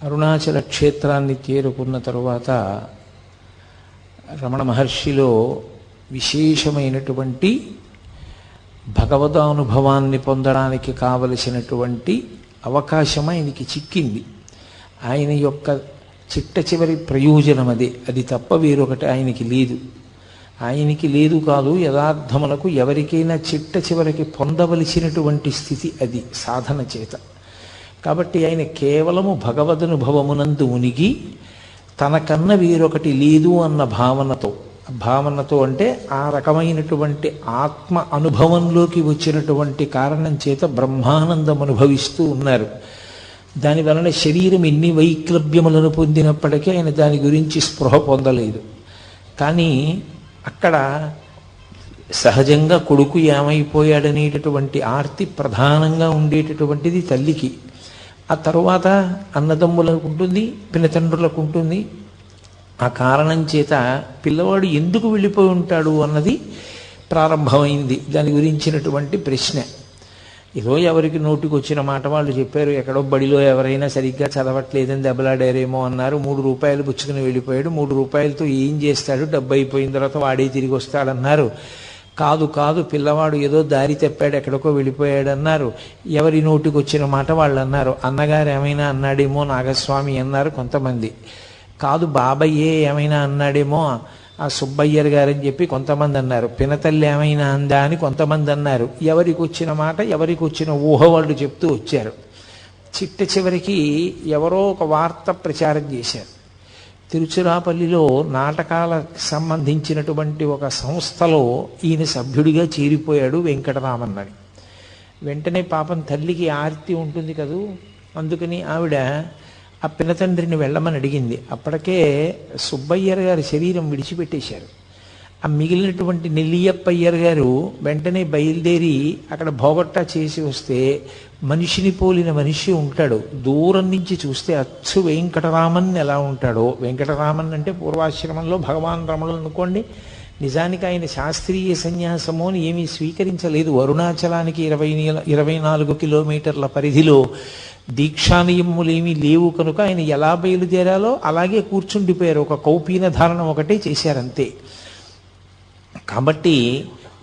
అరుణాచల క్షేత్రాన్ని చేరుకున్న తరువాత రమణ మహర్షిలో విశేషమైనటువంటి భగవదానుభవాన్ని పొందడానికి కావలసినటువంటి అవకాశం ఆయనకి చిక్కింది. ఆయన యొక్క చిట్ట చివరి ప్రయోజనం అదే, అది తప్ప వేరొకటి ఆయనకి లేదు. ఆయనకి లేదు కాదు, యథార్థములకు ఎవరికైనా చిట్ట చివరికి పొందవలసినటువంటి స్థితి అది సాధన చేత. కాబట్టి ఆయన కేవలము భగవదనుభవమునందు మునిగి తనకన్నా వేరొకటి లేదు అన్న భావనతో అంటే ఆ రకమైనటువంటి ఆత్మ అనుభవంలోకి వచ్చినటువంటి కారణం చేత బ్రహ్మానందం అనుభవిస్తూ ఉన్నారు. దానివలన శరీరం ఎన్ని వైక్లభ్యములను పొందినప్పటికీ ఆయన దాని గురించి స్పృహ పొందలేదు. కానీ అక్కడ సహజంగా కొడుకు ఏమైపోయాడనేటటువంటి ఆర్తి ప్రధానంగా ఉండేటటువంటిది తల్లికి. ఆ తరువాత అన్నదమ్ములకు ఉంటుంది, పినతండ్రులకు ఉంటుంది. ఆ కారణం చేత పిల్లవాడు ఎందుకు వెళ్ళిపోయి ఉంటాడు అన్నది ప్రారంభమైంది. దాని గురించినటువంటి ప్రశ్న ఏదో ఎవరికి నోటికి వచ్చిన మాట వాళ్ళు చెప్పారు. ఎక్కడో బడిలో ఎవరైనా సరిగ్గా చదవట్లేదని దెబ్బలాడారేమో అన్నారు. 3 రూపాయలు పుచ్చుకుని వెళ్ళిపోయాడు. 3 రూపాయలతో ఏం చేస్తాడు, డబ్బు అయిపోయిన తర్వాత వాడే తిరిగి వస్తాడన్నారు. కాదు పిల్లవాడు ఏదో దారి తప్పాడు, ఎక్కడికో వెళ్ళిపోయాడు అన్నారు. ఎవరి నోటికి వచ్చిన మాట వాళ్ళు అన్నారు. అన్నగారు ఏమైనా అన్నాడేమో నాగస్వామి అన్నారు కొంతమంది. కాదు బాబయ్యే ఏమైనా అన్నాడేమో ఆ సుబ్బయ్యర్ గారని చెప్పి కొంతమంది అన్నారు. పినతల్లి ఏమైనా అందా అని కొంతమంది అన్నారు. ఎవరికి వచ్చిన మాట, ఎవరికి వచ్చిన ఊహ వాళ్ళు చెప్తూ వచ్చారు. చిట్ట చివరికి ఎవరో ఒక వార్త ప్రచారం చేశారు. తిరుచిరాపల్లిలో నాటకాలకు సంబంధించినటువంటి ఒక సంస్థలో ఈయన సభ్యుడిగా చేరిపోయాడు వెంకటరామన్ అని. వెంటనే పాపం తల్లికి ఆర్తి ఉంటుంది కదూ, అందుకని ఆవిడ ఆ పినతండ్రిని వెళ్ళమని అడిగింది. అప్పటికే సుబ్బయ్యర్ గారి శరీరం విడిచిపెట్టేశారు. ఆ మిగిలినటువంటి నెల్లియప్పయ్యర్ గారు వెంటనే బయలుదేరి అక్కడ భోగొట్టా చేసి వస్తే మనిషిని పోలిన మనిషి ఉంటాడు. దూరం నుంచి చూస్తే అచ్చు వెంకటరామన్ ఎలా ఉంటాడో, వెంకటరామన్ అంటే పూర్వాశ్రమంలో భగవాన్ రమణులు అనుకోండి. నిజానికి ఆయన శాస్త్రీయ సన్యాసము అని ఏమీ స్వీకరించలేదు. అరుణాచలానికి 24 కిలోమీటర్ల పరిధిలో దీక్షానియములేమీ లేవు కనుక ఆయన ఎలా బయలుదేరాలో అలాగే కూర్చుండిపోయారు. ఒక కౌపీన ధారణ ఒకటే చేశారంతే. కాబట్టి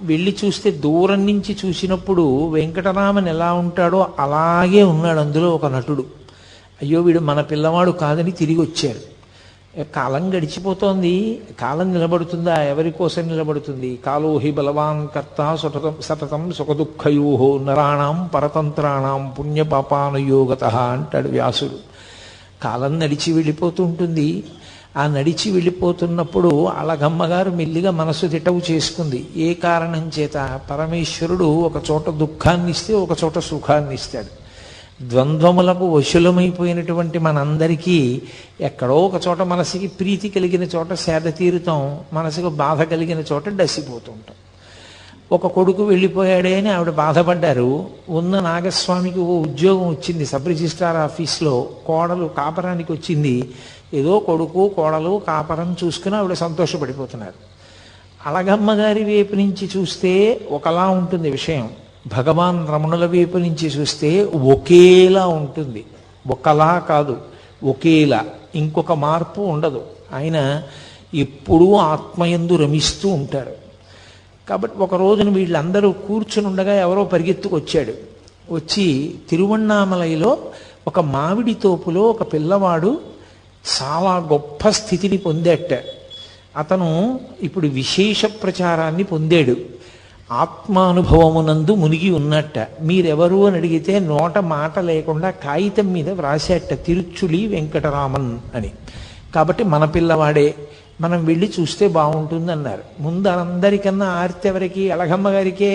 వెళ్ళి చూస్తే దూరం నుంచి చూసినప్పుడు వెంకటరామన్ ఎలా ఉంటాడో అలాగే ఉన్నాడు. అందులో ఒక నటుడు. అయ్యో వీడు మన పిల్లవాడు కాదని తిరిగి వచ్చారు. కాలం గడిచిపోతోంది, కాలం నిలబడుతుందా? ఎవరి కోసం నిలబడుతుంది? కాలోహి బలవాన్ కర్త సతతం సుఖదుఃఖయో నరాణం పరతంత్రాణం పుణ్యపాపానుయోగత అంటాడు వ్యాసుడు. కాలం నడిచి వెళ్ళిపోతూ ఉంటుంది. ఆ నడిచి వెళ్ళిపోతున్నప్పుడు అలగమ్మగారు మెల్లిగా మనసు తిటవు చేసుకుంది. ఏ కారణం చేత? పరమేశ్వరుడు ఒక చోట దుఃఖాన్ని ఇస్తే ఒక చోట సుఖాన్ని ఇస్తాడు. ద్వంద్వములకు వశులమైపోయినటువంటి మనందరికీ ఎక్కడో ఒక చోట మనసుకి ప్రీతి కలిగిన చోట సేద తీరుతాం, మనసుకు బాధ కలిగిన చోట డసిపోతూ ఉంటాం. ఒక కొడుకు వెళ్ళిపోయాడే అని ఆవిడ బాధపడ్డారు. ఉన్న నాగస్వామికి ఓ ఉద్యోగం వచ్చింది సబ్ రిజిస్ట్రార్ ఆఫీస్లో. కోడలు కాపరానికి వచ్చింది. ఏదో కొడుకు కోడలు కాపరం చూసుకుని ఆవిడ సంతోషపడిపోతున్నారు. అలగమ్మగారి వైపు నుంచి చూస్తే ఒకలా ఉంటుంది విషయం, భగవాన్ రమణుల వైపు నుంచి చూస్తే ఒకేలా ఉంటుంది. ఒకలా కాదు, ఒకేలా, ఇంకొక మార్పు ఉండదు. ఆయన ఎప్పుడూ ఆత్మయందు రమిస్తూ ఉంటారు. కాబట్టి ఒక రోజున వీళ్ళందరూ కూర్చుని ఉండగా ఎవరో పరిగెత్తుకొచ్చాడు. వచ్చి తిరువణ్ణామలైలో ఒక మామిడి తోపులో ఒక పిల్లవాడు చాలా గొప్ప స్థితిని పొందేట. అతను ఇప్పుడు విశేష ప్రచారాన్ని పొందాడు. ఆత్మానుభవమునందు మునిగి ఉన్నట్ట. మీరెవరు అని అడిగితే నోట మాట లేకుండా కాగితం మీద వ్రాసేట తిరుచులి వెంకటరామన్ అని. కాబట్టి మన పిల్లవాడే, మనం వెళ్ళి చూస్తే బాగుంటుంది అన్నారు. ముందు అందరికన్నా ఆర్తి ఎవరికి? అలగమ్మ గారికే.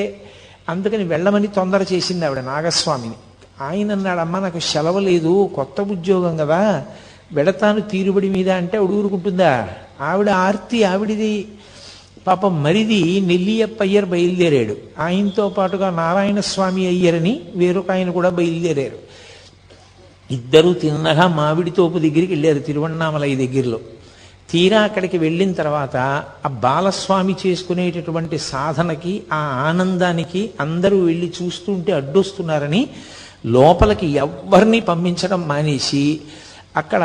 అందుకని వెళ్ళమని తొందర చేసింది ఆవిడ నాగస్వామిని. ఆయన అన్నాడు, అమ్మ నాకు సెలవు లేదు, కొత్త ఉద్యోగం కదా, వెడతాను తీరుబడి మీద అంటే ఊరుకుంటుందా? ఆవిడ ఆర్తి ఆవిడిది. పాపం మరిది నెల్లియప్పయ్యర్ బయలుదేరాడు. ఆయనతో పాటుగా నారాయణ స్వామి అయ్యరని వేరొక ఆయన కూడా బయలుదేరారు. ఇద్దరు తిన్నగా మామిడి తోపు దగ్గరికి వెళ్ళారు తిరువణ్ణామలై దగ్గరలో. తీరా అక్కడికి వెళ్ళిన తర్వాత ఆ బాలస్వామి చేసుకునేటటువంటి సాధనకి, ఆ ఆనందానికి అందరూ వెళ్ళి చూస్తుంటే అడ్డొస్తున్నారని లోపలికి ఎవ్వరిని పంపించడం మానేసి అక్కడ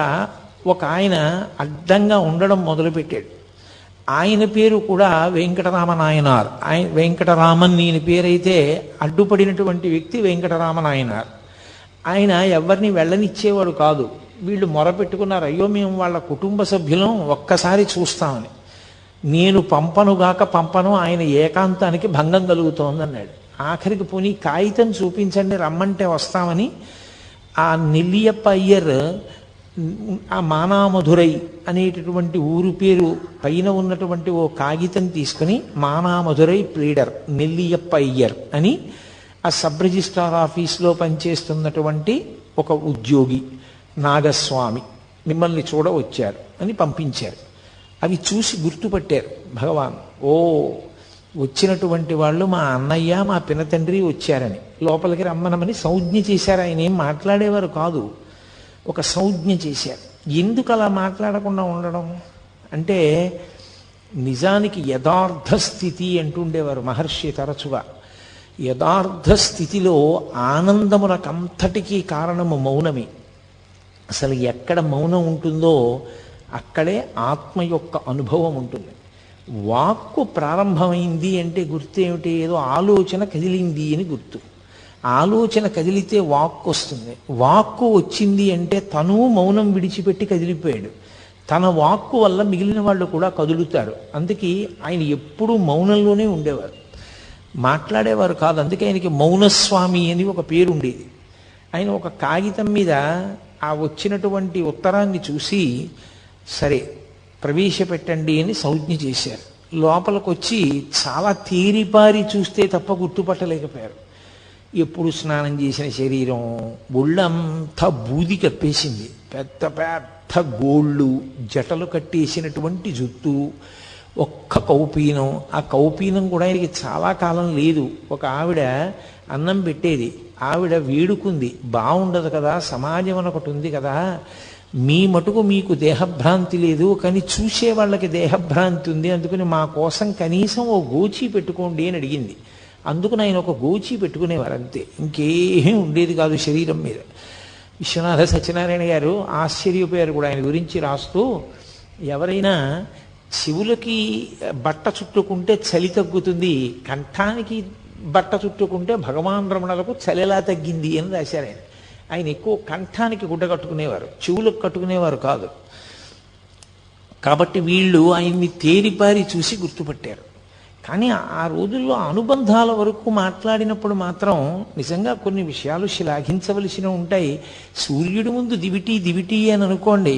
ఒక ఆయన అడ్డంగా ఉండడం మొదలుపెట్టాడు. ఆయన పేరు కూడా వెంకటరామ నాయనార్. వెంకటరామన్ ఈయన పేరైతే అడ్డుపడినటువంటి వ్యక్తి వెంకటరామ నాయనార్. ఆయన ఎవరిని వెళ్ళనిచ్చేవాడు కాదు. వీళ్ళు మొరపెట్టుకున్నారు, అయ్యో మేము వాళ్ళ కుటుంబ సభ్యులం, ఒక్కసారి చూస్తామని. నేను పంపను, ఆయన ఏకాంతానికి భంగం కలుగుతోందన్నాడు. ఆఖరికి పోనీ కాగితం చూపించండి, రమ్మంటే వస్తామని ఆ నెల్లియప్ప అయ్యర్ ఆ మానామధురై అనేటటువంటి ఊరు పేరు పైన ఉన్నటువంటి ఓ కాగితం తీసుకుని మానామధురై ప్లీడర్ నెల్లియప్ప అయ్యర్ అని ఆ సబ్ రిజిస్ట్రార్ ఆఫీస్లో పనిచేస్తున్నటువంటి ఒక ఉద్యోగి నాగస్వామి మిమ్మల్ని చూడ వచ్చారు అని పంపించారు. అవి చూసి గుర్తుపట్టారు భగవాన్. ఓ, వచ్చినటువంటి వాళ్ళు మా అన్నయ్య మా పినతండ్రి వచ్చారని లోపలికి రమ్మనమని సంజ్ఞ చేశారు. ఆయన ఏం మాట్లాడేవారు కాదు, ఒక సంజ్ఞ చేశారు. ఎందుకు అలా మాట్లాడకుండా ఉండడం అంటే, నిజానికి యథార్థ స్థితి అంటుండేవారు మహర్షి తరచుగా. యథార్థ స్థితిలో ఆనందములకంతటికీ కారణము మౌనమే. అసలు ఎక్కడ మౌనం ఉంటుందో అక్కడే ఆత్మ యొక్క అనుభవం ఉంటుంది. వాక్కు ప్రారంభమైంది అంటే గుర్తు ఏమిటి? ఏదో ఆలోచన కదిలింది అని గుర్తు. ఆలోచన కదిలితే వాక్కు వస్తుంది. వాక్కు వచ్చింది అంటే తను మౌనం విడిచిపెట్టి కదిలిపోయాడు. తన వాక్కు వల్ల మిగిలిన వాళ్ళు కూడా కదులుతారు. అందుకే ఆయన ఎప్పుడూ మౌనంలోనే ఉండేవారు, మాట్లాడేవారు కాదు. అందుకే ఆయనకి మౌనస్వామి అని ఒక పేరు ఉండేది. ఆయన ఒక కాగితం మీద ఆ వచ్చినటువంటి ఉత్తరాన్ని చూసి సరే ప్రవేశపెట్టండి అని సంజ్ఞ చేశారు. లోపలికి వచ్చి చాలా తేరిపారి చూస్తే తప్ప గుర్తుపట్టలేకపోయారు. ఎప్పుడు స్నానం చేసిన శరీరం, ఒళ్ళంతా బూది కప్పేసింది, పెద్ద పెద్ద గోళ్ళు, జటలు కట్టేసినటువంటి జుట్టు, ఒక్క కౌపీనం. ఆ కౌపీనం కూడా ఆయనకి చాలా కాలం లేదు. ఒక ఆవిడ అన్నం పెట్టేది, ఆవిడ వేడుకుంది, బాగుండదు కదా, సమాజం అని ఒకటి ఉంది కదా, మీ మటుకు మీకు దేహభ్రాంతి లేదు, కానీ చూసే వాళ్ళకి దేహభ్రాంతి ఉంది, అందుకని మా కోసం కనీసం ఓ గోచి పెట్టుకోండి అని అడిగింది. అందుకని ఆయన ఒక గోచి పెట్టుకునేవారు, అంతే, ఇంకేం ఉండేది కాదు శరీరం మీద. విశ్వనాథ సత్యనారాయణ గారు ఆశ్చర్యపోయారు కూడా ఆయన గురించి రాస్తూ. ఎవరైనా చెవులకి బట్ట చుట్టుకుంటే చలి తగ్గుతుంది, కంఠానికి బట్ట చుట్టుకుంటే భగవాన్ రమణలకు చలి ఎలా తగ్గింది అని రాశారు ఆయన. ఆయన ఎక్కువ కంఠానికి గుడ్డ కట్టుకునేవారు, చెవులకు కట్టుకునేవారు కాదు. కాబట్టి వీళ్ళు ఆయన్ని తేరిపారి చూసి గుర్తుపట్టారు. కానీ ఆ రోజుల్లో అనుబంధాల వరకు మాట్లాడినప్పుడు మాత్రం నిజంగా కొన్ని విషయాలు శ్లాఘించవలసినవి ఉంటాయి. సూర్యుడి ముందు దివిటి అని అనుకోండి,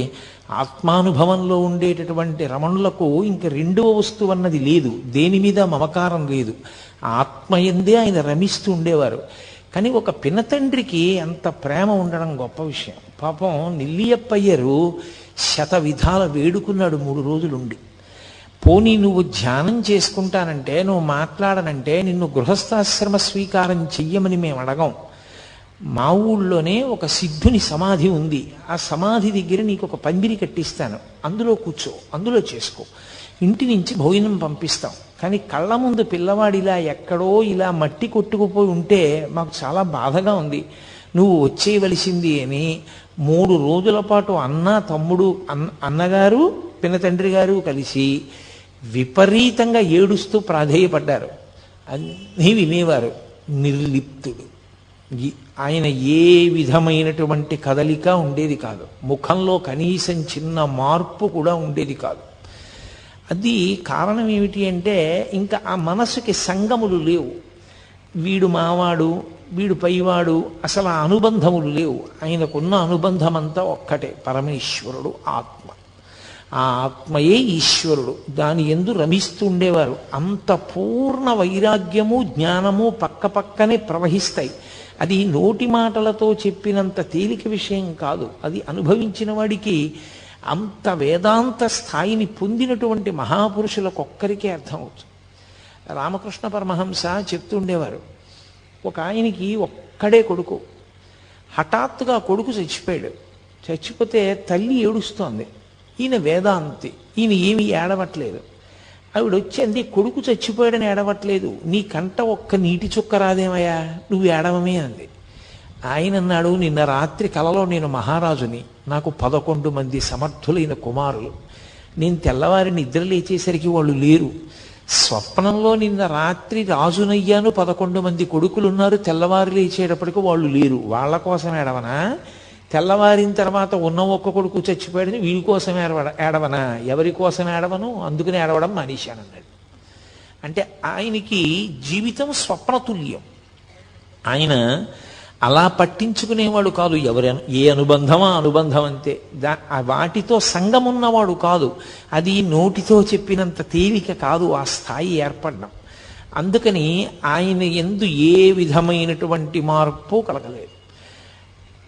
ఆత్మానుభవంలో ఉండేటటువంటి రమణులకు ఇంక రెండవ వస్తువు అన్నది లేదు, దేని మీద మమకారం లేదు, ఆత్మయందే ఆయన రమిస్తూ ఉండేవారు. కానీ ఒక పినతండ్రికి అంత ప్రేమ ఉండడం గొప్ప విషయం. పాపం నెల్లియప్పయ్యరు శత విధాల వేడుకున్నాడు 3 రోజులుండి. పోనీ నువ్వు ధ్యానం చేసుకుంటానంటే, నువ్వు మాట్లాడనంటే నిన్ను గృహస్థాశ్రమ స్వీకారం చెయ్యమని మేము అడగం. మా ఊళ్ళోనే ఒక సిద్ధుని సమాధి ఉంది, ఆ సమాధి దగ్గర నీకు ఒక పందిరి కట్టిస్తాను, అందులో కూర్చో, అందులో చేసుకో, ఇంటి నుంచి భోజనం పంపిస్తాం. కానీ కళ్ళ ముందు పిల్లవాడు ఇలా ఎక్కడో ఇలా మట్టి కొట్టుకుపోయి ఉంటే మాకు చాలా బాధగా ఉంది, నువ్వు వచ్చేయవలసింది అని 3 రోజుల పాటు తమ్ముడు అన్నగారు పినతండ్రి గారు కలిసి విపరీతంగా ఏడుస్తూ ప్రాధేయపడ్డారు. అన్నీ వినేవారు. నిర్లిప్తుడు. ఆయన ఏ విధమైనటువంటి కదలిక ఉండేది కాదు, ముఖంలో కనీసం చిన్న మార్పు కూడా ఉండేది కాదు. అది కారణం ఏమిటి అంటే, ఇంకా ఆ మనసుకి సంగములు లేవు. వీడు మావాడు, వీడు పైవాడు, అసలు ఆ అనుబంధములు లేవు. ఆయనకున్న అనుబంధం అంతా ఒక్కటే, పరమేశ్వరుడు ఆత్మ. ఆ ఆత్మయే ఈశ్వరుడు, దాని యందు రమిస్తూ ఉండేవారు. అంత పూర్ణ వైరాగ్యము జ్ఞానము పక్కపక్కనే ప్రవహిస్తాయి. అది నోటి మాటలతో చెప్పినంత తేలిక విషయం కాదు, అది అనుభవించిన వాడికి, అంత వేదాంత స్థాయిని పొందినటువంటి మహాపురుషులకు ఒక్కరికే అర్థమవుతుంది. రామకృష్ణ పరమహంస చెప్తుండేవారు, ఒక ఆయనకి ఒక్కడే కొడుకు, హఠాత్తుగా కొడుకు చచ్చిపోయాడు. చచ్చిపోతే తల్లి ఏడుస్తోంది. ఈయన వేదాంతి, ఈయన ఏమీ ఏడవట్లేదు. ఆవిడ వచ్చింది, కొడుకు చచ్చిపోయాడని ఏడవట్లేదు, నీ కంట ఒక్క నీటి చుక్క రాదేమయ్యా, నువ్వు ఏడవమే అంది. ఆయన అన్నాడు, నిన్న రాత్రి కలలో నేను మహారాజుని, నాకు 11 మంది సమర్థులైన కుమారులు. నేను తెల్లవారి నిద్ర లేచేసరికి వాళ్ళు లేరు. స్వప్నంలో నిన్న రాత్రి రాజునయ్యాను, 11 మంది కొడుకులున్నారు, తెల్లవారు లేచేటప్పటికి వాళ్ళు లేరు. వాళ్ళ కోసం ఏడవనా? తెల్లవారిన తర్వాత ఉన్న ఒక్క కొడుకు చచ్చిపోయాడని వీడి కోసం ఏడవనా? ఎవరి కోసం ఏడవను, అందుకని ఏడవడం మానేశానన్నాడు. అంటే ఆయనకి జీవితం స్వప్నతుల్యం. ఆయన అలా పట్టించుకునేవాడు కాదు. ఏ అనుబంధమా అనుబంధం అంతే. వాటితో సంగం ఉన్నవాడు కాదు. అది నోటితో చెప్పినంత తేలిక కాదు ఆ స్థాయి ఏర్పడడం. అందుకని ఆయన యందు ఏ విధమైనటువంటి మార్పు కలగలేదు.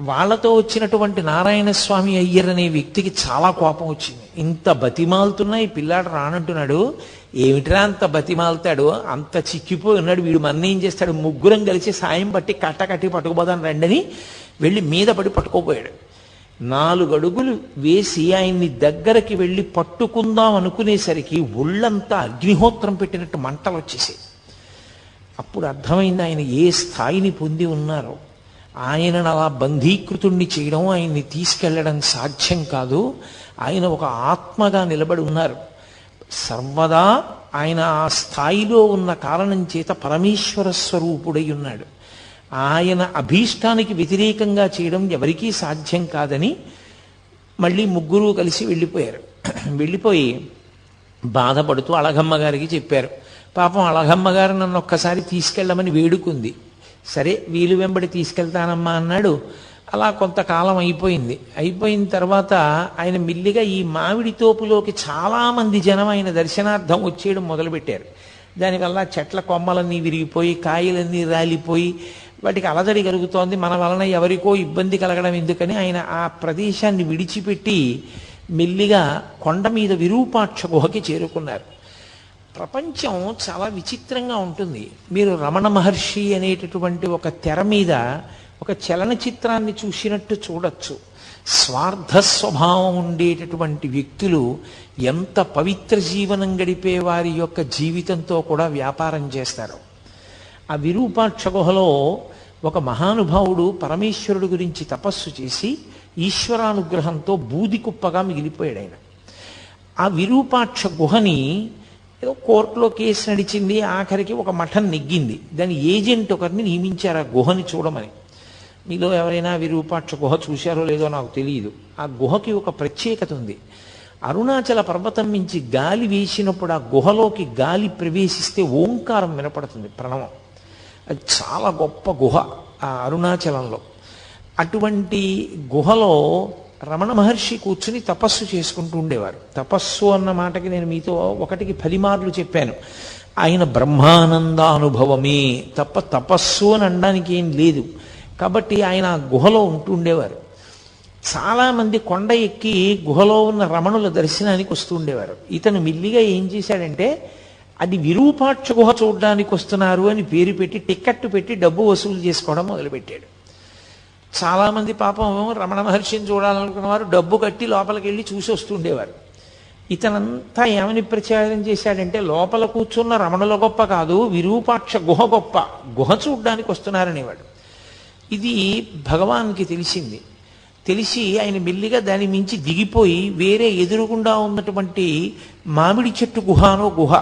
వాళ్ళతో వచ్చినటువంటి నారాయణ స్వామి అయ్యర్ అనే వ్యక్తికి చాలా కోపం వచ్చింది. ఇంత బతిమాలుతున్నా ఈ పిల్లాడు రానంటున్నాడు, ఏమిట్రా అంత బతిమాలుతాడు, అంత చిక్కిపోయి ఉన్నాడు, వీడు మన్నేం చేస్తాడు, ముగ్గురం కలిసి సాయం పట్టి కట్టి పట్టుకుపోదాం రండని వెళ్ళి మీద పడి పట్టుకోపోయాడు. 4 అడుగులు వేసి ఆయన్ని దగ్గరికి వెళ్ళి పట్టుకుందాం అనుకునేసరికి ఒళ్ళంతా అగ్నిహోత్రం పెట్టినట్టు మంటలు వచ్చేసాయి. అప్పుడు అర్థమైంది ఆయన ఏ స్థాయిని పొంది ఉన్నారో. ఆయనను అలా బంధీకృతుణ్ణి చేయడం, ఆయన్ని తీసుకెళ్లడం సాధ్యం కాదు. ఆయన ఒక ఆత్మగా నిలబడి ఉన్నారు. సర్వదా ఆయన ఆ స్థాయిలో ఉన్న కారణం చేత పరమేశ్వర స్వరూపుడై ఉన్నాడు. ఆయన అభీష్టానికి వ్యతిరేకంగా చేయడం ఎవరికీ సాధ్యం కాదని మళ్ళీ ముగ్గురు కలిసి వెళ్ళిపోయారు. వెళ్ళిపోయి బాధపడుతూ అళగమ్మ గారికి చెప్పారు. పాపం అళగమ్మ గారు నన్ను ఒక్కసారి తీసుకెళ్ళమని వేడుకుంది. సరే వీలు వెంబడి తీసుకెళ్తానమ్మా అన్నాడు. అలా కొంతకాలం అయిపోయింది. అయిపోయిన తర్వాత ఆయన మిల్లిగా ఈ మామిడి తోపులోకి చాలామంది జనం ఆయన దర్శనార్థం వచ్చేయడం మొదలుపెట్టారు. దానివల్ల చెట్ల కొమ్మలన్నీ విరిగిపోయి, కాయలన్నీ రాలిపోయి, వాటికి అలజడి కలుగుతోంది. మన వలన ఎవరికో ఇబ్బంది కలగడం ఎందుకని ఆయన ఆ ప్రదేశాన్ని విడిచిపెట్టి మెల్లిగా కొండ మీద విరూపాక్ష గుహకి చేరుకున్నారు. ప్రపంచం చాలా విచిత్రంగా ఉంటుంది. మీరు రమణ మహర్షి అనేటటువంటి ఒక తెర మీద ఒక చలనచిత్రాన్ని చూసినట్టు చూడొచ్చు. స్వార్థ స్వభావం ఉండేటటువంటి వ్యక్తులు ఎంత పవిత్ర జీవనం గడిపే వారి యొక్క జీవితంతో కూడా వ్యాపారం చేస్తారు. ఆ విరూపాక్ష గుహలో ఒక మహానుభావుడు పరమేశ్వరుడు గురించి తపస్సు చేసి ఈశ్వరానుగ్రహంతో బూది కుప్పగా మిగిలిపోయాడు ఆయన. ఆ విరూపాక్ష గుహని ఏదో కోర్టులో కేసు నడిచింది, ఆఖరికి ఒక మఠం నెగ్గింది. దాని ఏజెంట్ ఒకరిని నియమించారు ఆ గుహని చూడమని. మీలో ఎవరైనా విరూపాక్ష గుహ చూశారో లేదో నాకు తెలియదు. ఆ గుహకి ఒక ప్రత్యేకత ఉంది. అరుణాచల పర్వతం నుంచి గాలి వేసినప్పుడు ఆ గుహలోకి గాలి ప్రవేశిస్తే ఓంకారం వినపడుతుంది, ప్రణవం. అది చాలా గొప్ప గుహ ఆ అరుణాచలంలో. అటువంటి గుహలో రమణ మహర్షి కూర్చుని తపస్సు చేసుకుంటూ ఉండేవారు. తపస్సు అన్న మాటకి నేను మీతో 1కి 10 మార్లు చెప్పాను. ఆయన బ్రహ్మానందానుభవమే తప్ప తపస్సు అని అనడానికి ఏం లేదు. కాబట్టి ఆయన ఆ గుహలో ఉంటూ ఉండేవారు. చాలామంది కొండ ఎక్కి గుహలో ఉన్న రమణుల దర్శనానికి వస్తూ ఉండేవారు. ఇతను మిల్లిగా ఏం చేశాడంటే, అది విరూపాక్ష గుహ చూడడానికి వస్తున్నారు అని పేరు పెట్టి టిక్కెట్టు పెట్టి డబ్బు వసూలు చేసుకోవడం మొదలుపెట్టాడు. చాలామంది పాపం రమణ మహర్షిని చూడాలనుకున్న వారు డబ్బు కట్టి లోపలికి వెళ్ళి చూసి వస్తుండేవారు. ఇతనంతా ఏమని ప్రచారం చేశాడంటే, లోపల కూర్చున్న రమణుల గొప్ప కాదు, విరూపాక్ష గుహ గొప్ప, గుహ చూడ్డానికి వస్తున్నారనేవాడు. ఇది భగవాన్కి తెలిసింది. తెలిసి ఆయన మెల్లిగా దాని మించి దిగిపోయి వేరే ఎదురుగుండా ఉన్నటువంటి మామిడి చెట్టు గుహనో గుహ,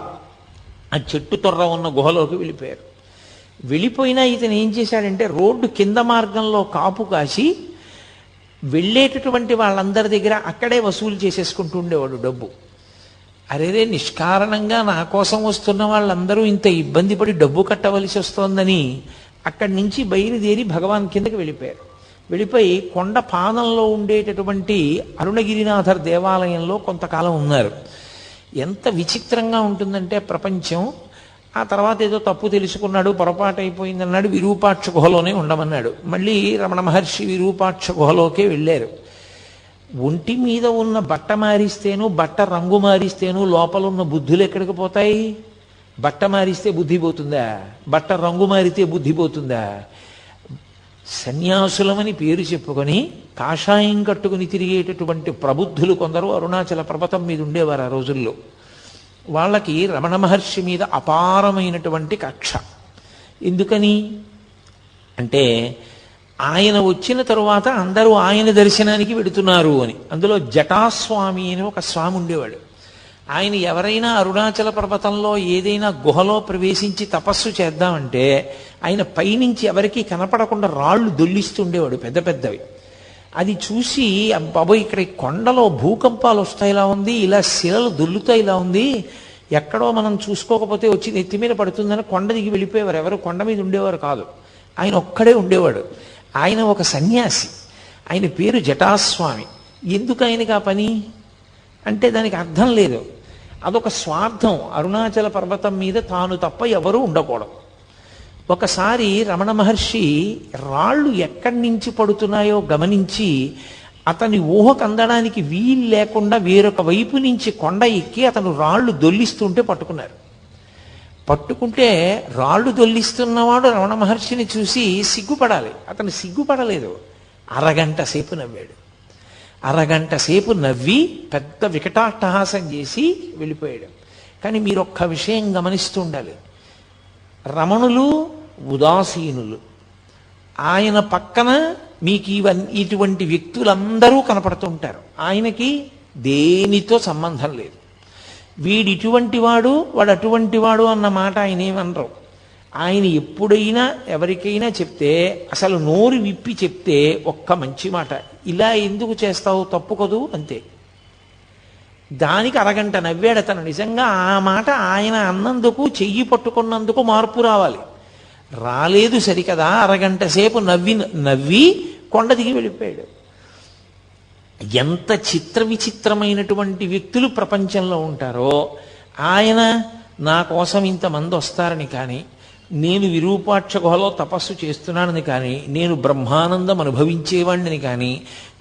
ఆ చెట్టు తొర్ర ఉన్న గుహలోకి వెళ్ళిపోయారు. వెళ్ళిపోయినా ఇతను ఏం చేశాడంటే, రోడ్డు కింద మార్గంలో కాపు కాసి వెళ్ళేటటువంటి వాళ్ళందరి దగ్గర అక్కడే వసూలు చేసేసుకుంటూ ఉండేవాడు డబ్బు. అరేరే, నిష్కారణంగా నా కోసం వస్తున్న వాళ్ళందరూ ఇంత ఇబ్బంది పడి డబ్బు కట్టవలసి వస్తోందని అక్కడి నుంచి బయలుదేరి భగవాన్ కిందకి వెళ్ళిపోయారు. వెళ్ళిపోయి కొండ పాదంలో ఉండేటటువంటి అరుణగిరినాథర్ దేవాలయంలో కొంతకాలం ఉన్నారు. ఎంత విచిత్రంగా ఉంటుందంటే ప్రపంచం. ఆ తర్వాత ఏదో తప్పు తెలుసుకున్నాడు, పొరపాటు అయిపోయిందన్నాడు, విరూపాక్ష గుహలోనే ఉండమన్నాడు. మళ్ళీ రమణ మహర్షి విరూపాక్ష గుహలోకే వెళ్ళారు. ఒంటి మీద ఉన్న బట్ట మారిస్తేను, బట్ట రంగు మారిస్తేను లోపల ఉన్న బుద్ధులు ఎక్కడికి పోతాయి? బట్ట మారిస్తే బుద్ధి పోతుందా? బట్ట రంగు మారితే బుద్ధి పోతుందా? సన్యాసులమని పేరు చెప్పుకొని కాషాయం కట్టుకుని తిరిగేటటువంటి ప్రబుద్ధులు కొందరు అరుణాచల పర్వతం మీద ఉండేవారు ఆ రోజుల్లో. వాళ్ళకి రమణ మహర్షి మీద అపారమైనటువంటి కక్ష. ఎందుకని అంటే ఆయన వచ్చిన తరువాత అందరూ ఆయన దర్శనానికి వెడుతున్నారు అని. అందులో జటాస్వామి అని ఒక స్వామి ఉండేవాడు. ఆయన ఎవరైనా అరుణాచల పర్వతంలో ఏదైనా గుహలో ప్రవేశించి తపస్సు చేద్దామంటే ఆయన పైనుంచి ఎవరికీ కనపడకుండా రాళ్ళు దొల్లిస్తుండేవాడు పెద్ద పెద్దవి. అది చూసి బాబోయ్ ఇక్కడ ఈ కొండలో భూకంపాలు వస్తాయిలా ఉంది, ఇలా శిలలు దొల్లుతాయిలా ఉంది, ఎక్కడో మనం చూసుకోకపోతే వచ్చి నెత్తి మీద పడుతుందని కొండ దిగి వెళ్ళిపోయేవారు. ఎవరు కొండ మీద ఉండేవారు కాదు, ఆయన ఒక్కడే ఉండేవాడు. ఆయన ఒక సన్యాసి, ఆయన పేరు జటాస్వామి. ఎందుకు ఆయనకి ఆ పని అంటే దానికి అర్థం లేదు. అదొక స్వార్థం. అరుణాచల పర్వతం మీద తాను తప్ప ఎవరూ ఉండకూడదు. ఒకసారి రమణ మహర్షి రాళ్ళు ఎక్కడి నుంచి పడుతున్నాయో గమనించి అతని ఊహకు అందడానికి వీలు లేకుండా వేరొక వైపు నుంచి కొండ ఎక్కి అతను రాళ్ళు దొల్లిస్తుంటే పట్టుకున్నారు. పట్టుకుంటే రాళ్ళు దొల్లిస్తున్నవాడు రమణ మహర్షిని చూసి సిగ్గుపడాలి, అతను సిగ్గుపడలేదు. అరగంట సేపు నవ్వాడు. అరగంట సేపు నవ్వి పెద్ద వికటాట్టహాసం చేసి వెళ్ళిపోయాడు. కానీ మీరు ఒక్క విషయం గమనిస్తూ ఉండాలి, రమణులు ఉదాసీనులు. ఆయన పక్కన మీకు ఇటువంటి వ్యక్తులందరూ కనపడుతుంటారు. ఆయనకి దేనితో సంబంధం లేదు. వీడు ఇటువంటి వాడు, వాడు అటువంటి వాడు అన్న మాట ఆయన ఏమనరు. ఆయన ఎప్పుడైనా ఎవరికైనా చెప్తే అసలు నోరు విప్పి చెప్తే ఒక్క మంచి మాట, ఇలా ఎందుకు చేస్తావు తప్పు కదూ అంతే. దానికి అరగంట నవ్వాడు అతను. నిజంగా ఆ మాట ఆయన అన్నందుకు చెయ్యి పట్టుకున్నందుకు మార్పు రావాలి, రాలేదు సరికదా. అరగంట సేపు నవ్వి కొండ దిగి వెళ్ళిపోయాడు. ఎంత చిత్ర విచిత్రమైనటువంటి వ్యక్తులు ప్రపంచంలో ఉంటారో. ఆయన నా కోసం ఇంతమంది వస్తారని కానీ, నేను విరూపాక్ష గుహలో తపస్సు చేస్తున్నానని కానీ, నేను బ్రహ్మానందం అనుభవించేవాడిని కానీ,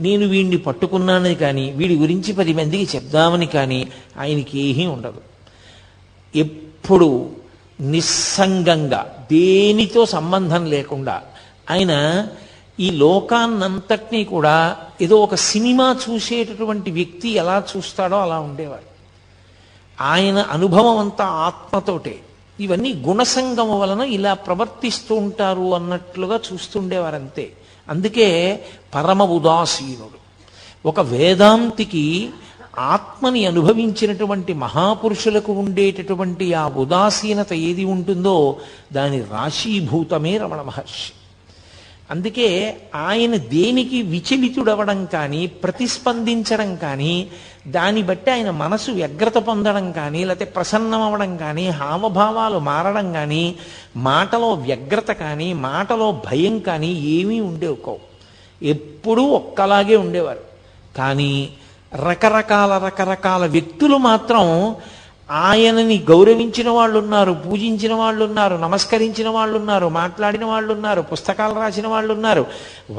నేను వీడిని పట్టుకున్నానని కానీ, వీడి గురించి 10 మందికి చెప్దామని కానీ ఆయనకి ఏమీ ఉండదు. ఎప్పుడు నిస్సంగంగా దేనితో సంబంధం లేకుండా ఆయన ఈ లోకాన్నంతటినీ కూడా ఏదో ఒక సినిమా చూసేటటువంటి వ్యక్తి ఎలా చూస్తాడో అలా ఉండేవారు. ఆయన అనుభవం అంతా ఆత్మతోటే. ఇవన్నీ గుణసంగము వలన ఇలా ప్రవర్తిస్తూ ఉంటారు అన్నట్లుగా చూస్తుండేవారంతే. అందుకే పరమ ఉదాసీనుడు. ఒక వేదాంతికి ఆత్మని అనుభవించినటువంటి మహాపురుషులకు ఉండేటటువంటి ఆ ఉదాసీనత ఏది ఉంటుందో దాని రాశీభూతమే రమణ మహర్షి. అందుకే ఆయన దేనికి విచలితుడవడం కానీ, ప్రతిస్పందించడం కానీ, దాన్ని బట్టి ఆయన మనసు వ్యగ్రత పొందడం కానీ, లేకపోతే ప్రసన్నం అవ్వడం కానీ, హావభావాలు మారడం కానీ, మాటలో వ్యగ్రత కానీ, మాటలో భయం కానీ ఏమీ ఉండేవి కావు. ఎప్పుడూ ఒక్కలాగే ఉండేవారు. కానీ రకరకాల వ్యక్తులు మాత్రం ఆయనని గౌరవించిన వాళ్ళు ఉన్నారు, పూజించిన వాళ్ళు ఉన్నారు, నమస్కరించిన వాళ్ళు ఉన్నారు, మాట్లాడిన వాళ్ళు ఉన్నారు, పుస్తకాలు రాసిన వాళ్ళు ఉన్నారు,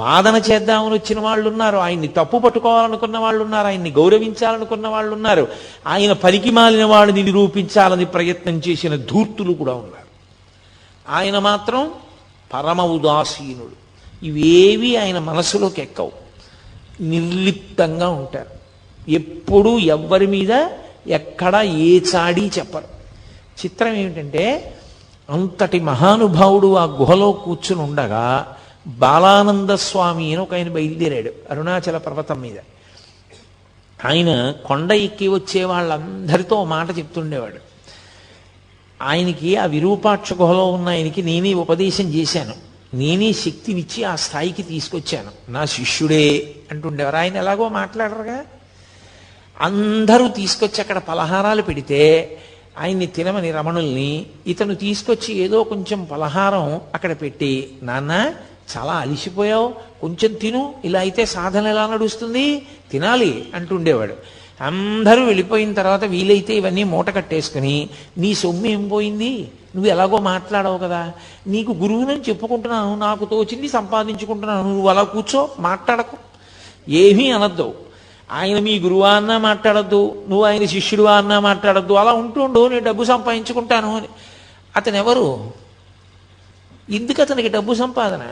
వాదన చేద్దామని వచ్చిన వాళ్ళు ఉన్నారు, ఆయన్ని తప్పు పట్టుకోవాలనుకున్న వాళ్ళు ఉన్నారు, ఆయన్ని గౌరవించాలనుకున్న వాళ్ళు ఉన్నారు, ఆయన పనికి మాలిన వాళ్ళని నిరూపించాలని ప్రయత్నం చేసిన ధూర్తులు కూడా ఉన్నారు. ఆయన మాత్రం పరమ ఉదాసీనుడు. ఇవేవి ఆయన మనసులోకి ఎక్కవు. నిర్లిప్తంగా ఉంటారు. ఎప్పుడూ ఎవ్వరి మీద ఎక్కడ ఏ చాడీ చెప్పరు. చిత్రం ఏమిటంటే, అంతటి మహానుభావుడు ఆ గుహలో కూర్చుని ఉండగా బాలానంద స్వామి అని ఒక ఆయన బయలుదేరాడు అరుణాచల పర్వతం మీద. ఆయన కొండ ఎక్కి వచ్చే వాళ్ళందరితో మాట చెప్తుండేవాడు. ఆయనకి ఆ విరూపాక్ష గుహలో ఉన్న ఆయనకి నేనే ఉపదేశం చేశాను, నేనే శక్తినిచ్చి ఆ స్థాయికి తీసుకొచ్చాను, నా శిష్యుడే అంటుండేవారు. ఆయన ఎలాగో మాట్లాడరుగా. అందరూ తీసుకొచ్చి అక్కడ పలహారాలు పెడితే ఆయన్ని తినమని రమణుల్ని ఇతను తీసుకొచ్చి ఏదో కొంచెం పలహారం అక్కడ పెట్టి, నాన్న చాలా అలిసిపోయావు, కొంచెం తిను, ఇలా అయితే సాధన ఎలా నడుస్తుంది, తినాలి అంటుండేవాడు. అందరూ వెళ్ళిపోయిన తర్వాత వీలైతే ఇవన్నీ మూట కట్టేసుకుని, నీ సొమ్ము ఏం పోయింది, నువ్వు ఎలాగో మాట్లాడవు కదా, నీకు గురువునని చెప్పుకుంటున్నాను, నాకు తోచింది సంపాదించుకుంటున్నాను, నువ్వు అలా కూర్చో, మాట్లాడకు, ఏమీ అనద్దు. ఆయన మీ గురువా అన్నా మాట్లాడద్దు, నువ్వు ఆయన శిష్యుడువా అన్నా మాట్లాడద్దు, అలా ఉంటుండు, నేను డబ్బు సంపాదించుకుంటాను అని. అతను ఎవరు? ఎందుకు అతనికి డబ్బు సంపాదన?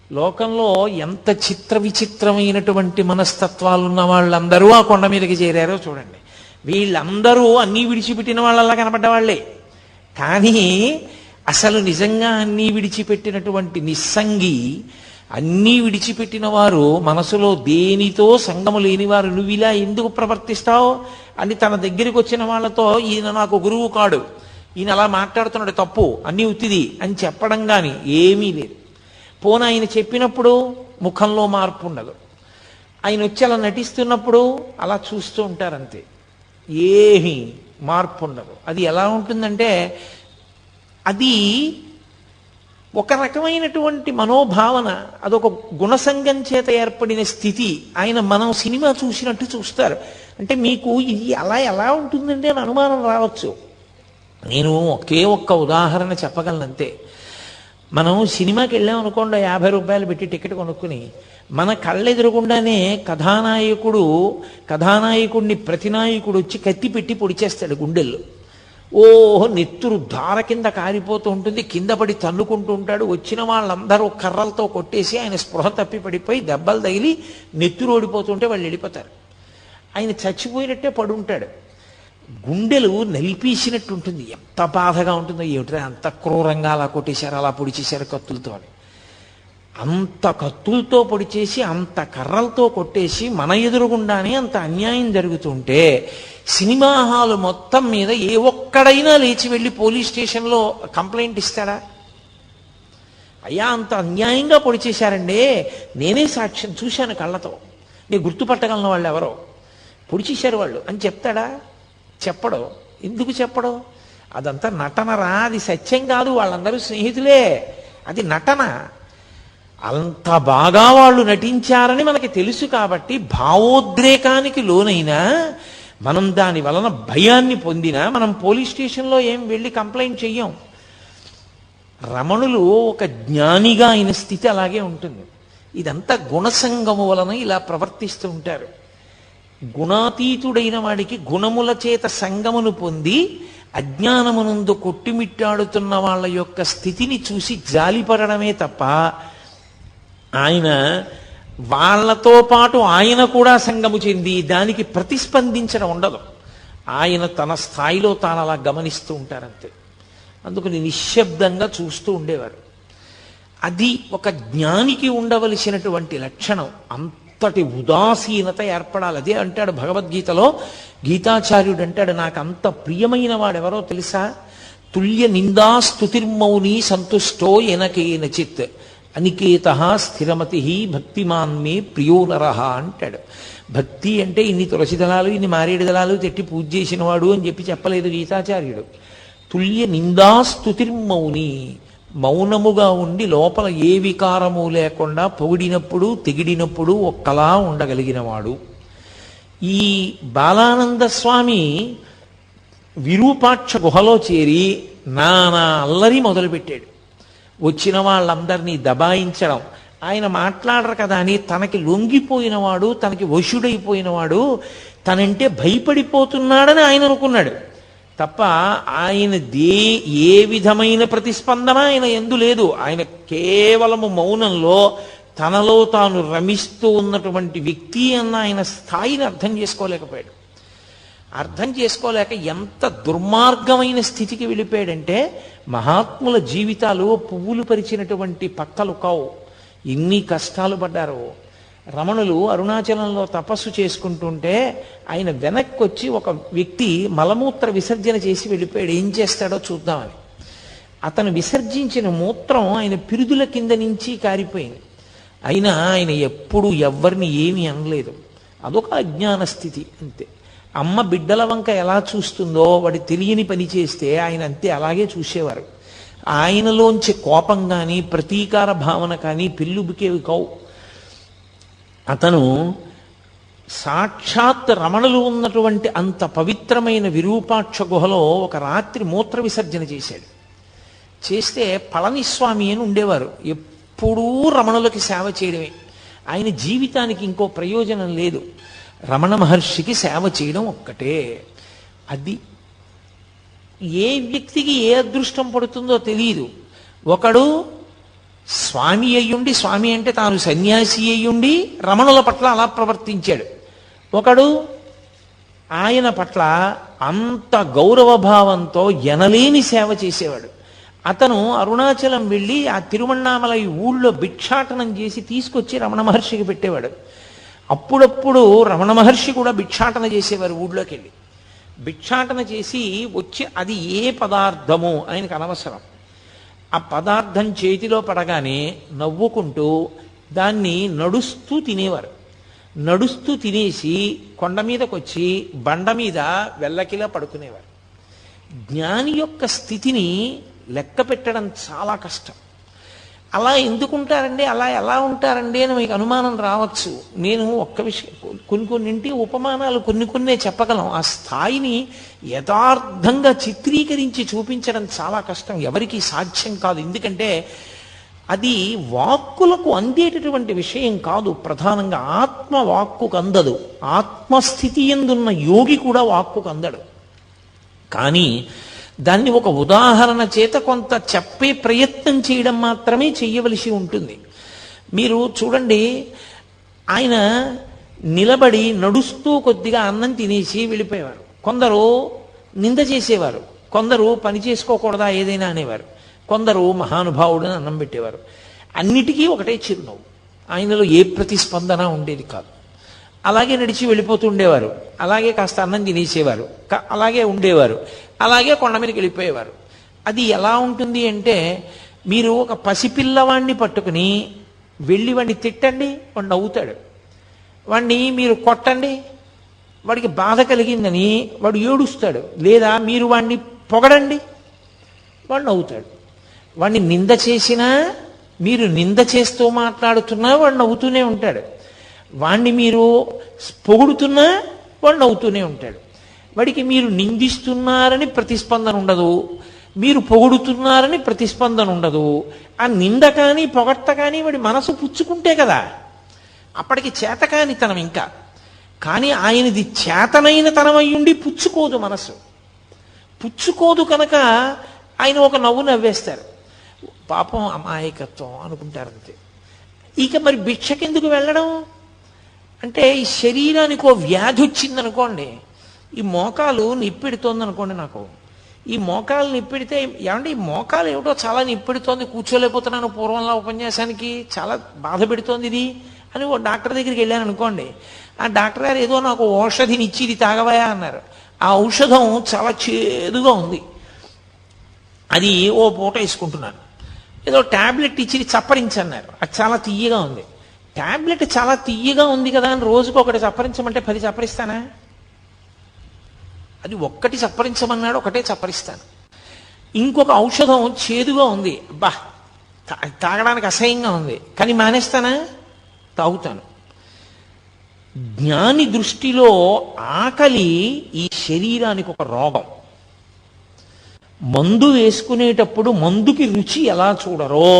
లోకంలో ఎంత చిత్ర విచిత్రమైనటువంటి మనస్తత్వాలు ఉన్న వాళ్ళందరూ ఆ కొండ మీదకి చేరారో చూడండి. వీళ్ళందరూ అన్నీ విడిచిపెట్టిన వాళ్ళలా కనపడ్డవాళ్లే. కానీ అసలు నిజంగా అన్నీ విడిచిపెట్టినటువంటి నిస్సంగి, అన్నీ విడిచిపెట్టిన వారు మనసులో దేనితో సంగము లేని వారు నువ్వు ఇలా ఎందుకు ప్రవర్తిస్తావు అని తన దగ్గరికి వచ్చిన వాళ్ళతో ఈయన నాకు గురువు కాడు, ఈయన అలా మాట్లాడుతున్నాడు తప్పు, అన్నీ ఉత్తిది అని చెప్పడం కానీ ఏమీ లేదు. పోనీ ఆయన చెప్పినప్పుడు ముఖంలో మార్పు ఉండదు, ఆయన వచ్చి అలా నటిస్తున్నప్పుడు అలా చూస్తూ ఉంటారంతే, ఏమీ మార్పు ఉండదు. అది ఎలా ఉంటుందంటే అది ఒక రకమైనటువంటి మనోభావన, అదొక గుణసంగం చేత ఏర్పడిన స్థితి. ఆయన మనం సినిమా చూసినట్టు చూస్తారు. అంటే మీకు ఇది అలా ఎలా ఉంటుందంటే అని అనుమానం రావచ్చు. నేను ఒకే ఒక్క ఉదాహరణ చెప్పగలనంతే. మనం సినిమాకి వెళ్ళాం అనుకోండి, 50 రూపాయలు పెట్టి టికెట్ కొనుక్కుని, మన కళ్ళెదురుగుండానే కథానాయకుడిని ప్రతినాయకుడు వచ్చి కత్తి పెట్టి పొడిచేస్తాడు గుండెల్లో. ఓహో నెత్తురు ధార కింద కారిపోతూ ఉంటుంది, కింద పడి తన్నుకుంటూ ఉంటాడు. వచ్చిన వాళ్ళందరూ కర్రలతో కొట్టేసి ఆయన స్పృహ తప్పి పడిపోయి దెబ్బలు తగిలి నెత్తురు ఓడిపోతుంటే వాళ్ళు వెళ్ళిపోతారు. ఆయన చచ్చిపోయినట్టే పడుంటాడు, గుండెలు నలిపేసినట్టు ఉంటుంది. ఎంత బాధగా ఉంటుందో ఏమిట్రా, అంత క్రూరంగా అలా కొట్టేశారు, అలా పొడిచేశారు కత్తులతో అని. అంత కత్తులతో పొడిచేసి అంత కర్రలతో కొట్టేసి మన ఎదురుగుండానే అంత అన్యాయం జరుగుతుంటే సినిమా హాలు మొత్తం మీద ఏ ఒక్కడైనా లేచి వెళ్ళి పోలీస్ స్టేషన్లో కంప్లైంట్ ఇస్తాడా? అయ్యా అంత అన్యాయంగా పొడిచేశారండి, నేనే సాక్ష్యం చూశాను కళ్ళతో, నేను గుర్తుపట్టగలను వాళ్ళు ఎవరో పొడిచేశారు వాళ్ళు అని చెప్తాడా? చెప్పడు. ఎందుకు చెప్పడు? అదంతా నటనరా, అది సత్యం కాదు, వాళ్ళందరూ స్నేహితులే, అది నటన. అంత బాగా వాళ్ళు నటించారని మనకి తెలుసు కాబట్టి భావోద్రేకానికి లోనైనా మనం దాని వలన భయాన్ని పొందినా మనం పోలీస్ స్టేషన్లో ఏం వెళ్ళి కంప్లైంట్ చెయ్యం. రమణులు ఒక జ్ఞానిగా అయిన స్థితి అలాగే ఉంటుంది. ఇదంతా గుణసంగము వలన ఇలా ప్రవర్తిస్తూ ఉంటారు. గుణాతీతుడైన వాడికి గుణముల చేత సంగమును పొంది అజ్ఞానమునందు కొట్టిమిట్టాడుతున్న వాళ్ళ యొక్క స్థితిని చూసి జాలిపడమే తప్ప ఆయన వాళ్లతో పాటు ఆయన కూడా సంగము చెంది దానికి ప్రతిస్పందించడం ఉండదు. ఆయన తన స్థాయిలో తాను అలా గమనిస్తూ ఉంటారంతే. అందుకని నిశ్శబ్దంగా చూస్తూ ఉండేవారు. అది ఒక జ్ఞానికి ఉండవలసినటువంటి లక్షణం. అంతటి ఉదాసీనత ఏర్పడాలి. అదే అంటాడు భగవద్గీతలో, గీతాచార్యుడు అంటాడు, నాకు అంత ప్రియమైన వాడెవరో తెలుసా? తుల్య నిందా స్తుతిర్మౌని సంతుష్టో ఎనకేనచిత్ అనికేత స్థిరమతి భక్తిమాన్ మే ప్రియో నరహ అంటాడు. భక్తి అంటే ఇన్ని తులసి దళాలు ఇన్ని మారేడు దళాలు తెట్టి పూజ చేసినవాడు అని చెప్పలేదు గీతాచార్యుడు. తుల్య నిందా స్తుతిర్మౌని, మౌనముగా ఉండి లోపల ఏ వికారము లేకుండా పొగిడినప్పుడు తెగిడినప్పుడు ఒక్కలా ఉండగలిగినవాడు. ఈ బాలానంద స్వామి విరూపాక్ష గుహలో చేరి నానా అల్లరి మొదలుపెట్టాడు. వచ్చిన వాళ్ళందరినీ దబాయించడం. ఆయన మాట్లాడరు కదా అని తనకి లొంగిపోయినవాడు, తనకి వశుడైపోయినవాడు, తనంటే భయపడిపోతున్నాడని ఆయన అనుకున్నాడు తప్ప ఆయన ఏ విధమైన ప్రతిస్పందన ఆయన ఎందు లేదు. ఆయన కేవలము మౌనంలో తనలో తాను రమిస్తూ ఉన్నటువంటి వ్యక్తి అన్న ఆయన స్థాయిని అర్థం చేసుకోలేకపోయాడు. అర్థం చేసుకోలేక ఎంత దుర్మార్గమైన స్థితికి వెళ్ళిపోయాడంటే, మహాత్ముల జీవితాలు పువ్వులు పరిచినటువంటి పక్కలు కావు. ఎన్ని కష్టాలు పడ్డారో. రమణులు అరుణాచలంలో తపస్సు చేసుకుంటుంటే ఆయన వెనక్కి వచ్చి ఒక వ్యక్తి మలమూత్ర విసర్జన చేసి వెళ్ళిపోయాడు. ఏం చేస్తాడో చూద్దామని అతను విసర్జించిన మూత్రం ఆయన పిరుదుల కింద నుంచి కారిపోయింది. అయినా ఆయన ఎప్పుడు ఎవ్వరిని ఏమీ అనలేదు. అదొక అజ్ఞాన స్థితి అంతే. అమ్మ బిడ్డల వంక ఎలా చూస్తుందో వాడి తెలియని పని చేస్తే ఆయన అంతే అలాగే చూసేవారు. ఆయనలోంచి కోపం కానీ ప్రతీకార భావన కానీ పెళ్ళుబికేవి కావు. అతను సాక్షాత్ రమణులు ఉన్నటువంటి అంత పవిత్రమైన విరూపాక్ష గుహలో ఒక రాత్రి మూత్ర విసర్జన చేశాడు. చేస్తే పళనిస్వామి అని ఉండేవారు, ఎప్పుడూ రమణులకి సేవ చేయడమే. ఆయన జీవితానికి ఇంకో ప్రయోజనం లేదు, రమణ మహర్షికి సేవ చేయడం ఒక్కటే. అది ఏ వ్యక్తికి ఏ అదృష్టం పడుతుందో తెలియదు. ఒకడు స్వామి అయ్యుండి, స్వామి అంటే తాను సన్యాసి అయ్యుండి రమణుల పట్ల అలా ప్రవర్తించాడు. ఒకడు ఆయన పట్ల అంత గౌరవభావంతో ఎనలేని సేవ చేసేవాడు. అతను అరుణాచలం వెళ్ళి ఆ తిరువణ్ణామలై ఊళ్ళో భిక్షాటనం చేసి తీసుకొచ్చి రమణ మహర్షికి పెట్టేవాడు. అప్పుడప్పుడు రమణ మహర్షి కూడా భిక్షాటన చేసేవారు. ఊళ్ళోకి వెళ్ళి భిక్షాటన చేసి వచ్చి అది ఏ పదార్థమో ఆయనకు అనవసరం. ఆ పదార్థం చేతిలో పడగానే నవ్వుకుంటూ దాన్ని నడుస్తూ తినేవారు. నడుస్తూ తినేసి కొండ మీదకి వచ్చి బండ మీద వెల్లకిలా పడుకునేవారు. జ్ఞాని యొక్క స్థితిని లెక్క పెట్టడం చాలా కష్టం. అలా ఎందుకుంటారండి, అలా ఎలా ఉంటారండి అని మీకు అనుమానం రావచ్చు. నేను ఒక్క విషయం, కొన్నింటి ఉపమానాలు కొన్నే చెప్పగలం. ఆ స్థాయిని యథార్థంగా చిత్రీకరించి చూపించడం చాలా కష్టం, ఎవరికీ సాధ్యం కాదు. ఎందుకంటే అది వాక్కులకు అందేటటువంటి విషయం కాదు. ప్రధానంగా ఆత్మ వాక్కుకు అందదు. ఆత్మస్థితి ఎందున్న యోగి కూడా వాక్కుకు అందడు. కానీ దాన్ని ఒక ఉదాహరణ చేత కొంత చెప్పే ప్రయత్నం చేయడం మాత్రమే చెయ్యవలసి ఉంటుంది. మీరు చూడండి, ఆయన నిలబడి నడుస్తూ కొద్దిగా అన్నం తినేసి వెళ్ళిపోయేవారు. కొందరు నింద చేసేవారు, కొందరు పని చేసుకోకూడదా ఏదైనా అనేవారు, కొందరు మహానుభావుడని అన్నం పెట్టేవారు. అన్నిటికీ ఒకటే చిరునవ్వు, ఆయనలో ఏ ప్రతిస్పందన ఉండేది కాదు. అలాగే నడిచి వెళ్ళిపోతూ ఉండేవారు, అలాగే కాస్త అన్నం తినేసేవారు, అలాగే ఉండేవారు, అలాగే కొండ మీదకి వెళ్ళిపోయేవారు. అది ఎలా ఉంటుంది అంటే, మీరు ఒక పసిపిల్లవాడిని పట్టుకుని వెళ్ళి వాడిని తిట్టండి, వాడు నవ్వుతాడు. వాడిని మీరు కొట్టండి, వాడికి బాధ కలిగిందని వాడు ఏడుస్తాడు. లేదా మీరు వాడిని పొగడండి, వాడు నవ్వుతాడు. వాడిని నింద చేసినా, మీరు నింద చేస్తూ మాట్లాడుతున్నా వాడు నవ్వుతూనే ఉంటాడు. వాణ్ణి మీరు పొగుడుతున్నా వాడు నవ్వుతూనే ఉంటాడు. వాడికి మీరు నిందిస్తున్నారని ప్రతిస్పందన ఉండదు, మీరు పొగుడుతున్నారని ప్రతిస్పందన ఉండదు. ఆ నింద కానీ పొగట్ట కానీ వాడి మనసు పుచ్చుకుంటే కదా, అప్పటికి చేతకాని తనం ఇంకా. కానీ ఆయనది చేతనైన తనం అయ్యుండి పుచ్చుకోదు, మనసు పుచ్చుకోదు కనుక ఆయన ఒక నవ్వు నవ్వేస్తారు. పాపం అమాయకత్వం అనుకుంటారంతే. ఇక మరి భిక్షకెందుకు వెళ్ళడం అంటే, ఈ శరీరానికి ఓ వ్యాధి వచ్చిందనుకోండి, ఈ మోకాలు నిప్పెడుతోంది అనుకోండి, నాకు ఈ మోకాలు నిప్పెడితే, ఏమంటే ఈ మోకాలు ఏమిటో చాలా నిప్పెడుతోంది, కూర్చోలేకపోతున్నాను పూర్వంలో ఉపన్యాసానికి, చాలా బాధ పెడుతోంది ఇది అని ఓ డాక్టర్ దగ్గరికి వెళ్ళాను అనుకోండి. ఆ డాక్టర్ గారు ఏదో నాకు ఔషధిని ఇచ్చి ఇది తాగవయా అన్నారు. ఆ ఔషధం చాలా చేదుగా ఉంది, అది ఓ పూట వేసుకుంటున్నాను. ఏదో ట్యాబ్లెట్ ఇచ్చి చప్పరించన్నారు, అది చాలా తియ్యగా ఉంది. ట్యాబ్లెట్ చాలా తియ్యగా ఉంది కదా అని రోజుకు ఒకటి చప్పరించమంటే 10 చప్పరిస్తానా? అది ఒక్కటి చప్పరించమన్నాడు, ఒకటే చప్పరిస్తాను. ఇంకొక ఔషధం చేదుగా ఉంది, బా తాగడానికి అసహ్యంగా ఉంది, కానీ మానేస్తానా? తాగుతాను. జ్ఞాని దృష్టిలో ఆకలి ఈ శరీరానికి ఒక రోగం. మందు వేసుకునేటప్పుడు మందుకి రుచి ఎలా చూడరో,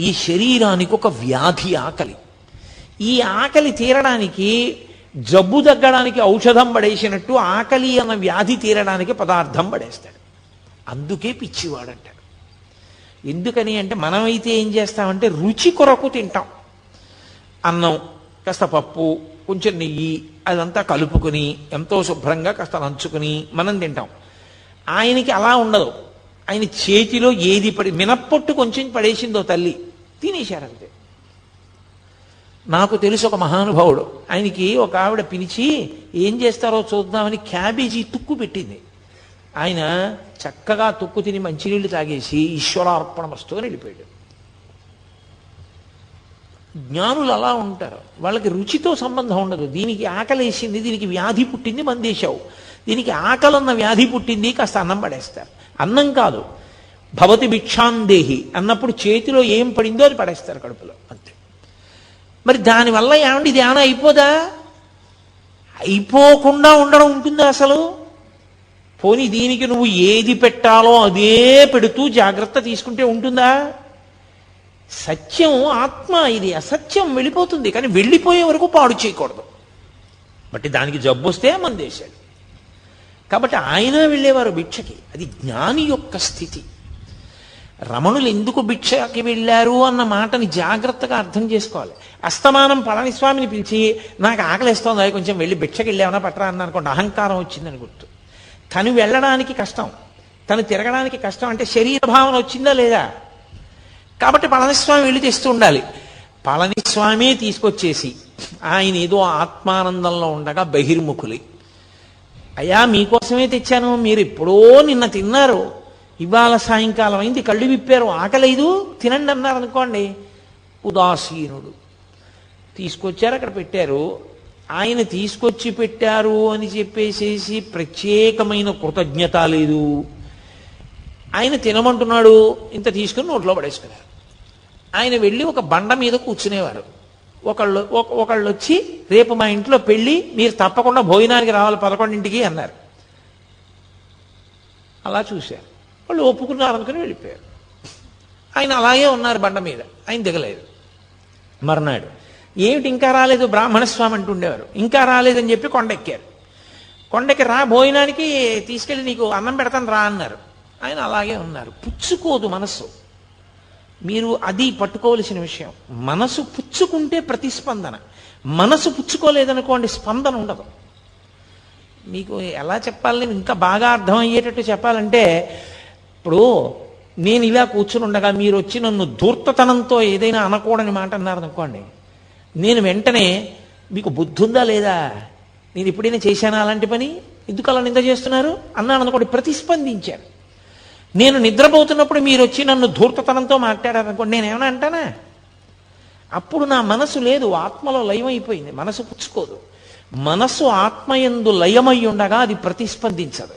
ఈ శరీరానికి ఒక వ్యాధి ఆకలి. ఈ ఆకలి తీరడానికి, జబ్బు తగ్గడానికి ఔషధం పడేసినట్టు ఆకలి అన్న వ్యాధి తీరడానికి పదార్థం పడేస్తాడు. అందుకే పిచ్చివాడంటాడు. ఎందుకని అంటే, మనమైతే ఏం చేస్తామంటే రుచి కొరకు తింటాం. అన్నం, కాస్త పప్పు, కొంచెం నెయ్యి, అదంతా కలుపుకొని ఎంతో శుభ్రంగా కాస్త నంచుకుని మనం తింటాం. ఆయనకి అలా ఉండదు. ఆయన చేతిలో ఏది పడి, మినప్పొట్టు కొంచెం పడేసిందో తల్లి, తినేశారంతే. నాకు తెలుసు ఒక మహానుభావుడు, ఆయనకి ఒక ఆవిడ పిలిచి ఏం చేస్తారో చూద్దామని క్యాబేజీ తుక్కు పెట్టింది. ఆయన చక్కగా తుక్కు తిని మంచినీళ్ళు తాగేసి ఈశ్వరార్పణమస్తు అని వెళ్ళిపోయాడు. జ్ఞానులు అలా ఉంటారు, వాళ్ళకి రుచితో సంబంధం ఉండదు. దీనికి ఆకలి వేసింది, దీనికి వ్యాధి పుట్టింది, మందేశావు. దీనికి ఆకలన్న వ్యాధి పుట్టింది, కాస్త అన్నం పడేస్తారు. అన్నం కాదు, భవతి భిక్షాందేహి అన్నప్పుడు చేతిలో ఏం పడిందో అది పడేస్తారు కడుపులో, అంతే. మరి దానివల్ల ఏమండి ఇది ఏమైనా అయిపోదా? అయిపోకుండా ఉండడం ఉంటుందా అసలు? పోనీ దీనికి నువ్వు ఏది పెట్టాలో అదే పెడుతూ జాగ్రత్త తీసుకుంటే ఉంటుందా? సత్యం ఆత్మ, ఇది అసత్యం వెళ్ళిపోతుంది, కానీ వెళ్ళిపోయే వరకు పాడు చేయకూడదు. బట్టి దానికి జబ్బు వస్తే మందేశాడు. కాబట్టి ఆయన వెళ్ళేవారు భిక్షకి. అది జ్ఞాని యొక్క స్థితి. రమణులు ఎందుకు భిక్షకి వెళ్ళారు అన్న మాటని జాగ్రత్తగా అర్థం చేసుకోవాలి. అస్తమానం పళనిస్వామిని పిలిచి నాకు ఆకలిస్తోంది, అది కొంచెం వెళ్ళి భిక్షకి వెళ్ళామన్నా పట్టరా అన్న అనుకోండి, అహంకారం వచ్చిందని గుర్తు. తను వెళ్ళడానికి కష్టం, తను తిరగడానికి కష్టం అంటే శరీర భావన వచ్చిందా లేదా? కాబట్టి పళనిస్వామి వెళ్ళి తెస్తూ ఉండాలి. పళనిస్వామి తీసుకొచ్చేసి ఆయన ఏదో ఆత్మానందంలో ఉండగా బహిర్ముఖులై, అయ్యా మీకోసమే తెచ్చాను, మీరు ఎప్పుడో నిన్న తిన్నారు, ఇవాళ సాయంకాలం అయింది, కళ్ళు విప్పారు, ఆకలేదు, తినండి అన్నారు అనుకోండి, ఉదాసీనుడు. తీసుకొచ్చారు, అక్కడ పెట్టారు, ఆయన తీసుకొచ్చి పెట్టారు అని చెప్పేసేసి ప్రత్యేకమైన కృతజ్ఞత లేదు. ఆయన తినమంటున్నాడు, ఇంత తీసుకుని నోట్లో పడేసుకున్నారు. ఆయన వెళ్ళి ఒక బండ మీద కూర్చునేవారు. ఒకళ్ళు వచ్చి రేపు మా ఇంట్లో పెళ్ళి, మీరు తప్పకుండా భోజనానికి రావాలి 11ంటికి అన్నారు. అలా చూశారు, వాళ్ళు ఒప్పుకున్నారు అనుకుని వెళ్ళిపోయారు. ఆయన అలాగే ఉన్నారు బండ మీద, ఆయన దిగలేదు. మర్నాడు ఏమిటి ఇంకా రాలేదు బ్రాహ్మణస్వామి అంటుండేవారు, ఇంకా రాలేదని చెప్పి కొండెక్కారు. కొండెక్కి రా భోజనానికి తీసుకెళ్ళి నీకు అన్నం పెడతాను రా అన్నారు. ఆయన అలాగే ఉన్నారు. పుచ్చుకోదు మనస్సు. మీరు అది పట్టుకోవలసిన విషయం. మనసు పుచ్చుకుంటే ప్రతిస్పందన, మనసు పుచ్చుకోలేదనుకోండి స్పందన ఉండదు. మీకు ఎలా చెప్పాలని ఇంకా బాగా అర్థమయ్యేటట్టు చెప్పాలంటే, ఇప్పుడు నేను ఇలా కూర్చుని ఉండగా మీరు వచ్చి నన్ను ధూర్తతనంతో ఏదైనా అనకూడని మాట అన్నారనుకోండి, నేను వెంటనే మీకు బుద్ధి ఉందా లేదా, నేను ఎప్పుడైనా చేశానా అలాంటి పని, ఎందుకు అలా నింద చేస్తున్నారు అన్నాను అనుకోండి, ప్రతిస్పందించాను. నేను నిద్రపోతున్నప్పుడు మీరు వచ్చి నన్ను ధూర్తతనంతో మాట్లాడారనుకోండి, నేనేమైనా అంటానా? అప్పుడు నా మనసు లేదు, ఆత్మలో లయమైపోయింది. మనసు పుచ్చుకోదు. మనసు ఆత్మయందు లయమై ఉండగా అది ప్రతిస్పందించదు.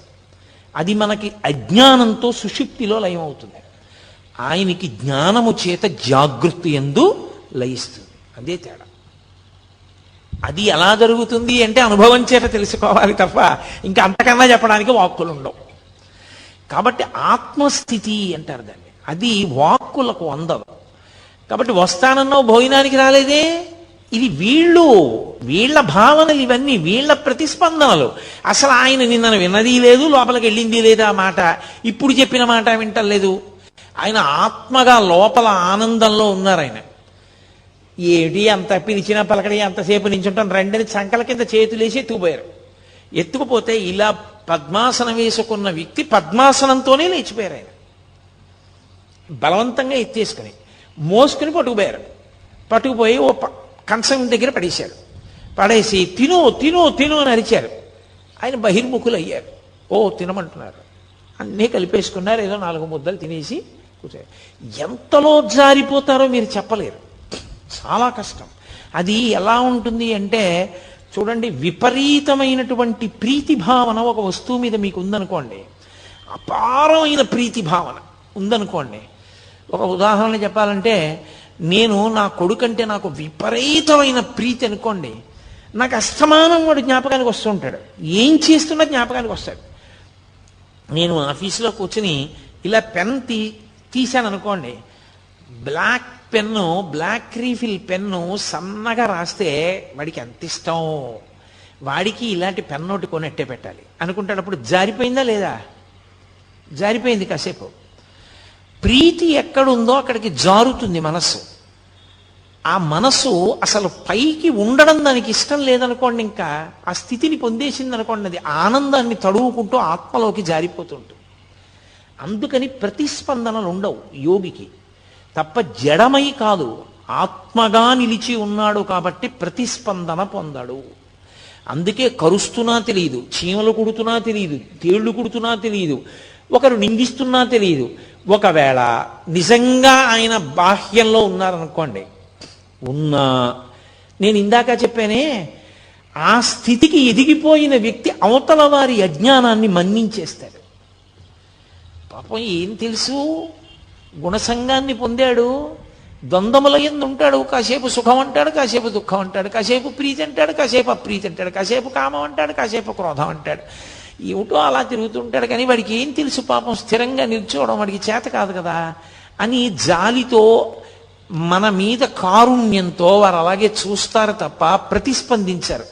అది మనకి అజ్ఞానంతో సుషుప్తిలో లయమవుతుంది. ఆయనకి జ్ఞానము చేత జాగృతి యందు లయిస్తుంది. అదే తేడా. అది ఎలా జరుగుతుంది అంటే అనుభవం చేత తెలుసుకోవాలి తప్ప ఇంకా అంతకన్నా చెప్పడానికి వాక్కులు ఉండవు. కాబట్టి ఆత్మస్థితి అంటారు దాన్ని. అది వాక్కులకు అందదు. కాబట్టి వస్తానన్నావు భోజనానికి రాలేదే, ఇది వీళ్ళ భావనలు, ఇవన్నీ వీళ్ళ ప్రతిస్పందనలు. అసలు ఆయన నిన్న విన్నది లేదు, లోపలికి వెళ్ళింది లేదా మాట, ఇప్పుడు చెప్పిన మాట వింటలేదు. ఆయన ఆత్మగా లోపల ఆనందంలో ఉన్నారు. ఆయన ఏమిటి అంత పిలిచినా పలకడి, అంతసేపు నించుంటాను రెండని చంకల కింద చేతులేసి ఎత్తుకుపోయారు. ఎత్తుకుపోతే ఇలా పద్మాసనం వేసుకున్న వ్యక్తి పద్మాసనంతోనే లేచిపోయారు. ఆయన బలవంతంగా ఎత్తేసుకుని మోసుకుని పట్టుకుపోయారు. పట్టుకుపోయి ఓ కంచం దగ్గర పడేశారు. పడేసి తిను తిను తిను అని అరిచారు. ఆయన బహిర్ముఖులు అయ్యారు. ఓ తినమంటున్నారు, అన్నీ కలిపేసుకున్నారు. ఏదో 4 ముద్దలు తినేసి కూర్చోరు. ఎంతలో జారిపోతారో మీరు చెప్పలేరు. చాలా కష్టం. అది ఎలా ఉంటుంది అంటే చూడండి, విపరీతమైనటువంటి ప్రీతి భావన ఒక వస్తువు మీద మీకు ఉందనుకోండి, అపారమైన ప్రీతి భావన ఉందనుకోండి. ఒక ఉదాహరణ చెప్పాలంటే, నేను నా కొడుకంటే నాకు విపరీతమైన ప్రీతి అనుకోండి, నాకు అస్తమానం వాడు జ్ఞాపకానికి వస్తూ ఉంటాడు. ఏం చేస్తున్నా జ్ఞాపకానికి వస్తాడు. నేను ఆఫీసులో కూర్చుని ఇలా పెన్ తీశాను అనుకోండి, black pen, black refill pen సన్నగా రాస్తే వాడికి ఎంత ఇష్టం, వాడికి ఇలాంటి పెన్ను ఒకటి కొనెట్టే పెట్టాలి అనుకుంటాడు. అప్పుడు జారిపోయిందా లేదా? జారిపోయింది. కాసేపు ప్రీతి ఎక్కడుందో అక్కడికి జారుతుంది మనస్సు. ఆ మనస్సు అసలు పైకి ఉండడం దానికి ఇష్టం లేదనుకోండి, ఇంకా ఆ స్థితిని పొందేసింది అనుకోండి, అది ఆనందాన్ని తడువుకుంటూ ఆత్మలోకి జారిపోతుంటుంది. అందుకని ప్రతిస్పందనలు ఉండవు యోగికి. తప్ప జడమై కాదు, ఆత్మగా నిలిచి ఉన్నాడు కాబట్టి ప్రతిస్పందన పొందడు. అందుకే కరుస్తున్నా తెలియదు, చీమలు కుడుతున్నా తెలియదు, తేళ్లు కుడుతున్నా తెలియదు, ఒకరు నిందిస్తున్నా తెలియదు. ఒకవేళ నిజంగా ఆయన బాహ్యంలో ఉన్నారనుకోండి, ఉన్నా నేను ఇందాక చెప్పానే, ఆ స్థితికి ఎదిగిపోయిన వ్యక్తి అవతల వారి అజ్ఞానాన్ని మన్నించేస్తాడు. పాపం ఏం తెలుసు, గుణసంగాన్ని పొందాడు, ద్వంద్వముల యందు ఉంటాడు. కాసేపు సుఖం అంటాడు, కాసేపు దుఃఖం అంటాడు, కాసేపు ప్రీతి అంటాడు, కాసేపు అప్రీతి అంటాడు, కాసేపు కామం అంటాడు, కాసేపు క్రోధం అంటాడు. ఏమిటో అలా తిరుగుతుంటాడు. కానీ వాడికి ఏం తెలుసు పాపం, స్థిరంగా నిల్చోవడం వాడికి చేత కాదు కదా అని జాలితో, మన మీద కారుణ్యంతో వారు అలాగే చూస్తారు తప్ప ప్రతిస్పందించారు.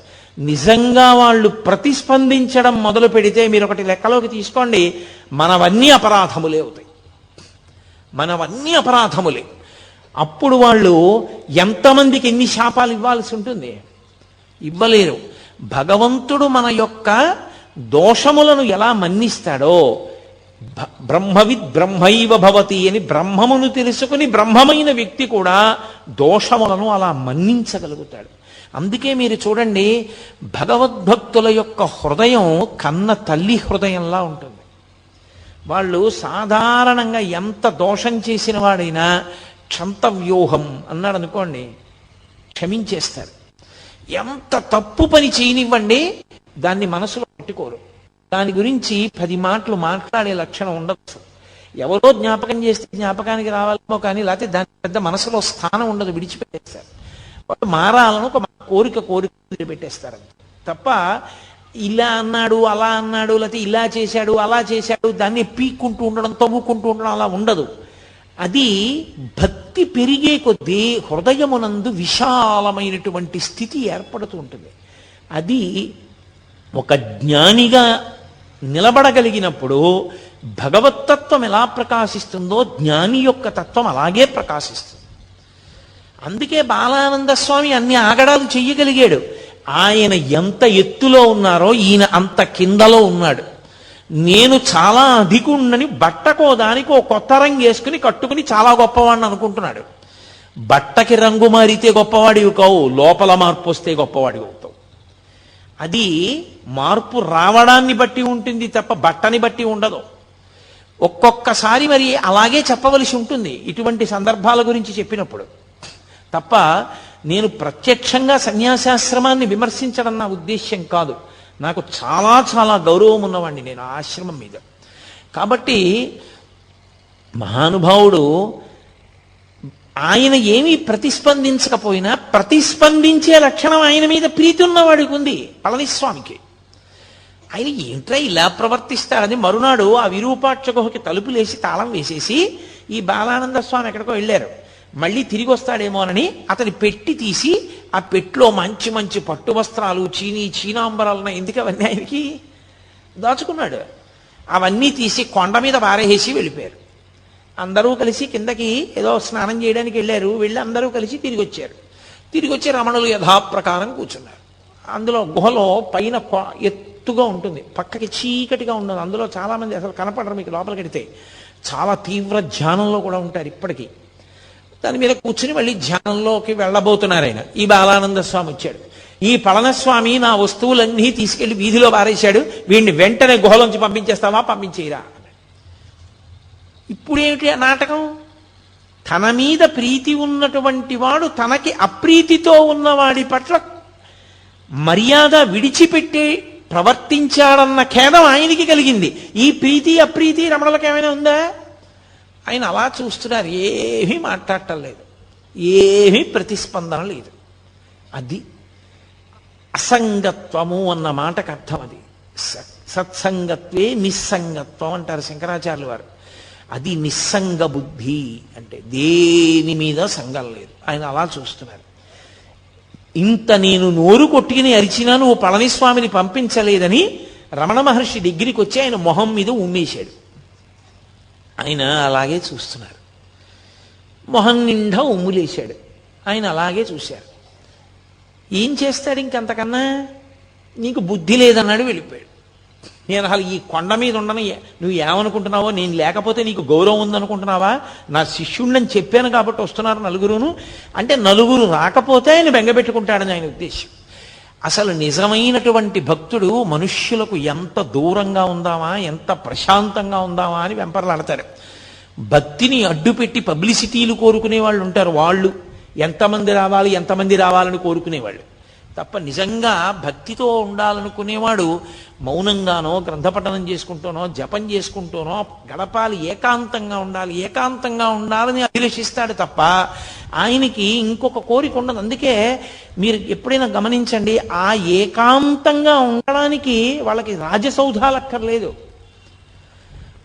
నిజంగా వాళ్ళు ప్రతిస్పందించడం మొదలు పెడితే మీరు ఒకటి లెక్కలోకి తీసుకోండి, మనవన్నీ అపరాధములే అవుతాయి. మనవన్నీ అపరాధములే. అప్పుడు వాళ్ళు ఎంతమందికి ఎన్ని శాపాలు ఇవ్వాల్సి ఉంటుంది? ఇవ్వలేరు. భగవంతుడు మన యొక్క దోషములను ఎలా మన్నిస్తాడో, బ్రహ్మవిద్ బ్రహ్మైవ భవతి అని బ్రహ్మమును తెలుసుకుని బ్రహ్మమైన వ్యక్తి కూడా దోషములను అలా మన్నించగలుగుతాడు. అందుకే మీరు చూడండి, భగవద్భక్తుల యొక్క హృదయం కన్న తల్లి హృదయంలా ఉంటుంది. వాళ్ళు సాధారణంగా ఎంత దోషం చేసిన వాడైనా క్షంతవ్యూహం అన్నాడు అనుకోండి, క్షమించేస్తారు. ఎంత తప్పు పని చేయనివ్వండి, దాన్ని మనసులో పెట్టుకోరు. దాని గురించి 10 మాటలు మాట్లాడే లక్షణం ఉండదు. ఎవరో జ్ఞాపకం చేస్తే జ్ఞాపకానికి రావాలేమో కానీ, లేకపోతే దాని పెద్ద మనసులో స్థానం ఉండదు, విడిచిపెట్టేస్తారు. వాళ్ళు మారాలను ఒక కోరిక వదిలిపెట్టేస్తారు తప్ప, ఇలా అన్నాడు అలా అన్నాడు, లేకపోతే ఇలా చేశాడు అలా చేశాడు, దాన్ని పీక్కుంటూ ఉండడం, తవ్వుకుంటూ ఉండడం అలా ఉండదు. అది భక్తి పెరిగే కొద్దీ హృదయమునందు విశాలమైనటువంటి స్థితి ఏర్పడుతూ ఉంటుంది. అది ఒక జ్ఞానిగా నిలబడగలిగినప్పుడు భగవత్తత్వం ఎలా ప్రకాశిస్తుందో జ్ఞాని యొక్క తత్వం అలాగే ప్రకాశిస్తుంది. అందుకే బాలానంద స్వామి అన్ని ఆగడాలు చెయ్యగలిగాడు. ఆయన ఎంత ఎత్తులో ఉన్నారో ఈయన అంత కిందలో ఉన్నాడు. నేను చాలా అధికుణ్ణని బట్టకోదానికి ఓ కొత్త రంగు వేసుకుని కట్టుకుని చాలా గొప్పవాడిని అనుకుంటున్నాడు. బట్టకి రంగు మారితే గొప్పవాడివి కావు, లోపల మార్పు వస్తే గొప్పవాడివి అవుతావు. అది మార్పు రావడాన్ని బట్టి ఉంటుంది తప్ప బట్టని బట్టి ఉండదు. ఒక్కొక్కసారి మరి అలాగే చెప్పవలసి ఉంటుంది ఇటువంటి సందర్భాల గురించి చెప్పినప్పుడు తప్ప, నేను ప్రత్యక్షంగా సన్యాసాశ్రమాన్ని విమర్శించడం నా ఉద్దేశ్యం కాదు. నాకు చాలా చాలా గౌరవం ఉన్నవాడిని నేను ఆ ఆశ్రమం మీద. కాబట్టి మహానుభావుడు ఆయన ఏమీ ప్రతిస్పందించకపోయినా ప్రతిస్పందించే లక్షణం ఆయన మీద ప్రీతి ఉన్నవాడికి ఉంది. పళనిస్వామికి ఆయన ఏంట్రా ఇలా ప్రవర్తిస్తాడని మరునాడు ఆ విరూపాక్ష గుహకి తలుపులేసి తాళం వేసేసి ఈ బాలానంద స్వామి ఎక్కడికో వెళ్ళారు. మళ్ళీ తిరిగి వస్తాడేమోనని అతని పెట్టి తీసి ఆ పెట్టిలో మంచి మంచి పట్టు వస్త్రాలు, చీనాంబరాలు ఎందుకు అవన్నీ ఆయనకి దాచుకున్నాడు. అవన్నీ తీసి కొండ మీద పారేసి వెళ్ళిపోయారు. అందరూ కలిసి కిందకి ఏదో స్నానం చేయడానికి వెళ్ళారు. వెళ్ళి అందరూ కలిసి తిరిగి వచ్చారు. తిరిగి వచ్చి రమణులు యథాప్రకారం కూర్చున్నారు. అందులో గుహలో పైన ఎత్తుగా ఉంటుంది, పక్కకి చీకటిగా ఉండదు. అందులో చాలామంది అసలు కనపడరు మీకు లోపలికి వెడితే. చాలా తీవ్ర ధ్యానంలో కూడా ఉంటారు ఇప్పటికీ. దాని మీద కూర్చుని మళ్ళీ ధ్యానంలోకి వెళ్ళబోతున్నారు ఆయన. ఈ బాలానంద స్వామి వచ్చాడు. ఈ పళనస్వామి నా వస్తువులన్నీ తీసుకెళ్లి వీధిలో పారేశాడు, వీడిని వెంటనే గుహలోంచి పంపించేస్తావా, పంపించేయరా. ఇప్పుడేమిటి ఆ నాటకం? తన మీద ప్రీతి ఉన్నటువంటి వాడు తనకి అప్రీతితో ఉన్నవాడి పట్ల మర్యాద విడిచిపెట్టి ప్రవర్తించాడన్న ఖేదం ఆయనకి కలిగింది. ఈ ప్రీతి అప్రీతి రమణులకు ఏమైనా ఉందా? ఆయన అలా చూస్తున్నారు, ఏమీ మాట్లాడటం లేదు, ఏమీ ప్రతిస్పందన లేదు. అది అసంగత్వము అన్న మాటకు అర్థం. అది సత్సంగత్వే నిస్సంగత్వం అంటారు శంకరాచార్యులు వారు. అది నిస్సంగ బుద్ధి అంటే దేని మీద సంగం లేదు. ఆయన అలా చూస్తున్నారు. ఇంత నేను నోరు కొట్టుకుని అరిచినా నువ్వు పళనిస్వామిని పంపించలేదని రమణ మహర్షి దగ్గరికి వచ్చి ఆయన మొహం మీద ఉమ్మేశాడు. ఆయన అలాగే చూస్తున్నారు. మొహం నిండా ఉమ్ములేశాడు. ఆయన అలాగే చూశారు. ఏం చేస్తాడు ఇంకంతకన్నా? నీకు బుద్ధి లేదన్నాడు, వెళ్ళిపోయాడు. నేను అసలు ఈ కొండ మీద ఉండను, నువ్వు ఏమనుకుంటున్నావో, నేను లేకపోతే నీకు గౌరవం ఉందనుకుంటున్నావా? నా శిష్యుణ్ణని చెప్పాను కాబట్టి వస్తున్నారు నలుగురును అంటే, నలుగురు రాకపోతే ఆయన బెంగపెట్టుకుంటాడని ఆయన ఉద్దేశం. అసలు నిజమైనటువంటి భక్తుడు మనుష్యులకు ఎంత దూరంగా ఉందామా, ఎంత ప్రశాంతంగా ఉందామా అని వెంపర్లాడతారు. భక్తిని అడ్డుపెట్టి పబ్లిసిటీలు కోరుకునే వాళ్ళు ఉంటారు. వాళ్ళు ఎంతమంది రావాలని కోరుకునేవాళ్ళు తప్ప, నిజంగా భక్తితో ఉండాలనుకునేవాడు మౌనంగానో, గ్రంథపఠనం చేసుకుంటూనో, జపం చేసుకుంటూనో గడపాలి. ఏకాంతంగా ఉండాలని అభిలషిస్తాడు తప్ప ఆయనకి ఇంకొక కోరిక ఉండదు. అందుకే మీరు ఎప్పుడైనా గమనించండి, ఆ ఏకాంతంగా ఉండడానికి వాళ్ళకి రాజసౌధాలు అక్కర్లేదు,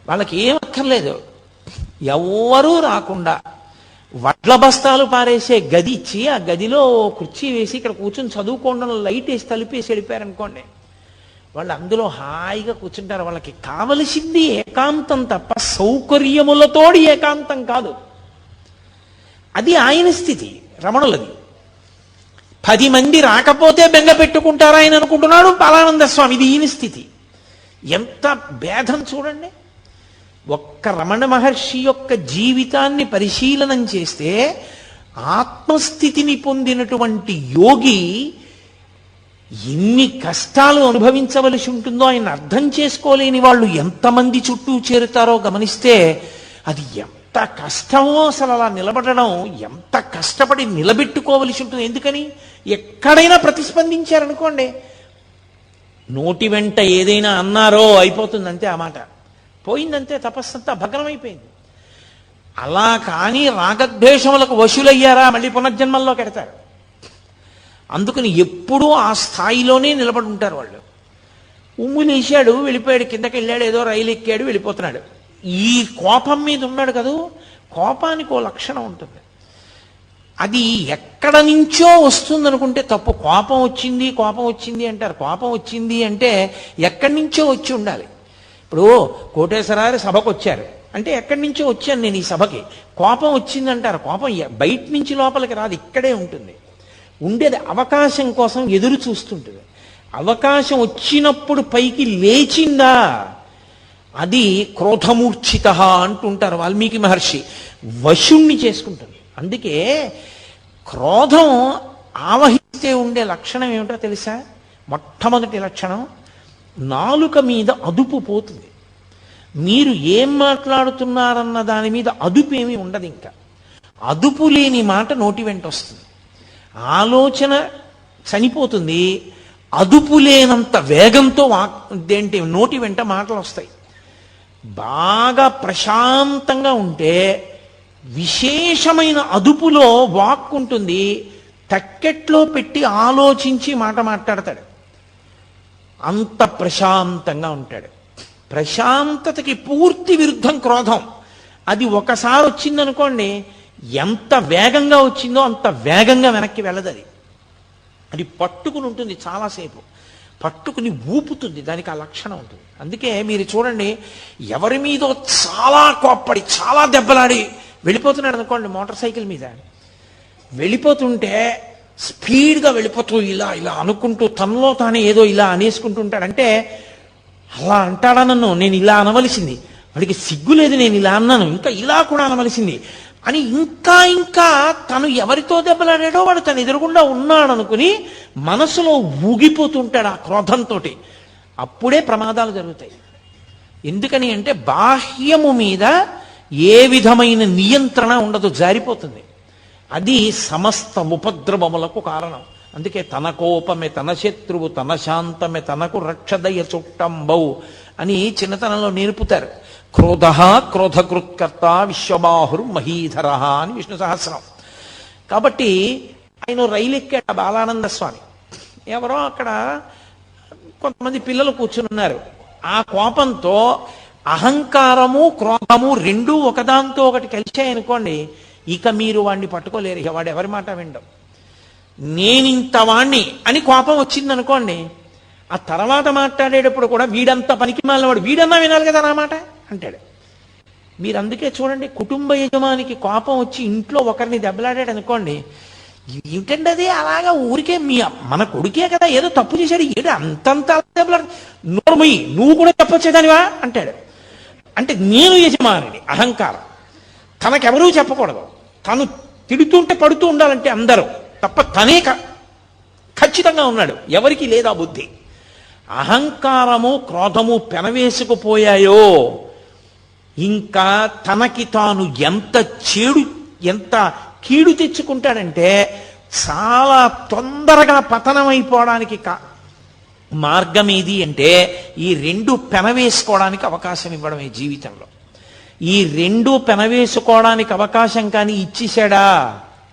వాళ్ళకి ఏం అక్కర్లేదు. ఎవ్వరూ రాకుండా వడ్ల బస్తాలు పారేసే గది ఇచ్చి ఆ గదిలో కుర్చీ వేసి ఇక్కడ కూర్చొని చదువుకోవడం, లైట్ వేసి తలుపేసి వెళ్ళిపోయారనుకోండి, వాళ్ళు అందులో హాయిగా కూర్చుంటారు. వాళ్ళకి కావలసింది ఏకాంతం తప్ప సౌకర్యములతోడి ఏకాంతం కాదు. అది ఆయన స్థితి, రమణులది. 10 మంది రాకపోతే బెంగ పెట్టుకుంటారా ఆయన అనుకుంటున్నాడు బాలానంద స్వామి. ఇది ఈయన స్థితి. ఎంత భేదం చూడండి. ఒక్క రమణ మహర్షి యొక్క జీవితాన్ని పరిశీలనం చేస్తే ఆత్మస్థితిని పొందినటువంటి యోగి ఎన్ని కష్టాలు అనుభవించవలసి ఉంటుందో ఆయన అర్థం చేసుకోలేని వాళ్ళు ఎంతమంది చుట్టూ చేరుతారో గమనిస్తే అది ఎంత కష్టమో, అసలు అలా నిలబడడం ఎంత కష్టపడి నిలబెట్టుకోవలసి ఉంటుంది. ఎందుకని ఎక్కడైనా ప్రతిస్పందించారనుకోండి, నోటి వెంట ఏదైనా అన్నారో అయిపోతుందంతే, ఆ మాట పోయిందంతే, తపస్సంతా భగ్నమైపోయింది. అలా కానీ రాగద్వేషములకు వశులయ్యారా మళ్ళీ పునర్జన్మల్లో కెడతారు. అందుకని ఎప్పుడూ ఆ స్థాయిలోనే నిలబడి ఉంటారు వాళ్ళు. ఉమ్ములేశాడు, వెళ్ళిపోయాడు, కిందకి వెళ్ళాడు, ఏదో రైలు ఎక్కాడు, వెళ్ళిపోతున్నాడు. ఈ కోపం మీద ఉన్నాడు కదూ, కోపానికి ఓ లక్షణం ఉంటుంది. అది ఎక్కడ నుంచో వస్తుంది అనుకుంటే తప్పు. కోపం వచ్చింది కోపం వచ్చింది అంటారు. కోపం వచ్చింది అంటే ఎక్కడి నుంచో వచ్చి ఉండాలి. ఇప్పుడు కోటేశ్వరారు సభకు వచ్చారు అంటే ఎక్కడి నుంచో వచ్చాను నేను ఈ సభకి. కోపం వచ్చిందంటారు. కోపం బయట నుంచి లోపలికి రాదు, ఇక్కడే ఉంటుంది. ఉండేది అవకాశం కోసం ఎదురు చూస్తుంటుంది. అవకాశం వచ్చినప్పుడు పైకి లేచిందా అది క్రోధమూర్ఛిత అంటుంటారు వాల్మీకి మహర్షి. వశుణ్ణి చేసుకుంటుంది. అందుకే క్రోధం ఆవహిస్తే ఉండే లక్షణం ఏమిటో తెలుసా? మొట్టమొదటి లక్షణం, నాలుక మీద అదుపు పోతుంది. మీరు ఏం మాట్లాడుతున్నారన్న దాని మీద అదుపు ఏమీ ఉండదు. ఇంకా అదుపు లేని మాట నోటి వెంట వస్తుంది. ఆలోచన చనిపోతుంది. అదుపు లేనంత వేగంతో దేంటి నోటి వెంట మాటలు వస్తాయి. బాగా ప్రశాంతంగా ఉంటే విశేషమైన అదుపులో వాక్ ఉంటుంది. తక్కెట్లో పెట్టి ఆలోచించి మాట మాట్లాడతాడు. అంత ప్రశాంతంగా ఉంటాడు. ప్రశాంతతకి పూర్తి విరుద్ధం క్రోధం. అది ఒకసారి వచ్చిందనుకోండి, ఎంత వేగంగా వచ్చిందో అంత వేగంగా వెనక్కి వెళ్ళదు. అది పట్టుకుని ఉంటుంది, చాలాసేపు పట్టుకుని ఊపుతుంది. దానికి ఆ లక్షణం ఉంటుంది. అందుకే మీరు చూడండి, ఎవరి మీదో చాలా కోప్పడి చాలా దెబ్బలాడి వెళ్ళిపోతున్నాడు అనుకోండి, మోటార్ సైకిల్ మీద వెళ్ళిపోతుంటే స్పీడ్గా వెళ్ళిపోతూ ఇలా ఇలా అనుకుంటూ తనలో తానే ఏదో ఇలా అనేసుకుంటుంటాడంటే, అలా అంటాడా నన్ను, నేను ఇలా అనవలసింది, వాడికి సిగ్గు లేదు, నేను ఇలా అన్నాను, ఇంకా ఇలా కూడా అనవలసింది అని ఇంకా ఇంకా తను ఎవరితో దెబ్బలాడాడో వాడు తను ఎదురుగుండా ఉన్నాడు అనుకుని మనసులో ఊగిపోతుంటాడు ఆ క్రోధంతో. అప్పుడే ప్రమాదాలు జరుగుతాయి. ఎందుకని అంటే బాహ్యము మీద ఏ విధమైన నియంత్రణ ఉండదు, జారిపోతుంది. అది సమస్త ఉపద్రవములకు కారణం. అందుకే తన కోపమే తన శత్రువు, తన శాంతమే తనకు రక్షదయ చుట్టంబౌ అని చిన్నతనంలో నేర్పుతారు. క్రోధ క్రోధకృత్కర్త విశ్వబాహుర్ మహీధర అని విష్ణు సహస్రం. కాబట్టి ఆయన రైలు ఎక్కాడు బాలానంద స్వామి. ఎవరో అక్కడ కొంతమంది పిల్లలు కూర్చుని ఉన్నారు. ఆ కోపంతో అహంకారము క్రోధము రెండూ ఒకదాంతో ఒకటి కలిశాయనుకోండి, ఇక మీరు వాడిని పట్టుకోలేరు. ఇక వాడు ఎవరి మాట వినడం. నేనింత వాణ్ణి అని కోపం వచ్చిందనుకోండి, ఆ తర్వాత మాట్లాడేటప్పుడు కూడా వీడంతా పనికి మాలినవాడు, వీడన్నా వినాలి కదా నా మాట అంటాడు. మీరు అందుకే చూడండి, కుటుంబ యజమానికి కోపం వచ్చి ఇంట్లో ఒకరిని దెబ్బలాడాడు అనుకోండి, ఏమిటండి అది అలాగా ఊరికే మన కొడుకే కదా ఏదో తప్పు చేశాడు, ఏడు అంతంత దెబ్బలాడు, నోర్మయ్యి నువ్వు కూడా చెప్పొచ్చేదానివా అంటాడు. అంటే నేను యజమానిని, అహంకారం. తనకెవరూ చెప్పకూడదు, తను తిడుతుంటే పడుతూ ఉండాలంటే అందరూ తప్ప తనే ఖచ్చితంగా ఉన్నాడు, ఎవరికి లేదా బుద్ధి. అహంకారము క్రోధము పెనవేసుకుపోయాయో ఇంకా తనకి తాను ఎంత కీడు తెచ్చుకుంటాడంటే చాలా తొందరగా పతనమైపోవడానికి మార్గం ఏది అంటే ఈ రెండు పెనవేసుకోవడానికి అవకాశం ఇవ్వడమే జీవితంలో. ఈ రెండు పెనవేసుకోవడానికి అవకాశం కానీ ఇచ్చేశాడా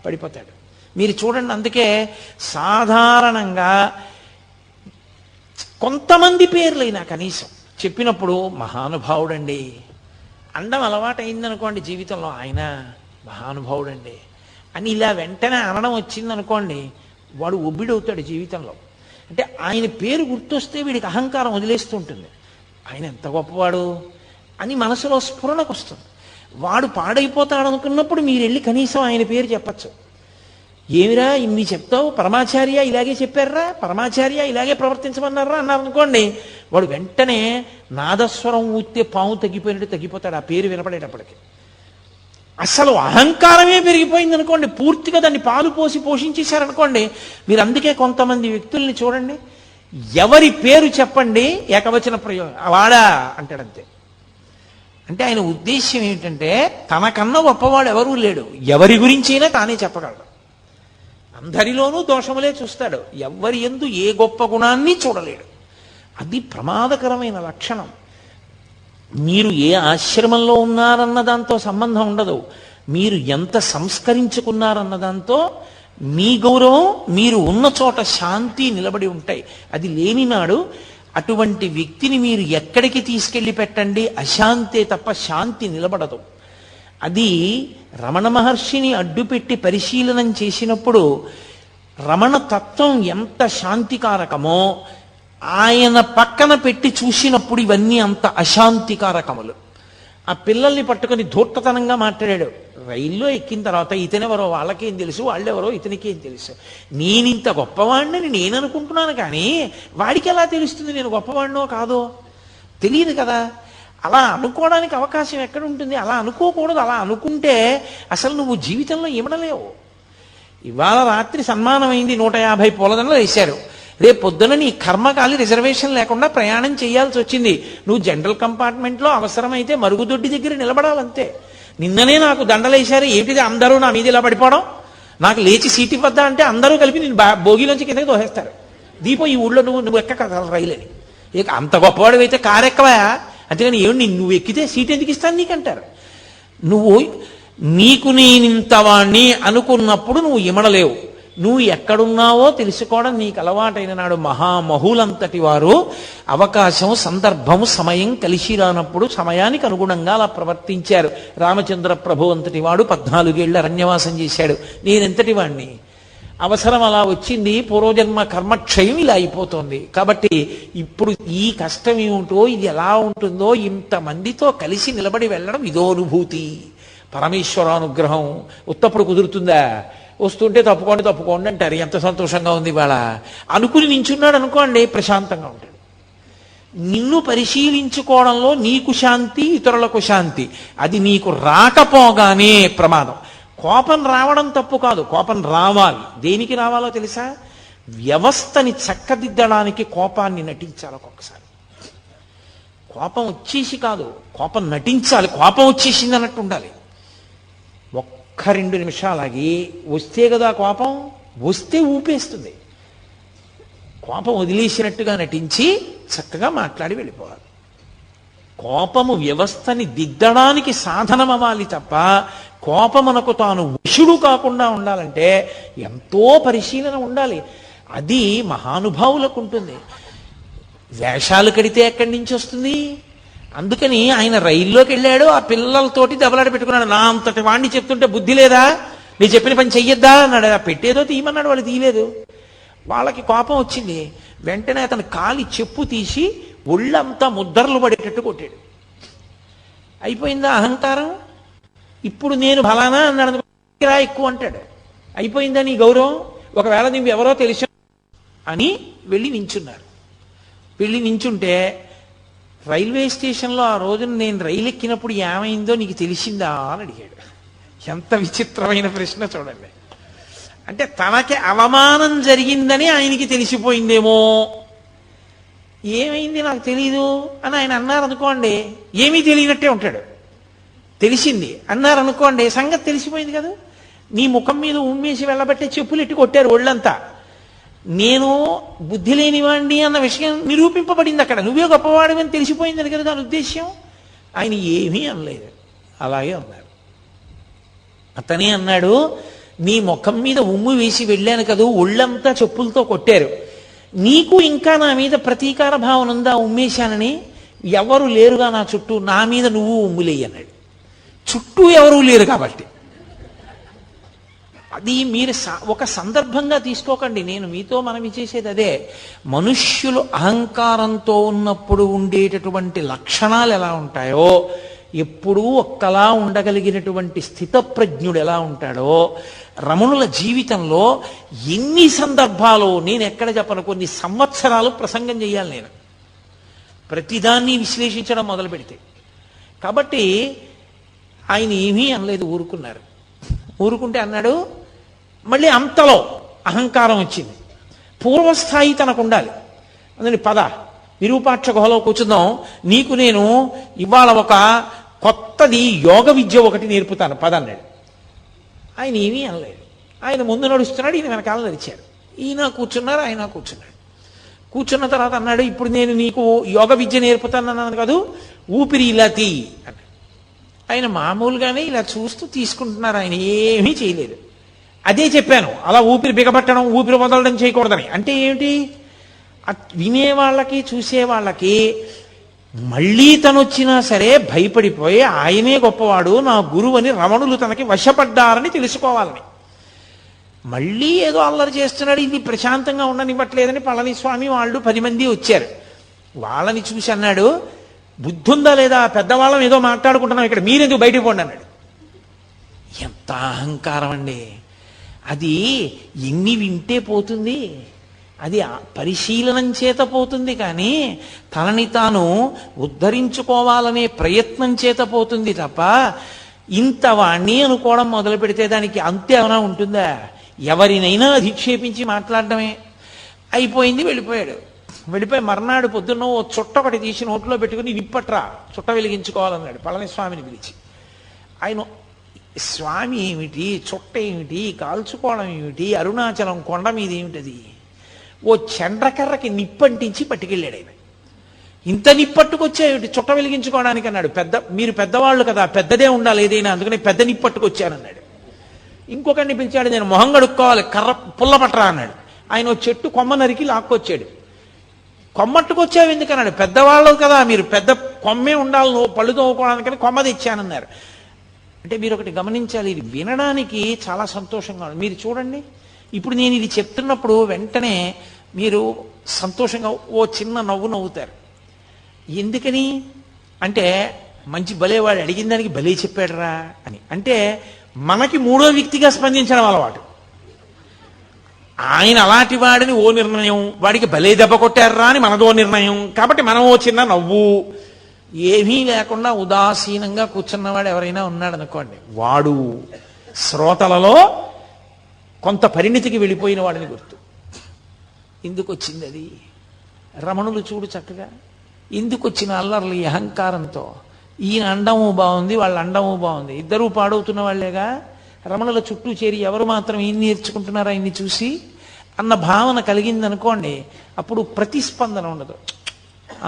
పడిపోతాడు. మీరు చూడండి, అందుకే సాధారణంగా కొంతమంది పేర్లైనా కనీసం చెప్పినప్పుడు మహానుభావుడండి అండం అలవాటైందనుకోండి జీవితంలో, ఆయన మహానుభావుడండి అని ఇలా వెంటనే అనడం వచ్చిందనుకోండి, వాడు ఒబ్బిడవుతాడు జీవితంలో. అంటే ఆయన పేరు గుర్తొస్తే వీడికి అహంకారం వదిలేస్తూ ఉంటుంది. ఆయన ఎంత గొప్పవాడు అని మనసులో స్ఫురణకు వస్తుంది. వాడు పాడైపోతాడు అనుకున్నప్పుడు మీరు వెళ్ళి కనీసం ఆయన పేరు చెప్పచ్చు. ఏమిరా ఇన్ని చెప్తావు, పరమాచార్య ఇలాగే చెప్పారా, పరమాచార్య ఇలాగే ప్రవర్తించమన్నారా అన్నారనుకోండి, వాడు వెంటనే నాదస్వరం ఊస్తే పాము తగ్గిపోయినట్టు తగ్గిపోతాడు ఆ పేరు వినపడేటప్పటికి. అసలు అహంకారమే పెరిగిపోయింది అనుకోండి, పూర్తిగా దాన్ని పాలు పోసి పోషించేశారనుకోండి. మీరు అందుకే కొంతమంది వ్యక్తుల్ని చూడండి, ఎవరి పేరు చెప్పండి ఏకవచన ప్రయోగం వాడా అంటాడంతే. అంటే ఆయన ఉద్దేశ్యం ఏమిటంటే తనకన్నా గొప్పవాడు ఎవరూ లేడు, ఎవరి గురించైనా తానే చెప్పగలడు. అందరిలోనూ దోషములే చూస్తాడు, ఎవరి యందు ఏ గొప్ప గుణాన్ని చూడలేడు. అది ప్రమాదకరమైన లక్షణం. మీరు ఏ ఆశ్రమంలో ఉన్నారన్న దాంతో సంబంధం ఉండదు, మీరు ఎంత సంస్కరించుకున్నారన్న దాంతో మీ గౌరవం, మీరు ఉన్న చోట శాంతి నిలబడి ఉంటాయి. అది లేని నాడు అటువంటి వ్యక్తిని మీరు ఎక్కడికి తీసుకెళ్ళి పెట్టండి, అశాంతే తప్ప శాంతి నిలబడదు. అది రమణ మహర్షిని అడ్డుపెట్టి పరిశీలనం చేసినప్పుడు రమణ తత్వం ఎంత శాంతికారకమో ఆయన పక్కన పెట్టి చూసినప్పుడు ఇవన్నీ అంత అశాంతికారకములు. ఆ పిల్లల్ని పట్టుకొని ధూర్తతనంగా మాట్లాడాడు. రైల్లో ఎక్కిన తర్వాత ఇతనెవరో వాళ్ళకేం తెలుసు, వాళ్ళెవరో ఇతనికేం తెలుసు. నేనింత గొప్పవాడిని నేను అనుకుంటున్నాను, కానీ వాడికి ఎలా తెలుస్తుంది నేను గొప్పవాడినో కాదో? తెలియదు కదా. అలా అనుకోవడానికి అవకాశం ఎక్కడ ఉంటుంది? అలా అనుకోకూడదు. అలా అనుకుంటే అసలు నువ్వు జీవితంలో ఇమడలేవు. ఇవాళ రాత్రి సన్మానమైంది, 150 పూలదండలు వేశారు. రేపు పొద్దున నీ కర్మకాలి రిజర్వేషన్ లేకుండా ప్రయాణం చేయాల్సి వచ్చింది. నువ్వు జనరల్ కంపార్ట్మెంట్లో అవసరమైతే మరుగుదొడ్డి దగ్గర నిలబడాలంతే. నిన్ననే నాకు దండలేశారు, ఏమిటిది అందరూ నా మీద ఇలా పడిపోవడం, నాకు లేచి సీట్ ఇవ్వద్దా అంటే అందరూ కలిపి నేను భోగిలోంచి కిందకి తోసేస్తారు. దీపో ఈ ఊళ్ళో నువ్వు ఎక్క రైలని, ఇక అంత గొప్పవాడు అయితే కారు ఎక్కవా, అంతేగాని ఏమి నువ్వు ఎక్కితే సీట్ ఎందుకు ఇస్తాను నీకంటారు. నువ్వు నీకు నేనింతవాణ్ణి అనుకున్నప్పుడు నువ్వు ఇమడలేవు. నువ్వు ఎక్కడున్నావో తెలుసుకోవడం నీకు అలవాటైన నాడు మహామహులంతటి వారు అవకాశం, సందర్భము, సమయం కలిసి రానప్పుడు సమయానికి అనుగుణంగా అలా ప్రవర్తించారు. రామచంద్ర ప్రభు అంతటి వాడు 14 ఏళ్ళు అరణ్యవాసం చేశాడు. నేనెంతటి వాణ్ణి? అవసరం అలా వచ్చింది, పూర్వజన్మ కర్మక్షయం ఇలా అయిపోతుంది. కాబట్టి ఇప్పుడు ఈ కష్టం ఏమిటో, ఇది ఎలా ఉంటుందో, ఇంతమందితో కలిసి నిలబడి వెళ్ళడం ఇదో అనుభూతి. పరమేశ్వరానుగ్రహం ఉత్తప్పుడు కుదురుతుందా? వస్తుంటే తప్పుకోండి అంటారు. ఎంత సంతోషంగా ఉంది ఇవాళ అనుకుని నించున్నాడు అనుకోండి, ప్రశాంతంగా ఉంటాడు. నిన్ను పరిశీలించుకోవడంలో నీకు శాంతి, ఇతరులకు శాంతి. అది నీకు రాకపోగానే ప్రమాదం. కోపం రావడం తప్పు కాదు, కోపం రావాలి. దేనికి రావాలో తెలుసా? వ్యవస్థని చక్కదిద్దడానికి కోపాన్ని నటించాలి. ఒక్కొక్కసారి కోపం వచ్చేసి కాదు, కోపం నటించాలి. కోపం వచ్చేసింది అన్నట్టు ఉండాలి. ఒక్క 2 నిమిషాలకి వస్తే కదా కోపం, వస్తే ఊపేస్తుంది. కోపం వదిలేసినట్టుగా నటించి చక్కగా మాట్లాడి వెళ్ళిపోవాలి. కోపము వ్యవస్థని దిద్దడానికి సాధనం అవ్వాలి తప్ప కోపమునకు తాను వశుడు కాకుండా ఉండాలంటే ఎంతో పరిశీలన ఉండాలి. అది మహానుభావులకు ఉంటుంది. వేషాలు కడితే ఎక్కడి నుంచి వస్తుంది? అందుకని ఆయన రైల్లోకి వెళ్ళాడు, ఆ పిల్లలతోటి దెబ్బలాట పెట్టుకున్నాడు. నా అంతటి వాడిని చెప్తుంటే బుద్ధి లేదా, నీ చెప్పిన పని చెయ్యొద్దా అన్నాడు. ఆ పెట్టేదో తీయమన్నాడు, వాళ్ళు తీయలేదు. వాళ్ళకి కోపం వచ్చింది. వెంటనే అతను కాలి చెప్పు తీసి ఒళ్ళంతా ముద్దర్లు పడేటట్టు కొట్టాడు. అయిపోయిందా అహంకారం? ఇప్పుడు నేను ఫలానా అన్నాడు రా ఎక్కువ అంటాడు. అయిపోయిందా నీ గౌరవం? ఒకవేళ నువ్వు ఎవరో తెలుసు అని వెళ్ళి నించున్నారు. వెళ్ళి నించుంటే రైల్వే స్టేషన్లో ఆ రోజున నేను రైలు ఎక్కినప్పుడు ఏమైందో నీకు తెలిసిందా అని అడిగాడు. ఎంత విచిత్రమైన ప్రశ్న చూడండి. అంటే తనకి అవమానం జరిగిందని ఆయనకి తెలిసిపోయిందేమో. ఏమైంది నాకు తెలీదు అని ఆయన అన్నారనుకోండి, ఏమీ తెలియనట్టే ఉంటాడు. తెలిసింది అన్నారనుకోండి, సంగతి తెలిసిపోయింది కదా. నీ ముఖం మీద ఉమ్మేసి వెళ్ళబట్టే చెప్పులు ఎట్టి కొట్టారు ఒళ్ళంతా. నేను బుద్ధి లేనివాడిని అన్న విషయం నిరూపింపబడింది అక్కడ. నువ్వే గొప్పవాడివని తెలిసిపోయిందని కదా దాని ఉద్దేశ్యం. ఆయన ఏమీ అనలేదు, అలాగే అన్నారు. అతనే అన్నాడు, నీ ముఖం మీద ఉమ్ము వేసి వెళ్ళాను కదా, ఒళ్ళంతా చెప్పులతో కొట్టారు. నీకు ఇంకా నా మీద ప్రతీకార భావన ఉందా ఉమ్మేశానని? ఎవరు లేరుగా నా చుట్టూ, నా మీద నువ్వు ఉమ్ములేయి అన్నాడు. చుట్టూ ఎవరూ లేరు కాబట్టి. అది మీరు ఒక సందర్భంగా తీసుకోకండి. నేను మీతో మనవి చేసేది అదే. మనుష్యులు అహంకారంతో ఉన్నప్పుడు ఉండేటటువంటి లక్షణాలు ఎలా ఉంటాయో, ఎప్పుడూ ఒక్కలా ఉండగలిగినటువంటి స్థితప్రజ్ఞుడు ఎలా ఉంటాడో, రమణుల జీవితంలో ఎన్ని సందర్భాలు నేను ఎక్కడ చెప్పను, కొన్ని సంవత్సరాలు ప్రసంగం చేయాలి నేను. ప్రతిదాన్ని విశ్లేషించడం మొదలు పెడితే. కాబట్టి ఆయన ఏమీ అనలేదు, ఊరుకున్నారు. ఊరుకుంటే అన్నాడు, మళ్ళీ అంతలో అహంకారం వచ్చింది. పూర్వస్థాయి తనకు ఉండాలి. అందుకని పద విరూపాక్ష గుహలో కూర్చుందాం, నీకు నేను ఇవాళ ఒక కొత్తది యోగ విద్య ఒకటి నేర్పుతాను పద అన్నాడు. ఆయన ఏమీ అనలేదు. ఆయన ముందు నడుస్తున్నాడు, ఈయన వెనకాల నడిచారు. ఈయన కూర్చున్నారు, ఆయన కూర్చున్నాడు. కూర్చున్న తర్వాత అన్నాడు, ఇప్పుడు నేను నీకు యోగ విద్య నేర్పుతానన్నాను కాదు, ఊపిరి ఇలా తీ అన్నాడు. ఆయన మామూలుగానే ఇలా చూస్తూ తీసుకుంటున్నారు, ఆయన ఏమీ చేయలేదు. అదే చెప్పాను, అలా ఊపిరి బిగబట్టడం ఊపిరి వదలడం చేయకూడదని. అంటే ఏమిటి, వినేవాళ్ళకి చూసేవాళ్ళకి మళ్ళీ తనొచ్చినా సరే భయపడిపోయి ఆయనే గొప్పవాడు, నా గురువు అని రమణులు తనకి వశపడ్డారని తెలుసుకోవాలని. మళ్ళీ ఏదో అల్లరి చేస్తున్నాడు, ఇది ప్రశాంతంగా ఉండనివ్వట్లేదని పళనిస్వామి వాళ్ళు 10 మంది వచ్చారు. వాళ్ళని చూసి అన్నాడు, బుద్ధుందా లేదా, పెద్దవాళ్ళం ఏదో మాట్లాడుకుంటున్నాం ఇక్కడ, మీరెందుకు బయటికి పోండి అన్నాడు. ఎంత అహంకారం అండి అది! ఎన్ని వింటే పోతుంది, అది పరిశీలనం చేత పోతుంది, కానీ తనని తాను ఉద్ధరించుకోవాలనే ప్రయత్నం చేత పోతుంది తప్ప ఇంత వాణ్ణి అనుకోవడం మొదలు పెడితే దానికి అంతే ఏమైనా ఉంటుందా? ఎవరినైనా అధిక్షేపించి మాట్లాడడమే. అయిపోయింది, వెళ్ళిపోయాడు. వెళ్ళిపోయి మర్నాడు పొద్దున్న ఓ చుట్ట ఒకటి తీసి నోట్లో పెట్టుకుని నిప్పట్రా, చుట్ట వెలిగించుకోవాలన్నాడు పళనిస్వామిని పిలిచి. ఆయన, స్వామి ఏమిటి, చుట్ట ఏమిటి, కాల్చుకోవడం ఏమిటి, అరుణాచలం కొండ మీద ఏమిటది, ఓ చండ్రకర్రకి నిప్పంటించి పట్టుకెళ్ళాడు ఆయన. ఇంత నిప్పట్టుకొచ్చాయేమిటి చుట్ట వెలిగించుకోవడానికి అన్నాడు. మీరు పెద్దవాళ్ళు కదా, పెద్దదే ఉండాలి ఏదైనా, అందుకని పెద్ద నిప్పట్టుకొచ్చానన్నాడు. ఇంకొకరిని పిలిచాడు, నేను మొహం కడుక్కోవాలి, కర్ర పుల్ల పట్టరా అన్నాడు. ఆయన ఓ చెట్టు కొమ్మ నరికి లాక్కొచ్చాడు. కొమ్మట్టుకొచ్చావు ఎందుకన్నాడు. పెద్దవాళ్ళు కదా మీరు, పెద్ద కొమ్మే ఉండాలి నువ్వు పళ్ళు తోముకోవడానికని కొమ్మ తెచ్చానన్నారు. అంటే మీరు ఒకటి గమనించాలి, ఇది వినడానికి చాలా సంతోషంగా ఉంది. మీరు చూడండి, ఇప్పుడు నేను ఇది చెప్తున్నప్పుడు వెంటనే మీరు సంతోషంగా ఓ చిన్న నవ్వు నవ్వుతారు. ఎందుకని అంటే, మంచి భలేవాడు అడిగిన దానికి భలే చెప్పాడురా అని. అంటే మనకి మూడో వ్యక్తిగా స్పందించడం అలవాటు. ఆయన అలాంటి వాడిని ఓ నిర్ణయం, వాడికి భలే దెబ్బ కొట్టారా అని మనదో నిర్ణయం. కాబట్టి మనం ఓ చిన్న నవ్వు, ఏమీ లేకుండా ఉదాసీనంగా కూర్చున్నవాడు ఎవరైనా ఉన్నాడు అనుకోండి, వాడు శ్రోతలలో కొంత పరిణితికి వెళ్ళిపోయిన వాడిని గుర్తు. ఎందుకు వచ్చింది అది? రమణులు చూడు చక్కగా ఎందుకు వచ్చిన అల్లర్లు ఈ అహంకారంతో. ఈయన అండము బాగుంది, వాళ్ళ అండము బాగుంది, ఇద్దరూ పాడవుతున్న వాళ్ళేగా. రమణుల చుట్టూ చేరి ఎవరు మాత్రం ఈయన నేర్చుకుంటున్నారా ఆయన్ని చూసి అన్న భావన కలిగిందనుకోండి, అప్పుడు ప్రతిస్పందన ఉండదు.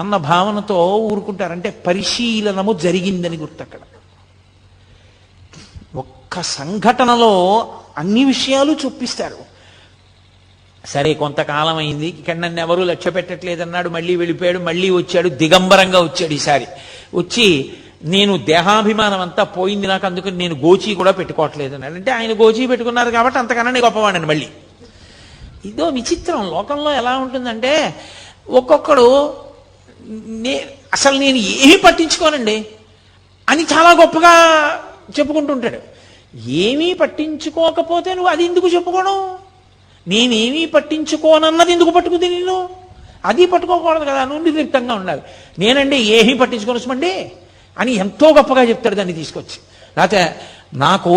అన్న భావనతో ఊరుకుంటారంటే పరిశీలనము జరిగిందని గుర్తు. అక్కడ ఒక్క సంఘటనలో అన్ని విషయాలు చూపిస్తారు. సరే కొంతకాలం అయింది, ఇక్కడ నన్ను ఎవరూ లక్ష్య పెట్టట్లేదన్నాడు, మళ్ళీ వెళ్ళిపోయాడు, మళ్ళీ వచ్చాడు, దిగంబరంగా వచ్చాడు. ఈసారి వచ్చి నేను దేహాభిమానం అంతా పోయింది నాకు, అందుకని నేను గోచీ కూడా పెట్టుకోవట్లేదు అన్నాడు. అంటే ఆయన గోచీ పెట్టుకున్నారు కాబట్టి అంతకన్నా గొప్పవాడని. మళ్ళీ ఇదో విచిత్రం లోకంలో ఎలా ఉంటుందంటే, ఒక్కొక్కడు అసలు నేను ఏమీ పట్టించుకోనండి అని చాలా గొప్పగా చెప్పుకుంటుంటాడు. ఏమీ పట్టించుకోకపోతే నువ్వు అది ఎందుకు చెప్పుకోవడం? నేనేమీ పట్టించుకోనన్నది ఎందుకు పట్టుకుంది నేను? అది పట్టుకోకూడదు కదా, నువ్వు నిర్లిప్తంగా ఉండాలి. నేనండి ఏమీ పట్టించుకోనసమండి అని ఎంతో గొప్పగా చెప్తాడు దాన్ని తీసుకొచ్చి. లేకపోతే నాకు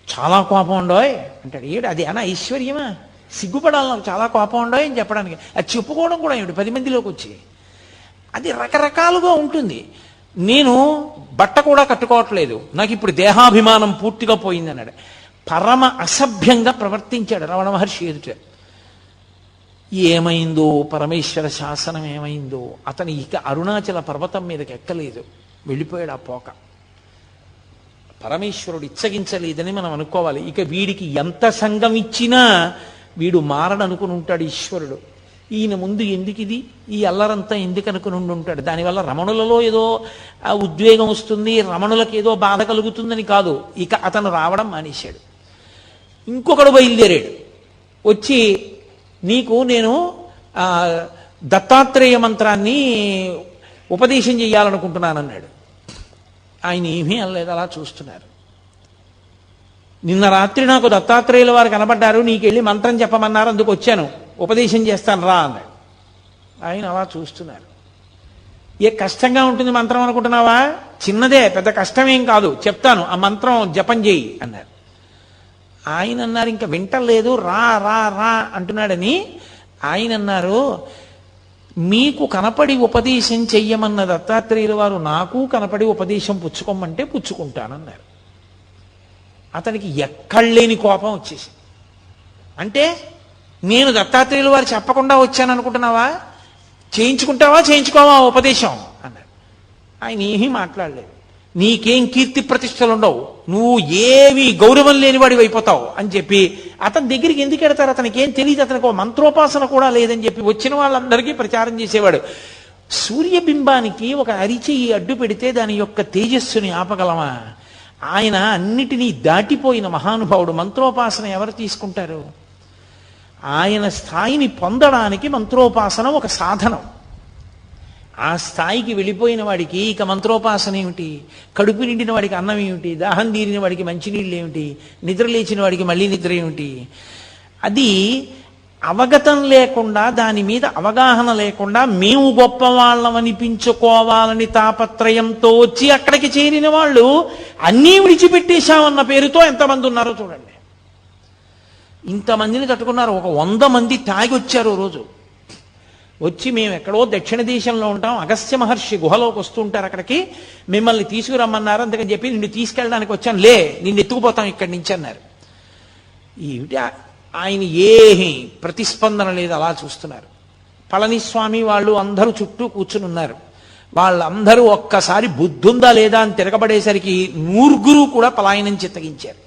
చాలా కోపం ఉండోయ్ అంటాడు. ఏడు అది అన్న ఐశ్వర్యమా? సిగ్గుపడాలి నాకు చాలా కోపం ఉండోయ్ అని చెప్పడానికి. అది చెప్పుకోవడం కూడా ఏమిటి 10 మందిలోకి వచ్చి? అది రకరకాలుగా ఉంటుంది. నేను బట్ట కూడా కట్టుకోవట్లేదు, నాకు ఇప్పుడు దేహాభిమానం పూర్తిగా పోయింది అన్నాడు. పరమ అసభ్యంగా ప్రవర్తించాడు రమణ మహర్షి ఎదుట. ఏమైందో పరమేశ్వర శాసనం ఏమైందో, అతను ఇక అరుణాచల పర్వతం మీదకి ఎక్కలేదు, వెళ్ళిపోయాడు ఆ పోక. పరమేశ్వరుడు ఇచ్చగించలేదని మనం అనుకోవాలి. ఇక వీడికి ఎంత సంఘం ఇచ్చినా వీడు మారడనుకుని ఉంటాడు ఈశ్వరుడు. ఈయన ముందు ఎందుకు ఇది, ఈ అల్లరంతా ఎందుకు అనుకుని ఉంటాడు. దానివల్ల రమణులలో ఏదో ఉద్వేగం వస్తుంది, రమణులకు ఏదో బాధ కలుగుతుందని కాదు, ఇక అతను రావడం మానేశాడు. ఇంకొకడు బయలుదేరాడు, వచ్చి నీకు నేను దత్తాత్రేయ మంత్రాన్ని ఉపదేశం చేయాలనుకుంటున్నానన్నాడు. ఆయన ఏమీ అనలేదు, అలా చూస్తున్నారు. నిన్న రాత్రి నాకు దత్తాత్రేయుల వారు కనబడ్డారు, నీకు వెళ్ళి మంత్రం చెప్పమన్నారు, అందుకు వచ్చాను, ఉపదేశం చేస్తాను రా అన్నాడు. ఆయన అలా చూస్తున్నారు. ఏ కష్టంగా ఉంటుంది మంత్రం అనుకుంటున్నావా? చిన్నదే, పెద్ద కష్టమేం కాదు, చెప్తాను, ఆ మంత్రం జపం చేయి అన్నారు. ఆయన అన్నారు ఇంకా వింటలేదు, రా రా రా అంటున్నాడని. ఆయన అన్నారు, మీకు కనపడి ఉపదేశం చెయ్యమన్న దత్తాత్రేయుల వారు నాకు కనపడి ఉపదేశం పుచ్చుకోమంటే పుచ్చుకుంటానన్నారు. అతనికి ఎక్కడలేని కోపం వచ్చేసి, అంటే నేను దత్తాత్రేయుల వారు చెప్పకుండా వచ్చాను అనుకుంటున్నావా? చేయించుకుంటావా చేయించుకోవా ఉపదేశం అన్నారు. ఆయన ఏమీ మాట్లాడలేదు. నీకేం కీర్తి ప్రతిష్టలు ఉండవు, నువ్వు ఏమీ గౌరవం లేనివాడివి అయిపోతావు అని చెప్పి అతని దగ్గరికి ఎందుకు ఎడతారు? అతనికి ఏం తెలియదు, అతనికి మంత్రోపాసన కూడా లేదని చెప్పి వచ్చిన వాళ్ళందరికీ ప్రచారం చేసేవాడు. సూర్యబింబానికి ఒక అరిచెయ్యి అడ్డు పెడితే దాని యొక్క తేజస్సుని ఆపగలమా? ఆయన అన్నిటినీ దాటిపోయిన మహానుభావుడు. మంత్రోపాసన ఎవరు తీసుకుంటారు? ఆయన స్థాయిని పొందడానికి మంత్రోపాసన ఒక సాధనం. ఆ స్థాయికి వెళ్ళిపోయిన వాడికి ఇక మంత్రోపాసన ఏమిటి? కడుపు నిండిన వాడికి అన్నం ఏమిటి? దాహం తీరిన వాడికి మంచినీళ్ళు ఏమిటి? నిద్ర లేచిన వాడికి మళ్ళీ నిద్ర ఏమిటి? అది అవగతం లేకుండా, దాని మీద అవగాహన లేకుండా మేము గొప్పవాళ్ళం అనిపించుకోవాలని తాపత్రయంతో వచ్చి అక్కడికి చేరిన వాళ్ళు అన్నీ విడిచిపెట్టేశామన్న పేరుతో ఎంతమంది ఉన్నారో చూడండి. ఇంతమందిని తట్టుకున్నారు. ఒక 100 మంది తాగి వచ్చారు రోజు. వచ్చి మేము ఎక్కడో దక్షిణ దేశంలో ఉంటాం, అగస్త్య మహర్షి గుహలోకి వస్తూ ఉంటారు, అక్కడికి మిమ్మల్ని తీసుకురమ్మన్నారు, అందుకని చెప్పి నిన్ను తీసుకెళ్ళడానికి వచ్చాను, లే నిన్ను ఎత్తుకుపోతాం ఇక్కడి నుంచి అన్నారు. ఏమిటి ఆయన ఏమీ ప్రతిస్పందన లేదు, అలా చూస్తున్నారు. పళనిస్వామి వాళ్ళు అందరూ చుట్టూ కూర్చుని ఉన్నారు. వాళ్ళందరూ ఒక్కసారి బుద్ధుందా లేదా అని తిరగబడేసరికి 100 కూడా పలాయనం చిత్తగించారు.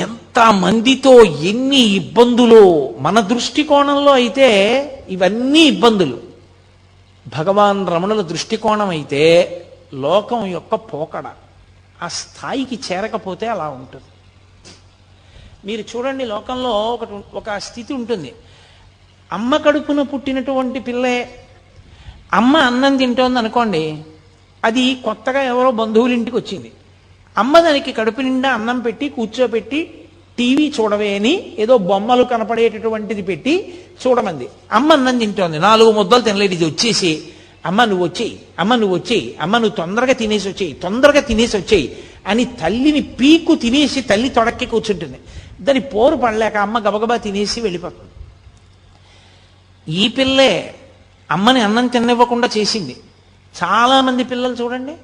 ఎంత మందితో ఎన్ని ఇబ్బందులు! మన దృష్టికోణంలో అయితే ఇవన్నీ ఇబ్బందులు, భగవాన్ రమణుల దృష్టికోణం అయితే లోకం యొక్క పోకడ. ఆ స్థాయికి చేరకపోతే అలా ఉంటుంది. మీరు చూడండి, లోకంలో ఒక స్థితి ఉంటుంది. అమ్మ కడుపున పుట్టినటువంటి పిల్లే అమ్మ అన్నం తింటోంది అనుకోండి, అది కొత్తగా ఎవరో బంధువుల ఇంటికి వచ్చింది. అమ్మ దానికి కడుపు నిండా అన్నం పెట్టి కూర్చోబెట్టి టీవీ చూడవే అని ఏదో బొమ్మలు కనపడేటటువంటిది పెట్టి చూడమంది. అమ్మ అన్నం తింటోంది, 4 ముద్దలు తినలేదు. ఇది వచ్చేసి అమ్మ నువ్వు వచ్చేయి, అమ్మ నువ్వు వచ్చేయి, అమ్మ నువ్వు తొందరగా తినేసి వచ్చేయి, తొందరగా తినేసి వచ్చేయి అని తల్లిని పీకు తినేసి తల్లి తొడక్కి కూర్చుంటుంది. దాని పోరు పడలేక అమ్మ గబగబా తినేసి వెళ్ళిపోతుంది. ఈ పిల్లే అమ్మని అన్నం తినివ్వకుండా చేసింది. చాలామంది పిల్లలు చూడండి,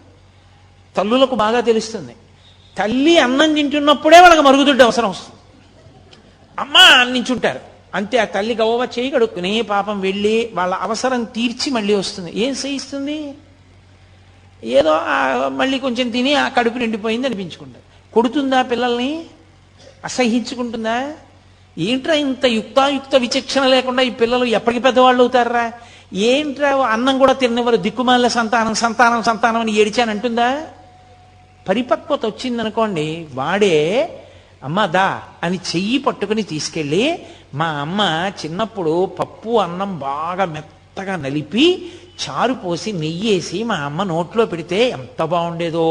తల్లులకు బాగా తెలుస్తుంది. తల్లి అన్నం తింటున్నప్పుడే వాళ్ళకి మరుగుదొడ్డి అవసరం వస్తుంది. అమ్మ అన్నించుంటారు అంతే. ఆ తల్లి గవ్వ చేయి కడుక్కుని పాపం వెళ్ళి వాళ్ళ అవసరం తీర్చి మళ్ళీ వస్తుంది. ఏం చేయిస్తుంది? ఏదో మళ్ళీ కొంచెం తిని ఆ కడుపు నిండిపోయింది అనిపించుకుంటారు. కొడుతుందా పిల్లల్ని? అసహించుకుంటుందా? ఏంట్రా ఇంత యుక్తాయుక్త విచక్షణ లేకుండా ఈ పిల్లలు ఎప్పటికి పెద్దవాళ్ళు అవుతారా? ఏంట్రా అన్నం కూడా తిన్నవారు, దిక్కుమాల సంతానం సంతానం సంతానం అని ఏడిచానంటుందా? పరిపక్వత వచ్చిందనుకోండి, వాడే అమ్మ దా అని చెయ్యి పట్టుకుని తీసుకెళ్ళి, మా అమ్మ చిన్నప్పుడు పప్పు అన్నం బాగా మెత్తగా నలిపి చారు పోసి నెయ్యేసి మా అమ్మ నోట్లో పెడితే ఎంత బాగుండేదో.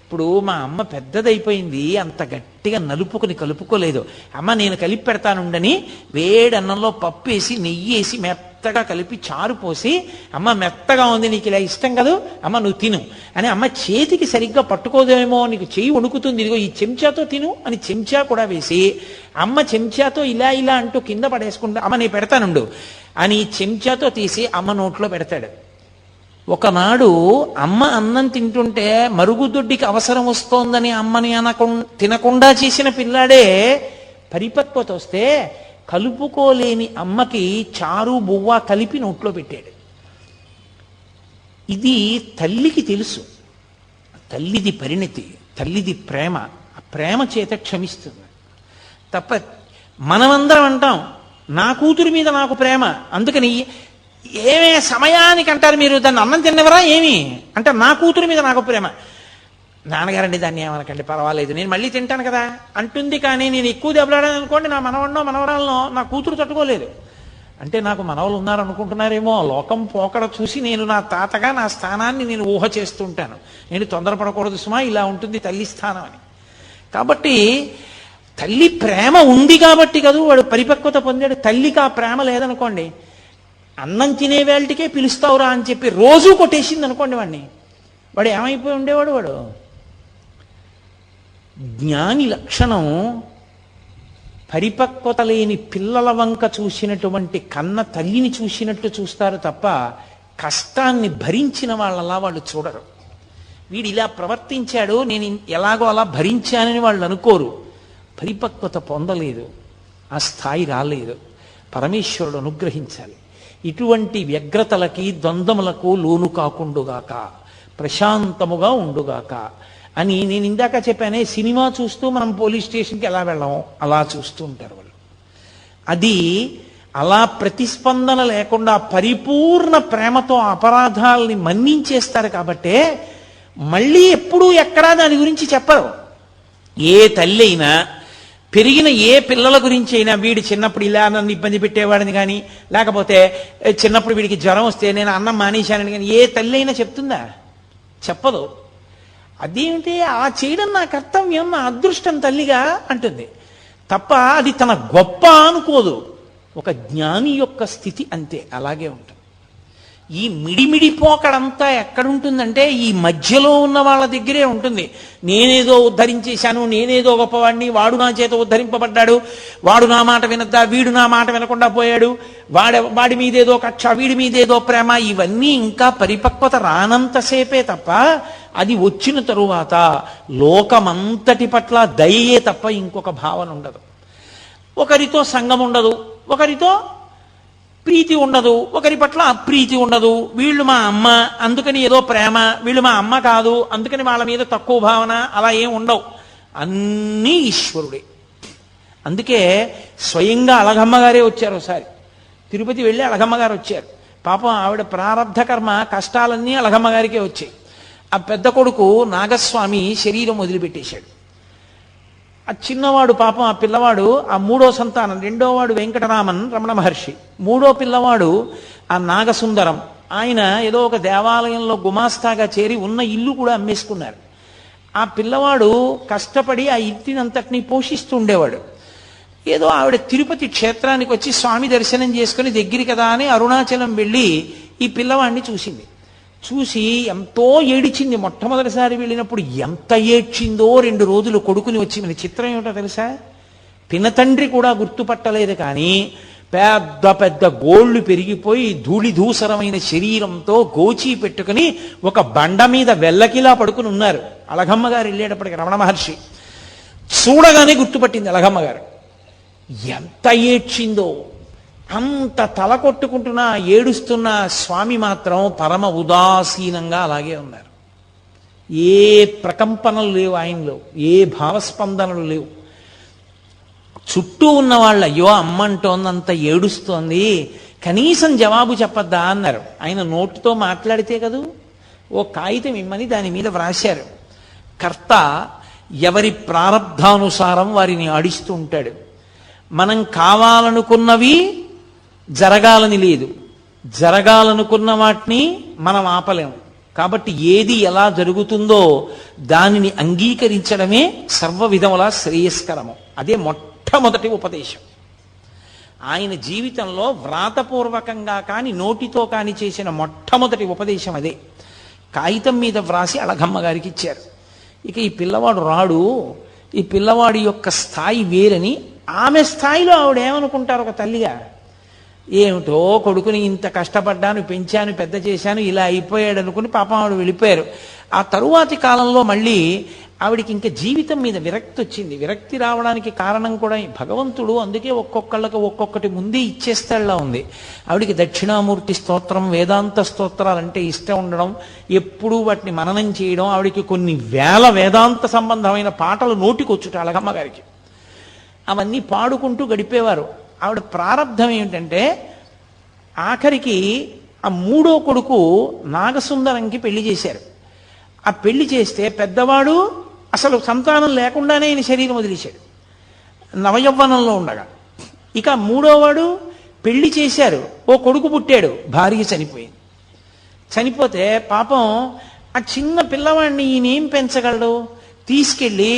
ఇప్పుడు మా అమ్మ పెద్దదైపోయింది, అంత గట్టిగా నలుపుకుని కలుపుకోలేదు. అమ్మ నేను కలిపి పెడతానుండని వేడి అన్నంలో పప్పు వేసి నెయ్యేసి మెత్తగా కలిపి చారు పోసి, అమ్మ మెత్తగా ఉంది, నీకు ఇలా ఇష్టం కదా, అమ్మ నువ్వు తిను అని అమ్మ చేతికి సరిగ్గా పట్టుకోదేమో, నీకు చెయ్యి వణుకుతుంది, ఇదిగో ఈ చెంచాతో తిను అని చెంచా కూడా వేసి, అమ్మ చెంచాతో ఇలా ఇలా అంటూ కింద పడేసుకుంటా, అమ్మ నేను పెడతానుండు అని చెంచాతో తీసి అమ్మ నోట్లో పెడతాడు. ఒకనాడు అమ్మ అన్నం తింటుంటే మరుగుదొడ్డికి అవసరం వస్తోందని అమ్మని తినకుండా చేసిన పిల్లాడే పరిపక్వత వస్తే కలుపుకోలేని అమ్మకి చారు బువ్వ కలిపి నోట్లో పెట్టాడు. ఇది తల్లికి తెలుసు, తల్లిది పరిణతి, తల్లిది ప్రేమ. ఆ ప్రేమ చేత క్షమిస్తుంది తప్ప మనమందరం అంటాం నా కూతురు మీద నాకు ప్రేమ, అందుకని ఏమే సమయానికి అంటారు మీరు దాన్ని అన్నం తిన్నవరా ఏమి అంటే నా కూతురు మీద నాకు ప్రేమ. నాన్నగారండి దాన్ని ఏమనకండి పర్వాలేదు నేను మళ్ళీ తింటాను కదా అంటుంది. కానీ నేను ఎక్కువ దెబ్బలాడాను అనుకోండి, నా మనవడినో మనవరాలనో నా కూతురు తట్టుకోలేదు. అంటే నాకు మనవలు ఉన్నారనుకుంటున్నారేమో, లోకం పోకడ చూసి నేను నా తాతగా నా స్థానాన్ని నేను ఊహ చేస్తుంటాను. నేను తొందరపడకూడదు సుమా, ఇలా ఉంటుంది తల్లి స్థానం అని. కాబట్టి తల్లి ప్రేమ ఉంది కాబట్టి కదా వాడు పరిపక్వత పొందాడు. తల్లికి ఆ ప్రేమ లేదనుకోండి, అన్నం తినే వేళటికే పిలుస్తావురా అని చెప్పి రోజూ కొట్టేసింది అనుకోండి వాడిని, వాడు ఏమైపోయి ఉండేవాడు? వాడు జ్ఞాని లక్షణం పరిపక్వత లేని పిల్లల వంక చూసినటువంటి కన్న తల్లిని చూసినట్టు చూస్తారు తప్ప కష్టాన్ని భరించిన వాళ్ళలా వాళ్ళు చూడరు. వీడు ఇలా ప్రవర్తించాడు, నేను ఎలాగో అలా భరించానని వాళ్ళు అనుకోరు. పరిపక్వత పొందలేదు, ఆ స్థాయి రాలేదు. పరమేశ్వరుడు అనుగ్రహించాలి. ఇటువంటి వ్యగ్రతలకి ద్వంద్వములకు లోను కాకుండుగాక, ప్రశాంతముగా ఉండుగాక అని నేను ఇందాక చెప్పానే. సినిమా చూస్తూ మనం పోలీస్ స్టేషన్కి ఎలా వెళ్ళాము అలా చూస్తూ ఉంటారు వాళ్ళు. అది అలా ప్రతిస్పందన లేకుండా పరిపూర్ణ ప్రేమతో అపరాధాలని మన్నించేస్తారు. కాబట్టే మళ్ళీ ఎప్పుడూ ఎక్కడా దాని గురించి చెప్పరు. ఏ తల్లి అయినా పెరిగిన ఏ పిల్లల గురించి అయినా, వీడు చిన్నప్పుడు ఇలా నన్ను ఇబ్బంది పెట్టేవాడిని కానీ, లేకపోతే చిన్నప్పుడు వీడికి జ్వరం వస్తే నేను అన్నం మానేశానని కానీ ఏ తల్లి అయినా చెప్తుందా? చెప్పదు. అదేమిటి, ఆ చేయడం నా కర్తవ్యం, నా అదృష్టం తల్లిగా అంటుంది తప్ప అది తన గొప్ప అనుకోదు. ఒక జ్ఞాని యొక్క స్థితి అంతే, అలాగే ఉంటుంది. ఈ మిడిమిడిపోకడంతా ఎక్కడుంటుందంటే ఈ మధ్యలో ఉన్న వాళ్ళ దగ్గరే ఉంటుంది. నేనేదో ఉద్ధరించేశాను, నేనేదో గొప్పవాడిని, వాడు నా చేత ఉద్ధరింపబడ్డాడు, వాడు నా మాట వినద్దా, వీడు నా మాట వినకుండా పోయాడు, వాడి మీదేదో కక్ష, వీడి మీదేదో ప్రేమ, ఇవన్నీ ఇంకా పరిపక్వత రానంతసేపే తప్ప అది వచ్చిన తరువాత లోకమంతటి పట్ల దయయే తప్ప ఇంకొక భావన ఉండదు. ఒకరితో సంగం ఉండదు, ఒకరితో ప్రీతి ఉండదు, ఒకరి పట్ల అప్రీతి ఉండదు. వీళ్ళు మా అమ్మ అందుకని ఏదో ప్రేమ, వీళ్ళు మా అమ్మ కాదు అందుకని వాళ్ళ మీద తక్కువ భావన, అలా ఏం ఉండవు. అన్నీ ఈశ్వరుడే. అందుకే స్వయంగా అళగమ్మ గారే వచ్చారు. ఒకసారి తిరుపతి వెళ్ళి అళగమ్మ గారు వచ్చారు. పాపం ఆవిడ ప్రారంధ కర్మ కష్టాలన్నీ అళగమ్మ గారికే వచ్చాయి. ఆ పెద్ద కొడుకు నాగస్వామి శరీరం వదిలిపెట్టేశాడు. ఆ చిన్నవాడు పాపం, ఆ పిల్లవాడు, ఆ మూడో సంతానం, రెండోవాడు వెంకటరామన్ రమణ మహర్షి, మూడో పిల్లవాడు ఆ నాగసుందరం. ఆయన ఏదో ఒక దేవాలయంలో గుమాస్తాగా చేరి ఉన్న ఇల్లు కూడా అమ్మేసుకున్నారు. ఆ పిల్లవాడు కష్టపడి ఆ ఇంటినంతటినీ పోషిస్తూ ఉండేవాడు. ఏదో ఆవిడ తిరుపతి క్షేత్రానికి వచ్చి స్వామి దర్శనం చేసుకుని దగ్గరికి కదా అని అరుణాచలం వెళ్ళి ఈ పిల్లవాడిని చూసింది. చూసి ఎంతో ఏడిచింది. మొట్టమొదటిసారి వెళ్ళినప్పుడు ఎంత ఏడ్చిందో 2 రోజులు కొడుకుని వచ్చి. మన చిత్రం ఏమిటో తెలుసా, పినతండ్రి కూడా గుర్తుపట్టలేదు. కానీ పెద్ద పెద్ద గోళ్లు పెరిగిపోయి ధూళిధూసరమైన శరీరంతో గోచి పెట్టుకుని ఒక బండ మీద వెల్లకిలా పడుకుని ఉన్నారు. అళగమ్మ గారు వెళ్ళేటప్పటికి రమణ మహర్షి చూడగానే గుర్తుపట్టింది అళగమ్మ గారు. ఎంత ఏడ్చిందో, అంత తల కొట్టుకుంటున్నా ఏడుస్తున్న స్వామి మాత్రం పరమ ఉదాసీనంగా అలాగే ఉన్నారు. ఏ ప్రకంపనలు లేవు ఆయనలో, ఏ భావస్పందనలు లేవు. చుట్టూ ఉన్న వాళ్ళు అయ్యో అమ్మంటోందంత ఏడుస్తోంది, కనీసం జవాబు చెప్పద్దా అన్నారు. ఆయన నోటితో మాట్లాడితే కదూ, ఓ కాగితం ఇమ్మని దాని మీద వ్రాశారు. కర్త ఎవరి ప్రారబ్ధానుసారం వారిని ఆడిస్తూ ఉంటాడు. మనం కావాలనుకున్నవి జరగాలని లేదు, జరగాలనుకున్న వాటిని మనం ఆపలేము. కాబట్టి ఏది ఎలా జరుగుతుందో దానిని అంగీకరించడమే సర్వ విధములా శ్రేయస్కరము. అదే మొట్టమొదటి ఉపదేశం. ఆయన జీవితంలో వ్రాతపూర్వకంగా కానీ నోటితో కానీ చేసిన మొట్టమొదటి ఉపదేశం అదే. కాగితం మీద వ్రాసి అళగమ్మ గారికి ఇచ్చారు. ఇక ఈ పిల్లవాడు రాడు, ఈ పిల్లవాడి యొక్క స్థాయి వేరని ఆమె స్థాయిలో ఆవిడ ఏమనుకుంటారు ఒక తల్లిగా, ఏమిటో కొడుకుని ఇంత కష్టపడ్డాను, పెంచాను, పెద్ద చేశాను, ఇలా అయిపోయాడు అనుకుని పాపం ఆవిడ వెళ్ళిపోయారు. ఆ తరువాతి కాలంలో మళ్ళీ ఆవిడికి ఇంకా జీవితం మీద విరక్తి వచ్చింది. విరక్తి రావడానికి కారణం కూడా భగవంతుడు అందుకే ఒక్కొక్కళ్ళకి ఒక్కొక్కటి ముందే ఇచ్చేస్తాడులా ఉంది. ఆవిడికి దక్షిణామూర్తి స్తోత్రం, వేదాంత స్తోత్రాలంటే ఇష్టం ఉండడం, ఎప్పుడూ వాటిని మననం చేయడం, ఆవిడికి కొన్ని వేల వేదాంత సంబంధమైన పాటలు నోటికొచ్చుట అళగమ్మ గారికి. అవన్నీ పాడుకుంటూ గడిపేవారు. ఆవిడ ప్రారంధం ఏమిటంటే ఆఖరికి ఆ మూడో కొడుకు నాగసుందరంకి పెళ్లి చేశారు. ఆ పెళ్లి చేస్తే పెద్దవాడు అసలు సంతానం లేకుండానే ఆయన శరీరం వదిలేశాడు నవయవ్వనంలో ఉండగా. ఇక మూడోవాడు పెళ్లి చేశారు, ఓ కొడుకు పుట్టాడు, భార్య చనిపోయింది. చనిపోతే పాపం ఆ చిన్న పిల్లవాడిని ఈయనేం పెంచగలడు, తీసుకెళ్ళి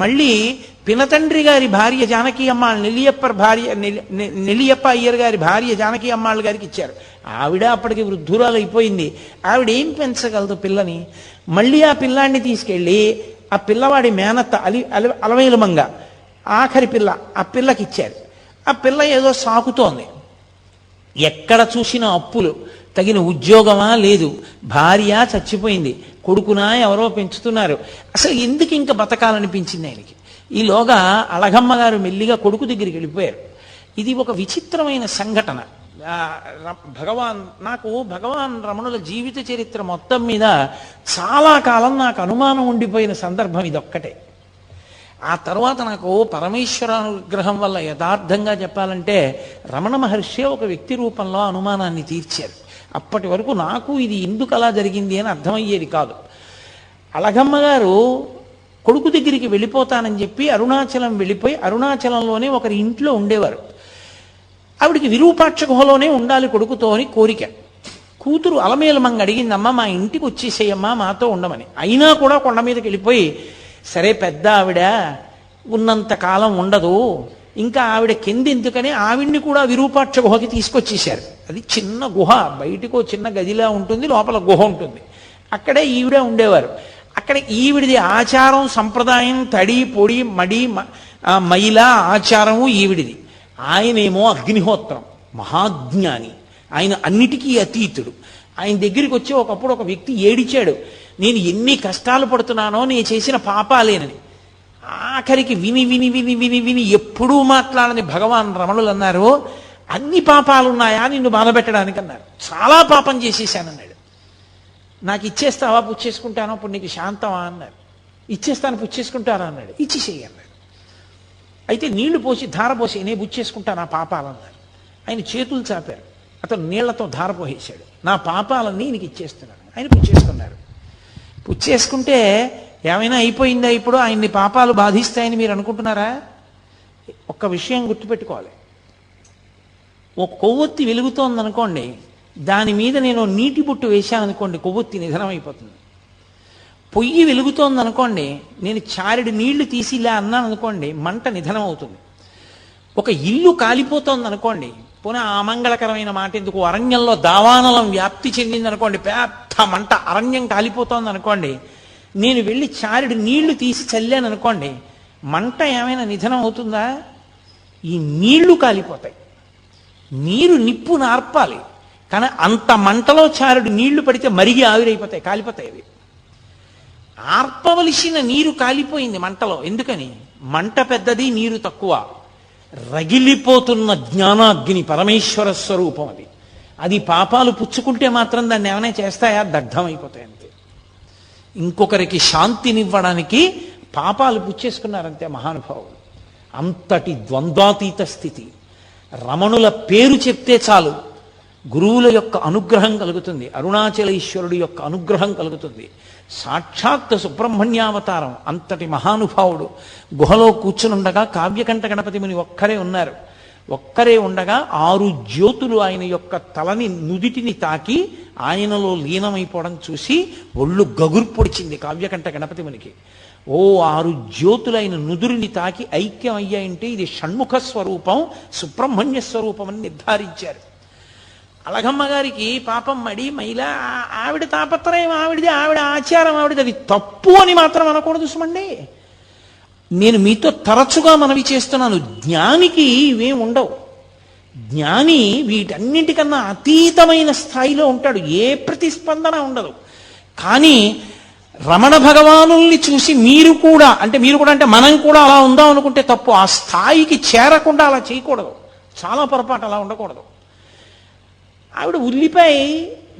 మళ్ళీ పినతండ్రి గారి భార్య జానకి అమ్మాள் నెల్లియప్ప అయ్యర్ గారి భార్య జానకి అమ్మాళ్ళ గారికి ఇచ్చారు. ఆవిడ అప్పటికి వృద్ధురాలు అయిపోయింది. ఆవిడ ఏం పెంచగలదు పిల్లని? మళ్ళీ ఆ పిల్లాన్ని తీసుకెళ్ళి ఆ పిల్లవాడి మేనత్త అలవేలుమంగ ఆఖరి పిల్ల ఆ పిల్లకి ఇచ్చారు. ఆ పిల్ల ఏదో సాకుతోంది. ఎక్కడ చూసినా అప్పులు, తగిన ఉద్యోగమా లేదు, భార్య చచ్చిపోయింది, కొడుకునా ఎవరో పెంచుతున్నారు. అసలు ఎందుకు ఇంకా బతకాలనిపించింది ఆయనకి. ఈలోగా అళగమ్మ గారు మెల్లిగా కొడుకు దగ్గరికి వెళ్ళిపోయారు. ఇది ఒక విచిత్రమైన సంఘటన. నాకు భగవాన్ రమణుల జీవిత చరిత్ర మొత్తం మీద చాలా కాలం నాకు అనుమానం ఉండిపోయిన సందర్భం ఇదొక్కటే. ఆ తర్వాత నాకు పరమేశ్వరానుగ్రహం వల్ల యథార్థంగా చెప్పాలంటే రమణ మహర్షి ఒక వ్యక్తి రూపంలో అనుమానాన్ని తీర్చారు. అప్పటి వరకు నాకు ఇది ఎందుకు అలా జరిగింది అని అర్థమయ్యేది కాదు. అళగమ్మ గారు కొడుకు దగ్గరికి వెళ్ళిపోతానని చెప్పి అరుణాచలం వెళ్ళిపోయి అరుణాచలంలోనే ఒకరి ఇంట్లో ఉండేవారు. ఆవిడికి విరూపాక్ష గుహలోనే ఉండాలి కొడుకుతో అని కోరిక. కూతురు అలమేలమంగ అడిగిందమ్మా మా ఇంటికి వచ్చేసేయమ్మా మాతో ఉండమని. అయినా కూడా కొండ మీదకి వెళ్ళిపోయి సరే పెద్ద ఆవిడ ఉన్నంత కాలం ఉండదు, ఇంకా ఆవిడ కిందెందుకని ఆవిడ్ని కూడా విరూపాక్ష గుహకి తీసుకొచ్చేశారు. అది చిన్న గుహ, బయటకు చిన్న గదిలా ఉంటుంది, లోపల గుహ ఉంటుంది. అక్కడే ఈవిడ ఉండేవారు. అక్కడ ఈవిడిది ఆచారం సంప్రదాయం, తడి పొడి మడి మైల ఆచారము ఈవిడిది. ఆయనేమో అగ్నిహోత్రం, మహాజ్ఞాని, ఆయన అన్నిటికీ అతీతుడు. ఆయన దగ్గరికి వచ్చి ఒకప్పుడు ఒక వ్యక్తి ఏడిచాడు, నేను ఎన్ని కష్టాలు పడుతున్నానో నేను చేసిన పాపాలేనని. ఆఖరికి విని విని విని విని విని ఎప్పుడూ మాట్లాడని భగవాన్ రమణులు అన్నారు, అన్ని పాపాలున్నాయా నిన్ను బాధపెట్టడానికి అన్నారు. చాలా పాపం చేసేసానన్నాడు. నాకు ఇచ్చేస్తావా పుచ్చేసుకుంటానో అప్పుడు నీకు శాంతమా అన్నారు. ఇచ్చేస్తాను పుచ్చేసుకుంటారా అన్నాడు. ఇచ్చేసేయి అన్నాడు. అయితే నీళ్లు పోసి ధార పోసి నేను పుచ్చేసుకుంటాను ఆ పాపాలన్నారు. ఆయన చేతులు చాపారు, అతను నీళ్లతో ధార పోసేశాడు. నా పాపాలన్నీ నీకు ఇచ్చేస్తున్నాను. ఆయన పుచ్చేసుకున్నారు. పుచ్చేసుకుంటే ఏమైనా అయిపోయిందా? ఇప్పుడు ఆయన్ని పాపాలు బాధిస్తాయని మీరు అనుకుంటున్నారా? ఒక్క విషయం గుర్తుపెట్టుకోవాలి. ఒక కొవ్వొత్తి వెలుగుతోందనుకోండి, దాని మీద నేను నీటి బుట్టు వేశాననుకోండి, కొవ్వొత్తి నిధనం అయిపోతుంది. పొయ్యి వెలుగుతోందనుకోండి, నేను చారెడు నీళ్లు తీసి ఇలా అన్నాను అనుకోండి, మంట నిధనం అవుతుంది. ఒక ఇల్లు కాలిపోతోందనుకోండి, పునః అమంగళకరమైన మాట ఎందుకు, అరణ్యంలో దావానలం వ్యాప్తి చెందిందనుకోండి, పెద్ద మంట, అరణ్యం కాలిపోతోంది అనుకోండి, నేను వెళ్ళి చారెడు నీళ్లు తీసి చల్లాను అనుకోండి, మంట ఏమైనా నిధనం అవుతుందా? ఈ నీళ్లు కాలిపోతాయి. నీరు నిప్పు నార్పాలి, కానీ అంత మంటలో చారెడు నీళ్లు పడితే మరిగి ఆవిరైపోతాయి, కాలిపోతాయి అవి. ఆర్పవలసిన నీరు కాలిపోయింది మంటలో. ఎందుకని? మంట పెద్దది, నీరు తక్కువ. రగిలిపోతున్న జ్ఞానాగ్ని పరమేశ్వర స్వరూపం అది. అది పాపాలు పుచ్చుకుంటే మాత్రం దాన్ని ఏమైనా చేస్తాయా? దగ్ధమైపోతాయి అంతే. ఇంకొకరికి శాంతినివ్వడానికి పాపాలు పుచ్చేసుకున్నారంతే మహానుభావులు. అంతటి ద్వంద్వాతీత స్థితి. రమణుల పేరు చెప్తే చాలు గురువుల యొక్క అనుగ్రహం కలుగుతుంది, అరుణాచలేశ్వరుడి యొక్క అనుగ్రహం కలుగుతుంది. సాక్షాత్ సుబ్రహ్మణ్యావతారం. అంతటి మహానుభావుడు గుహలో కూర్చునుండగా కావ్యకంఠ గణపతి ముని ఒక్కరే ఉన్నారు. ఒక్కరే ఉండగా 6 జ్యోతులు ఆయన యొక్క తలని నుదిటిని తాకి ఆయనలో లీనమైపోవడం చూసి ఒళ్ళు గగుర్పొడిచింది కావ్యకంఠ గణపతి మునికి. 6 జ్యోతులు ఆయన నుదురిని తాకి ఐక్యం అయ్యాయంటే ఇది షణ్ముఖ స్వరూపం, సుబ్రహ్మణ్య స్వరూపం అని నిర్ధారించారు. అళగమ్మ గారికి పాపం మడి మైల, ఆవిడ తాపత్రయం ఆవిడిది, ఆవిడ ఆచారం ఆవిడది. అది తప్పు అని మాత్రం అనకూడదు సుమండి. నేను మీతో తరచుగా మనవి చేస్తున్నాను, జ్ఞానికి ఇవేం ఉండవు. జ్ఞాని వీటన్నింటికన్నా అతీతమైన స్థాయిలో ఉంటాడు, ఏ ప్రతిస్పందన ఉండదు. కానీ రమణ భగవానుల్ని చూసి మీరు కూడా అంటే మనం కూడా అలా ఉందాం అనుకుంటే తప్పు. ఆ స్థాయికి చేరకుండా అలా చేయకూడదు, చాలా పొరపాటు, అలా ఉండకూడదు. ఆవిడ ఉల్లిపాయ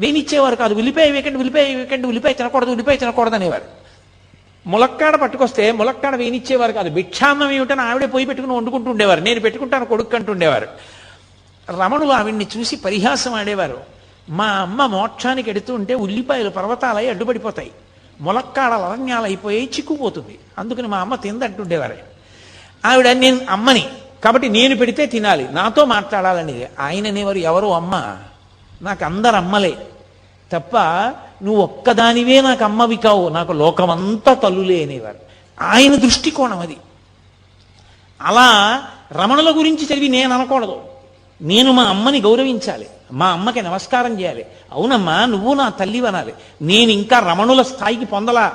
వేనిచ్చేవారు కాదు. ఉల్లిపాయ వేకండి, ఉల్లిపాయ తినకూడదు అనేవారు. ములక్కాడ పట్టుకొస్తే ములక్కాడ వేనిచ్చేవారు కాదు. భిక్షాన్నం ఏమిటని ఆవిడే పోయి పెట్టుకుని వండుకుంటూ ఉండేవారు. నేను పెట్టుకుంటాను కొడుకు అంటుండేవారు. రమణులు ఆవిడ్ని చూసి పరిహాసం ఆడేవారు. మా అమ్మ మోక్షానికి ఎడుతూ ఉంటే ఉల్లిపాయలు పర్వతాలై అడ్డుపడిపోతాయి, ములక్కాడలు అరణ్యాలు అయిపోయి చిక్కుపోతుంది, అందుకని మా అమ్మ తిందంటుండేవారు. ఆవిడ నేను అమ్మని కాబట్టి నేను పెడితే తినాలి, నాతో మాట్లాడాలని. ఆయన అనేవారు, ఎవరు అమ్మ? నాకు అందరు అమ్మలే తప్ప నువ్వు ఒక్కదానివే నాకు అమ్మవి కావు, నాకు లోకమంతా తల్లులే అనేవారు. ఆయన దృష్టికోణం అది. అలా రమణుల గురించి చదివి నేను అనకూడదు. నేను మా అమ్మని గౌరవించాలి, మా అమ్మకి నమస్కారం చేయాలి. అవునమ్మా నువ్వు నా తల్లి అనాలి. నేను ఇంకా రమణుల స్థాయికి పొందలా.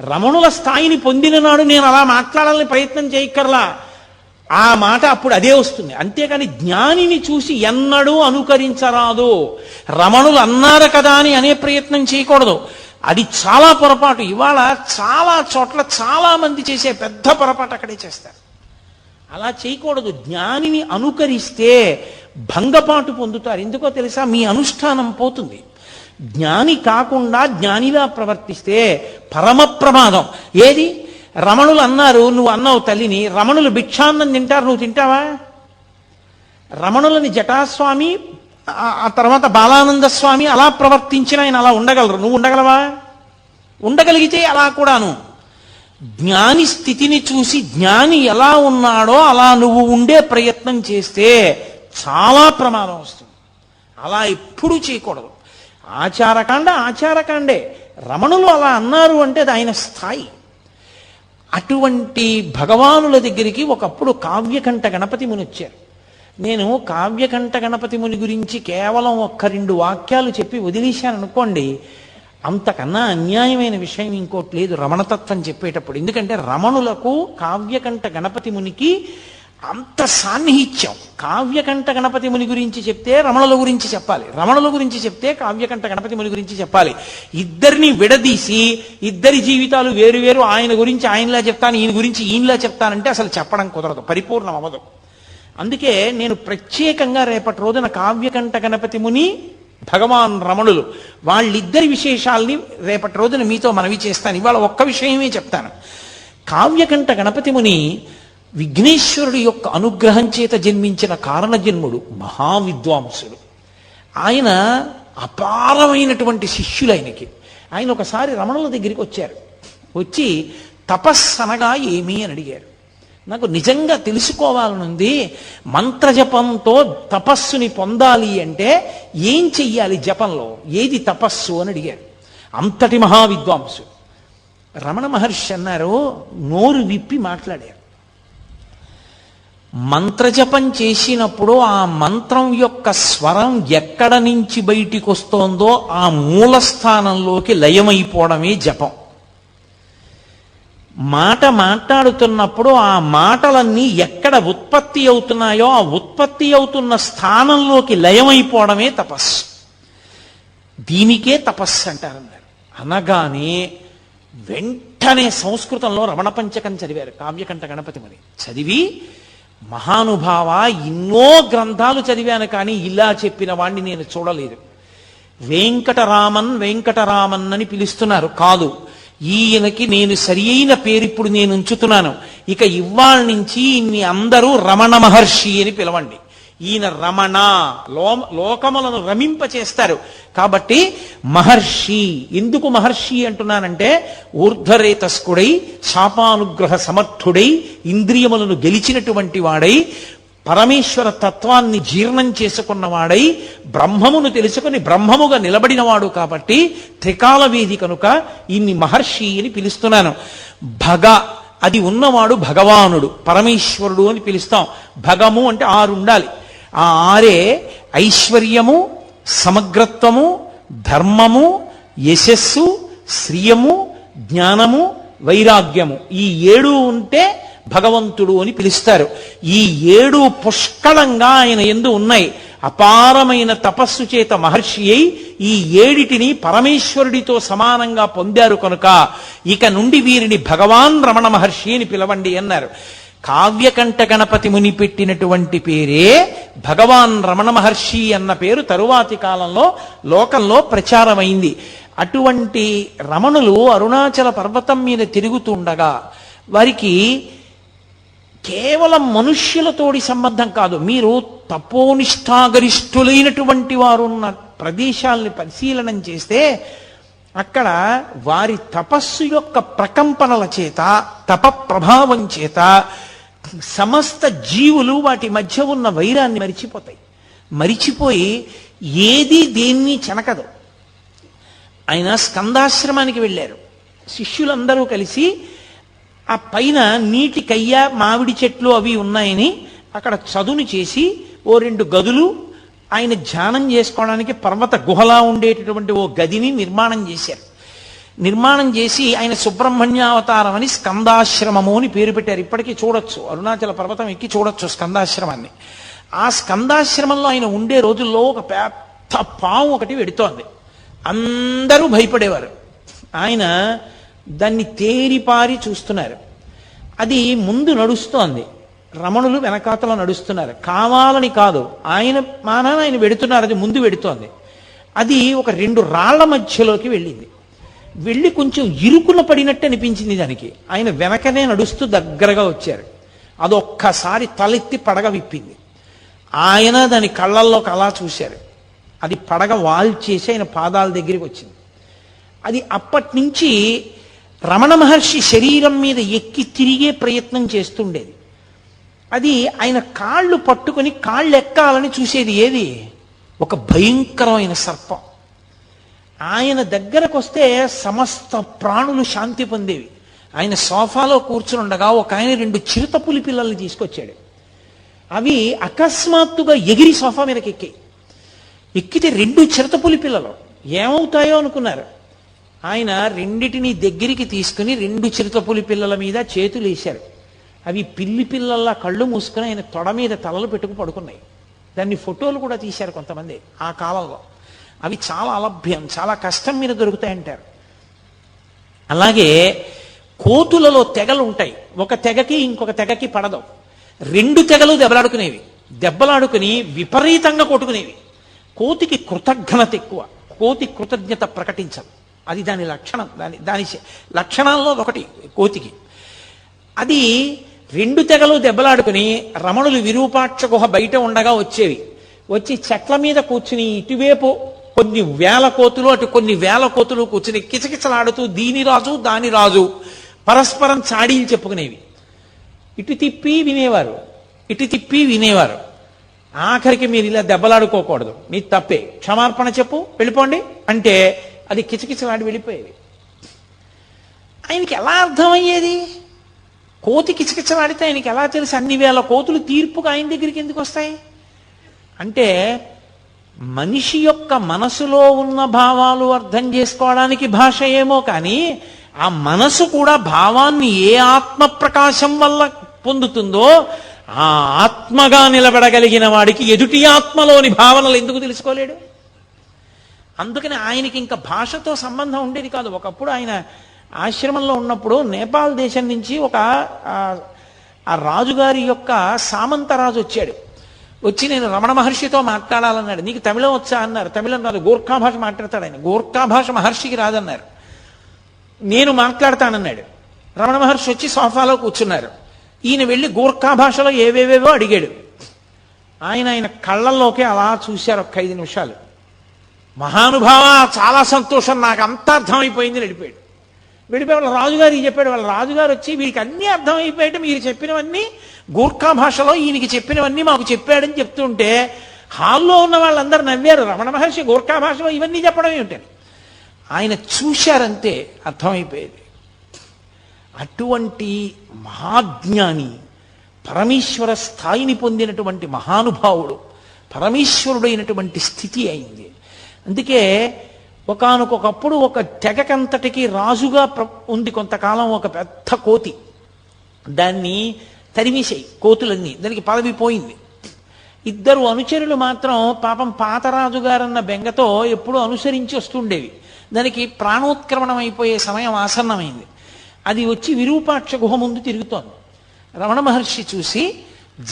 రమణుల స్థాయిని పొందిన నాడు నేను అలా మాట్లాడాలని ప్రయత్నం చేయక్కర్లా. ఆ మాట అప్పుడు అదే వస్తుంది. అంతేకాని జ్ఞానిని చూసి ఎన్నడూ అనుకరించరాదు. రమణులు అన్నారు కదా అని అనే ప్రయత్నం చేయకూడదు. అది చాలా పొరపాటు. ఇవాళ చాలా చోట్ల చాలా మంది చేసే పెద్ద పొరపాటు అక్కడే చేస్తారు. అలా చేయకూడదు. జ్ఞానిని అనుకరిస్తే భంగపాటు పొందుతారు. ఎందుకో తెలుసా? మీ అనుష్ఠానం పోతుంది. జ్ఞాని కాకుండా జ్ఞానిలా ప్రవర్తిస్తే పరమ ప్రమాదం. ఏది? రమణులు అన్నారు, నువ్వు అన్నావు తల్లిని. రమణులు భిక్షాన్నం తింటారు, నువ్వు తింటావా? రమణులని జటాస్వామి ఆ తర్వాత బాలానంద స్వామి అలా ప్రవర్తించిన ఆయన అలా ఉండగలరు. నువ్వు ఉండగలవా? ఉండగలిగితే అలా కూడాను. జ్ఞాని స్థితిని చూసి జ్ఞాని ఎలా ఉన్నాడో అలా నువ్వు ఉండే ప్రయత్నం చేస్తే చాలా ప్రమాదం వస్తుంది. అలా ఎప్పుడూ చేయకూడదు. ఆచారకాండే. రమణులు అలా అన్నారు అంటే అది ఆయన స్థాయి. అటువంటి భగవానుల దగ్గరికి ఒకప్పుడు కావ్యకంఠ గణపతి ముని వచ్చారు. నేను కావ్యకంఠ గణపతి ముని గురించి కేవలం 1-2 వాక్యాలు చెప్పి వదిలేశాను అనుకోండి, అంతకన్నా అన్యాయమైన విషయం ఇంకోటి లేదు రమణతత్వం చెప్పేటప్పుడు. ఎందుకంటే రమణులకు కావ్యకంఠ గణపతి మునికి అంత సాన్నిహిత్యం. కావ్యకంఠ గణపతి ముని గురించి చెప్తే రమణుల గురించి చెప్పాలి, రమణుల గురించి చెప్తే కావ్యకంఠ గణపతి ముని గురించి చెప్పాలి. ఇద్దరిని విడదీసి ఇద్దరి జీవితాలు వేరు వేరు, ఆయన గురించి ఆయనలా చెప్తాను, ఈయన గురించి ఈయనలా చెప్తానంటే అసలు చెప్పడం కుదరదు, పరిపూర్ణం అవ్వదు. అందుకే నేను ప్రత్యేకంగా రేపటి రోజున కావ్యకంఠ గణపతి ముని, భగవాన్ రమణులు, వాళ్ళిద్దరి విశేషాల్ని రేపటి రోజున మీతో మనవి చేస్తాను. ఇవాళ ఒక్క విషయమే చెప్తాను. కావ్యకంఠ గణపతి ముని విఘ్నేశ్వరుడి యొక్క అనుగ్రహం చేత జన్మించిన కారణజన్ముడు, మహావిద్వాంసుడు. ఆయన అపారమైనటువంటి శిష్యులు ఆయనకి. ఆయన ఒకసారి రమణుల దగ్గరికి వచ్చారు. వచ్చి తపస్సనగా ఏమి అని అడిగారు. నాకు నిజంగా తెలుసుకోవాలనుంది, మంత్రజపంతో తపస్సుని పొందాలి అంటే ఏం చెయ్యాలి జపంలో, ఏది తపస్సు అని అడిగారు. అంతటి మహావిద్వాంసు రమణ మహర్షి అన్నారు, నోరు విప్పి మాట్లాడారు. మంత్రజపం చేసినప్పుడు ఆ మంత్రం యొక్క స్వరం ఎక్కడ నుంచి బయటికి వస్తోందో ఆ మూలస్థానంలోకి లయమైపోవడమే జపం. మాట మాట్లాడుతున్నప్పుడు ఆ మాటలన్నీ ఎక్కడ ఉత్పత్తి అవుతున్నాయో ఆ ఉత్పత్తి అవుతున్న స్థానంలోకి లయమైపోవడమే తపస్సు. దీనికే తపస్సు అంటారన్నారు. అనగానే వెంటనే సంస్కృతంలో రమణ పంచకం చదివారు కావ్యకంఠ గణపతి ముని. చదివి, మహానుభావ, ఎన్నో గ్రంథాలు చదివాను కానీ ఇలా చెప్పిన వాణ్ణి నేను చూడలేదు. వెంకటరామన్ అని పిలుస్తున్నారు. కాదు, ఈయనకి నేను సరి అయిన పేరు ఇప్పుడు నేను ఉంచుతున్నాను. ఇక ఇవాళ నుంచి ఇన్ని అందరూ రమణ మహర్షి అని పిలవండి. ఈయన రమణ, లోకములను రమింప చేస్తారు కాబట్టి మహర్షి. ఎందుకు మహర్షి అంటున్నానంటే, ఊర్ధ్వరేతస్కుడై, శాపానుగ్రహ సమర్థుడై, ఇంద్రియములను గెలిచినటువంటి వాడై, పరమేశ్వర తత్వాన్ని జీర్ణం చేసుకున్నవాడై, బ్రహ్మమును తెలుసుకుని బ్రహ్మముగా నిలబడినవాడు కాబట్టి త్రికాల వేది కనుక ఇన్ని మహర్షి అని పిలుస్తున్నాను. అది ఉన్నవాడు భగవానుడు, పరమేశ్వరుడు అని పిలుస్తాం. భగము అంటే 6 ఉండాలి. ఆ 6 ఐశ్వర్యము, సమగ్రత్వము, ధర్మము, యశస్సు, శ్రియము, జ్ఞానము, వైరాగ్యము. ఈ 7 ఉంటే భగవంతుడు అని పిలుస్తారు. ఈ 7 పుష్కళంగా ఆయన యందు ఉన్నాయి. అపారమైన తపస్సు చేత మహర్షి అయి ఈ 7టిని పరమేశ్వరుడితో సమానంగా పొందారు కనుక ఇక నుండి వీరిని భగవాన్ రమణ మహర్షి అని పిలవండి అన్నారు. కావ్యకంఠ గణపతి ముని పెట్టినటువంటి పేరే భగవాన్ రమణ మహర్షి అన్న పేరు తరువాతి కాలంలో లోకంలో ప్రచారమైంది. అటువంటి రమణులు అరుణాచల పర్వతం మీద తిరుగుతుండగా వారికి కేవలం మనుష్యులతోటి సంబంధం కాదు, మీరు తపోనిష్టాగరిష్ఠులైనటువంటి వారు ఉన్న ప్రదేశాలని పరిశీలనం చేస్తే అక్కడ వారి తపస్సు యొక్క ప్రకంపనల చేత, తప ప్రభావం చేత సమస్త జీవులు వాటి మధ్య ఉన్న వైరాన్ని మరిచిపోయి ఏది దేన్ని చెనకదు. ఆయన స్కందాశ్రమానికి వెళ్ళారు. శిష్యులందరూ కలిసి ఆ పైన నీటి కయ్య మామిడి చెట్లు అవి ఉన్నాయని అక్కడ చదును చేసి ఓ 2 గదులు ఆయన ధ్యానం చేసుకోవడానికి పర్వత గుహలా ఉండేటటువంటి ఓ గదిని నిర్మాణం చేశారు. నిర్మాణం చేసి ఆయన సుబ్రహ్మణ్యావతారం అని స్కందాశ్రమము అని పేరు పెట్టారు. ఇప్పటికీ చూడొచ్చు, అరుణాచల పర్వతం ఎక్కి చూడొచ్చు స్కందాశ్రమాన్ని. ఆ స్కందాశ్రమంలో ఆయన ఉండే రోజుల్లో ఒక పెద్ద పాము ఒకటి వెడుతోంది. అందరూ భయపడేవారు. ఆయన దాన్ని తేరిపారి చూస్తున్నారు. అది ముందు నడుస్తోంది, రమణులు వెనకాతల నడుస్తున్నారు. కావాలని కాదు, ఆయన మానాన ఆయన వెడుతున్నారు, అది ముందు వెడుతోంది. అది ఒక 2 రాళ్ల మధ్యలోకి వెళ్ళింది. వెళ్ళి కొంచెం ఇరుకున పడినట్టు అనిపించింది దానికి. ఆయన వెనకనే నడుస్తూ దగ్గరగా వచ్చారు. అదొక్కసారి తలెత్తి పడగ విప్పింది. ఆయన దాని కళ్ళల్లోకి అలా చూశారు. అది పడగ వాల్చేసి ఆయన పాదాల దగ్గరికి వచ్చింది. అది అప్పటి నుంచి రమణ మహర్షి శరీరం మీద ఎక్కి తిరిగే ప్రయత్నం చేస్తుండేది. అది ఆయన కాళ్ళు పట్టుకుని కాళ్ళు ఎక్కాలని చూసేది. ఏది? ఒక భయంకరమైన సర్పం. ఆయన దగ్గరకు వస్తే సమస్త ప్రాణులు శాంతి పొందేవి. ఆయన సోఫాలో కూర్చుని ఉండగా ఒక ఆయన 2 చిరుతపులి పిల్లల్ని తీసుకొచ్చాడు. అవి అకస్మాత్తుగా ఎగిరి సోఫా మీదకి ఎక్కాయి. ఎక్కితే 2 చిరుతపులి పిల్లలు ఏమవుతాయో అనుకున్నారు. ఆయన రెండిటిని దగ్గరికి తీసుకుని 2 చిరుతపులి పిల్లల మీద చేతులు వేశారు. అవి పిల్లి పిల్లల్లా కళ్ళు మూసుకుని ఆయన తొడ మీద తలలు పెట్టుకు పడుకున్నాయి. దాన్ని ఫోటోలు కూడా తీశారు కొంతమంది ఆ కాలంలో. అవి చాలా అలభ్యం, చాలా కష్టం మీద దొరుకుతాయంటారు. అలాగే కోతులలో తెగలు ఉంటాయి. ఒక తెగకి ఇంకొక తెగకి పడదు. 2 తెగలు దెబ్బలాడుకునేవి. దెబ్బలాడుకుని విపరీతంగా కొట్టుకునేవి. కోతికి కృతజ్ఞత ఎక్కువ, కోతి కృతజ్ఞత ప్రకటించదు. అది దాని లక్షణం. దాని లక్షణాల్లో ఒకటి కోతికి. అది 2 తెగలు దెబ్బలాడుకుని రమణులు విరూపాక్ష గుహ బయట ఉండగా వచ్చేవి. వచ్చి చెట్ల మీద కూర్చుని ఇటువైపు కొన్ని వేల కోతులు, అటు కొన్ని వేల కోతులు కూర్చుని కిచకిచలాడుతూ దీని రాజు దాని రాజు పరస్పరం చాడీలు చెప్పుకునేవి. ఇటు తిప్పి వినేవారు, ఇటు తిప్పి వినేవారు. ఆఖరికి మీరు ఇలా దెబ్బలాడుకోకూడదు, మీ తప్పే, క్షమార్పణ చెప్పు, వెళ్ళిపోండి అంటే అది కిచకిచలాడి వెళ్ళిపోయేది. ఆయనకి ఎలా అర్థమయ్యేది? కోతి కిచకిచలాడితే ఆయనకి ఎలా తెలుసు? అన్ని వేల కోతులు తీర్పుగా ఆయన దగ్గరికి ఎందుకు వస్తాయి? అంటే మనిషి యొక్క మనసులో ఉన్న భావాలు అర్థం చేసుకోవడానికి భాష ఏమో, కానీ ఆ మనసు కూడా భావాన్ని ఏ ఆత్మ ప్రకాశం వల్ల పొందుతుందో ఆ ఆత్మగా నిలబడగలిగిన వాడికి ఎదుటి ఆత్మలోని భావనలు ఎందుకు తెలుసుకోలేడు? అందుకని ఆయనకి ఇంకా భాషతో సంబంధం ఉండేది కాదు. ఒకప్పుడు ఆయన ఆశ్రమంలో ఉన్నప్పుడు నేపాల్ దేశం నుంచి ఒక ఆ రాజుగారి యొక్క సామంతరాజు వచ్చాడు. వచ్చి నేను రమణ మహర్షితో మాట్లాడాలన్నాడు. నీకు తమిళం వచ్చా అన్నారు. తమిళం రాదు, గోర్ఖా భాష మాట్లాడతాడు ఆయన. గోర్ఖా భాష మహర్షికి రాదన్నారు. నేను మాట్లాడతానన్నాడు. రమణ మహర్షి వచ్చి సోఫాలో కూర్చున్నారు. ఈయన వెళ్ళి గోర్ఖా భాషలో ఏవేవేవో అడిగాడు. ఆయన కళ్ళల్లోకి అలా చూశారు ఒక 5 నిమిషాలు. మహానుభావ, చాలా సంతోషం, నాకు అంతా అర్థమైపోయింది, వెళ్ళిపోయాడు. వాళ్ళ రాజుగారికి చెప్పాడు. వాళ్ళ రాజుగారు వచ్చి వీడికి అన్నీ అర్థమైపోయాడు, మీరు చెప్పినవన్నీ గోర్ఖా భాషలో ఈయనకి చెప్పినవన్నీ మాకు చెప్పాడని చెప్తుంటే హాల్లో ఉన్న వాళ్ళందరూ నవ్వారు. రమణ మహర్షి గోర్ఖా భాషలో ఇవన్నీ చెప్పడం ఏమిటని. ఆయన చూశారంతే అర్థమైపోయేది. అటువంటి మహాజ్ఞాని, పరమేశ్వర స్థాయిని పొందినటువంటి మహానుభావుడు, పరమేశ్వరుడైనటువంటి స్థితి అయింది. అందుకే ఒకానొకప్పుడు ఒక తెగకంతటికి రాజుగా ఉంది కొంతకాలం ఒక పెద్ద కోతి. దాన్ని తరిమేశాయి కోతులన్నీ, దానికి పదవి పోయింది. 2 అనుచరులు మాత్రం పాపం పాతరాజుగారన్న బెంగతో ఎప్పుడూ అనుసరించి వస్తుండేవి. దానికి ప్రాణోత్క్రమణం అయిపోయే సమయం ఆసన్నమైంది. అది వచ్చి విరూపాక్ష గుహ ముందు తిరుగుతోంది. రమణ మహర్షి చూసి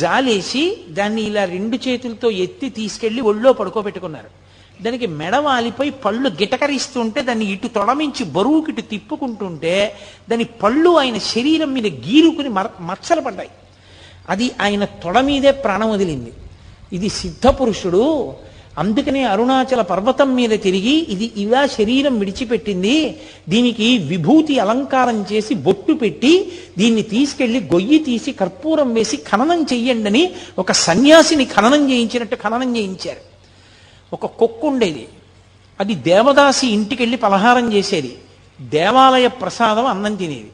జాలేసి దాన్ని ఇలా 2 చేతులతో ఎత్తి తీసుకెళ్లి ఒళ్ళో పడుకోబెట్టుకున్నారు. దానికి మెడ వాలిపోయి పళ్ళు గిటకరిస్తుంటే దాన్ని ఇటు తొడమించి బరువుకిటు తిప్పుకుంటుంటే దాని పళ్ళు ఆయన శరీరం మీద గీరుకుని మచ్చలు పడ్డాయి. అది ఆయన తొడ మీదే ప్రాణం వదిలింది. ఇది సిద్ధపురుషుడు, అందుకనే అరుణాచల పర్వతం మీద తిరిగి ఇది ఇలా శరీరం విడిచిపెట్టింది, దీనికి విభూతి అలంకారం చేసి బొట్టు పెట్టి దీన్ని తీసుకెళ్లి గొయ్యి తీసి కర్పూరం వేసి ఖననం చెయ్యండి అని ఒక సన్యాసిని ఖననం చేయించినట్టు ఖననం చేయించారు. ఒక కుక్క ఉండేది, అది దేవదాసి ఇంటికెళ్ళి పలహారం చేసేది, దేవాలయ ప్రసాదం అన్నం తినేది.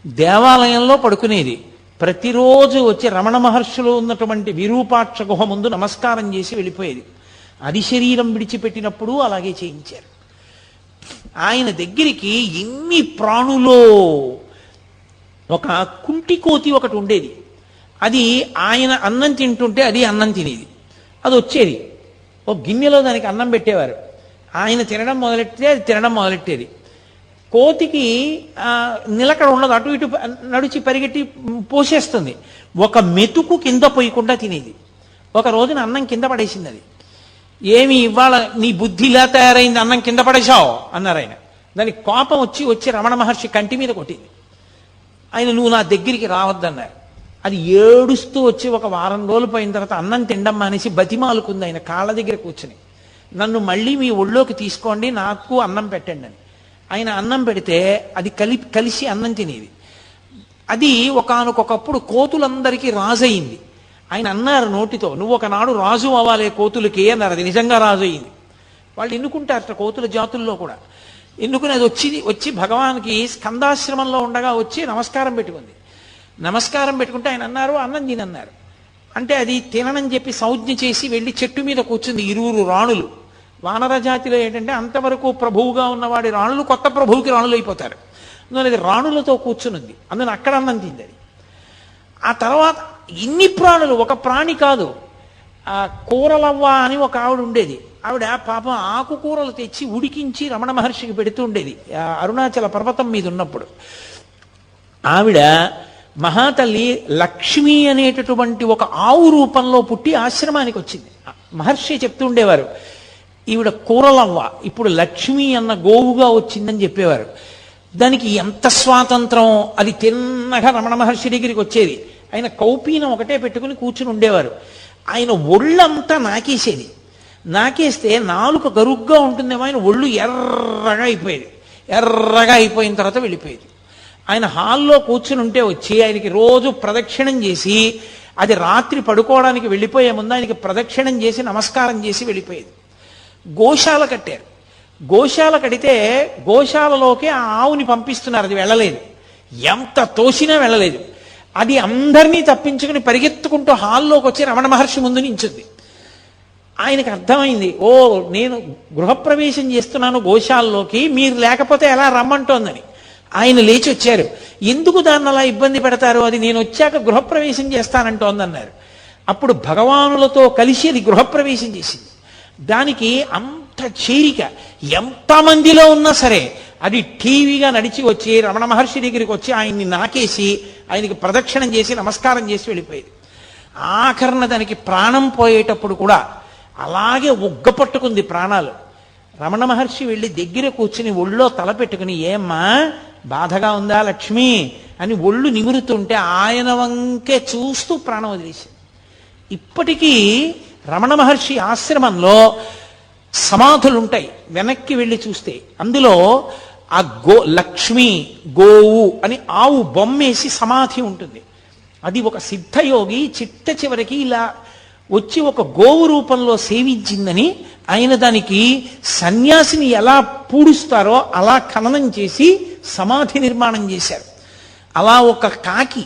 దేవాలయంలో పడుకునేది. ప్రతిరోజు వచ్చి రమణ మహర్షులు ఉన్నటువంటి విరూపాక్ష గుహ ముందు నమస్కారం చేసి వెళ్ళిపోయేది. అది శరీరం విడిచిపెట్టినప్పుడు అలాగే చేయించారు. ఆయన దగ్గరికి ఎన్ని ప్రాణులో ఒక కుంటి కోతి ఒకటి ఉండేది. అది ఆయన అన్నం తింటుంటే అది అన్నం తినేది. అది వచ్చేది, ఒక గిన్నెలో దానికి అన్నం పెట్టేవారు. ఆయన తినడం మొదలెట్టితే అది తినడం మొదలెట్టేది. కోతికి నిలకడ ఉండదు, అటు ఇటు నడిచి పరిగెట్టి పోసేస్తుంది. ఒక మెతుకు కింద పోయకుండా తినేది. ఒక రోజున అన్నం కింద పడేసింది. అది ఏమి ఇవాళ నీ బుద్ధి ఇలా తయారైంది, అన్నం కింద పడేశావు అన్నారు ఆయన. దానికి కోపం వచ్చి రమణ మహర్షి కంటి మీద కొట్టింది. ఆయన నువ్వు నా దగ్గరికి రావద్దన్నారు. అది ఏడుస్తూ వచ్చి ఒక వారం రోజులు పోయిన తర్వాత అన్నం తినడం మానేసి బతిమాలుకుంది ఆయన కాళ్ళ దగ్గర కూర్చుని, నన్ను మళ్ళీ మీ ఒళ్ళోకి తీసుకోండి, నాకు అన్నం పెట్టండి అని. ఆయన అన్నం పెడితే అది కలిసి అన్నం తినేది. అది ఒకానొకప్పుడు కోతులందరికీ రాజు అయింది. ఆయన అన్నారు నోటితో, నువ్వు ఒకనాడు రాజు అవ్వాలే కోతులకి అన్నారు. అది నిజంగా రాజు అయింది. వాళ్ళు ఎన్నుకుంటారట కోతుల జాతుల్లో కూడా. ఎన్నుకుని అది వచ్చి భగవాన్కి స్కందాశ్రమంలో ఉండగా వచ్చి నమస్కారం పెట్టుకుంది. నమస్కారం పెట్టుకుంటే ఆయన అన్నారు అన్నం తినన్నారు. అంటే అది తిననని చెప్పి సంజ్ఞ చేసి వెళ్ళి చెట్టు మీద కూర్చుంది. 20 రాణులు. వానర జాతిలో ఏంటంటే అంతవరకు ప్రభువుగా ఉన్నవాడి రాణులు కొత్త ప్రభువుకి రాణులు అయిపోతారు. అందువల్ల అది రాణులతో కూర్చునుంది. అందులో అక్కడ అన్నం తింది అది. ఆ తర్వాత ఇన్ని ప్రాణులు, ఒక ప్రాణి కాదు. ఆ కూరలవ్వ అని ఒక ఆవిడ ఉండేది. ఆవిడ పాపం ఆకుకూరలు తెచ్చి ఉడికించి రమణ మహర్షికి పెడుతూ ఉండేది అరుణాచల పర్వతం మీద ఉన్నప్పుడు. ఆవిడ మహాతల్లి లక్ష్మి అనేటటువంటి ఒక ఆవు రూపంలో పుట్టి ఆశ్రమానికి వచ్చింది. మహర్షి చెప్తూ ఉండేవారు, ఈవిడ కూరలవ్వ ఇప్పుడు లక్ష్మి అన్న గోవుగా వచ్చిందని చెప్పేవారు. దానికి ఎంత స్వాతంత్రం! అది తిన్నగా రమణ మహర్షి దగ్గరికి వచ్చేది. ఆయన కౌపీనం ఒకటే పెట్టుకుని కూర్చుని ఉండేవారు. ఆయన ఒళ్ళంతా నాకేసేది. నాకేస్తే నాలుక గరుగ్గా ఉంటుందేమో, ఆయన ఒళ్ళు ఎర్రగా అయిపోయేది. ఎర్రగా అయిపోయిన తర్వాత వెళ్ళిపోయేది. ఆయన హాల్లో కూర్చుని ఉంటే వచ్చి ఆయనకి రోజు ప్రదక్షిణం చేసి, అది రాత్రి పడుకోవడానికి వెళ్ళిపోయే ముందు ఆయనకి ప్రదక్షిణం చేసి నమస్కారం చేసి వెళ్ళిపోయేది. గోశాల కట్టారు. గోశాల కడితే గోశాలలోకి ఆ ఆవుని పంపిస్తున్నారు. అది వెళ్ళలేదు. ఎంత తోసినా వెళ్ళలేదు. అది అందరినీ తప్పించుకుని పరిగెత్తుకుంటూ హాల్లోకి వచ్చి రమణ మహర్షి ముందు నించుంది. ఆయనకు అర్థమైంది, ఓ నేను గృహప్రవేశం చేస్తున్నాను గోశాలలోకి, మీరు లేకపోతే ఎలా రమ్మంటోందని. ఆయన లేచి వచ్చారు. ఎందుకు దాన్ని అలా ఇబ్బంది పెడతారు, అది నేను వచ్చాక గృహప్రవేశం చేస్తానంటోందన్నారు. అప్పుడు భగవానులతో కలిసి అది గృహప్రవేశం చేసింది. దానికి అంత చేరిక, ఎంతమందిలో ఉన్నా సరే అది టీవీగా నడిచి వచ్చి రమణ మహర్షి దగ్గరికి వచ్చి ఆయన్ని నాకేసి ఆయనకి ప్రదక్షిణం చేసి నమస్కారం చేసి వెళ్ళిపోయేది. ఆఖరణ దానికి ప్రాణం పోయేటప్పుడు కూడా అలాగే ఉగ్గపట్టుకుంది ప్రాణాలు. రమణ మహర్షి వెళ్ళి దగ్గర కూర్చుని ఒళ్ళో తల పెట్టుకుని, ఏమ్మా బాధగా ఉందా లక్ష్మి అని ఒళ్ళు నిమురుతుంటే ఆయన వంకే చూస్తూ ప్రాణం వదిలేసింది. ఇప్పటికీ రమణ మహర్షి ఆశ్రమంలో సమాధులుంటాయి. వెనక్కి వెళ్ళి చూస్తే అందులో ఆ లక్ష్మి గోవు అని ఆవు బొమ్మేసి సమాధి ఉంటుంది. అది ఒక సిద్ధయోగి చిట్ట చివరికి ఇలా వచ్చి ఒక గోవు రూపంలో సేవించిందని ఆయన దానికి సన్యాసిని ఎలా పూడుస్తారో అలా ఖననం చేసి సమాధి నిర్మాణం చేశారు. అలా ఒక కాకి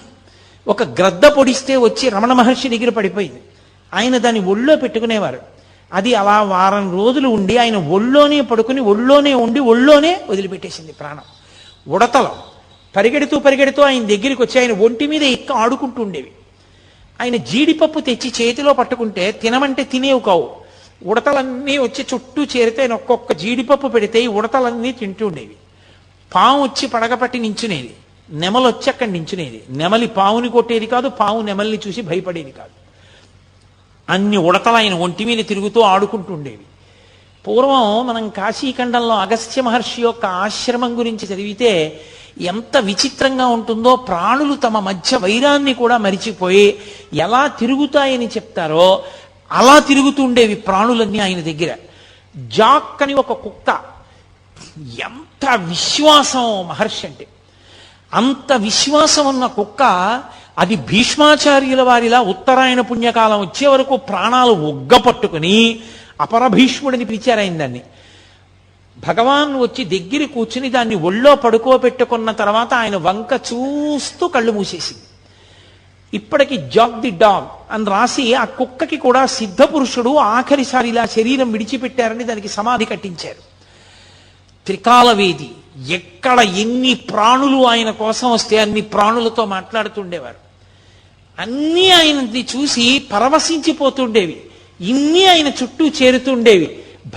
ఒక గ్రద్ద పొడిస్తే వచ్చి రమణ మహర్షి దగ్గర పడిపోయింది. ఆయన దాన్ని ఒళ్ళో పెట్టుకునేవారు. అది అలా వారం రోజులు ఉండి ఆయన ఒళ్ళోనే పడుకుని ఒళ్ళోనే ఉండి ఒళ్ళోనే వదిలిపెట్టేసింది ప్రాణం. ఉడతలో పరిగెడుతూ ఆయన దగ్గరికి వచ్చి ఆయన ఒంటి మీద ఎక్క ఆడుకుంటూ ఉండేవి. ఆయన జీడిపప్పు తెచ్చి చేతిలో పట్టుకుంటే తినమంటే తినేవి కావు. ఉడతలన్నీ వచ్చి చుట్టూ చేరితే ఆయన ఒక్కొక్క జీడిపప్పు పెడితే ఈ ఉడతలన్నీ తింటూ ఉండేవి. పాము వచ్చి పడగపట్టి నించునేది. నెమలు వచ్చి అక్కడ నించునేది. నెమలి పావుని కొట్టేది కాదు, పావు నెమల్ని చూసి భయపడేది కాదు. అన్ని ఉడతలు ఆయన ఒంటి మీద తిరుగుతూ ఆడుకుంటూ ఉండేవి. పూర్వం మనం కాశీఖండంలో అగస్త్య మహర్షి యొక్క ఆశ్రమం గురించి చదివితే ఎంత విచిత్రంగా ఉంటుందో. ప్రాణులు తమ మధ్య వైరాన్ని కూడా మరిచిపోయి ఎలా తిరుగుతాయని చెప్తారో అలా తిరుగుతూ ఉండేవి ప్రాణులన్నీ ఆయన దగ్గర. జాక్ అని ఒక కుక్క, ఎంత విశ్వాసం మహర్షి అంటే! అంత విశ్వాసం ఉన్న కుక్క అది భీష్మాచార్యుల వారిలా ఉత్తరాయణ పుణ్యకాలం వచ్చే వరకు ప్రాణాలు ఒగ్గపట్టుకుని అపరభీష్ముడిని పిలిచారు ఆయన దాన్ని. భగవాన్ వచ్చి దగ్గర కూర్చుని దాన్ని ఒళ్ళో పడుకోబెట్టుకున్న తర్వాత ఆయన వంక చూస్తూ కళ్ళు మూసేసింది. ఇప్పటికి జాగ్ ది డాగ్ అని రాసి ఆ కుక్కకి కూడా సిద్ధపురుషుడు ఆఖరిసారి ఇలా శరీరం విడిచిపెట్టారని దానికి సమాధి కట్టించారు. త్రికాలవేది, ఎక్కడ ఎన్ని ప్రాణులు ఆయన కోసం వస్తే అన్ని ప్రాణులతో మాట్లాడుతుండేవారు. అన్నీ ఆయనది చూసి పరవశించిపోతుండేవి. ఇన్ని ఆయన చుట్టూ చేరుతుండేవి.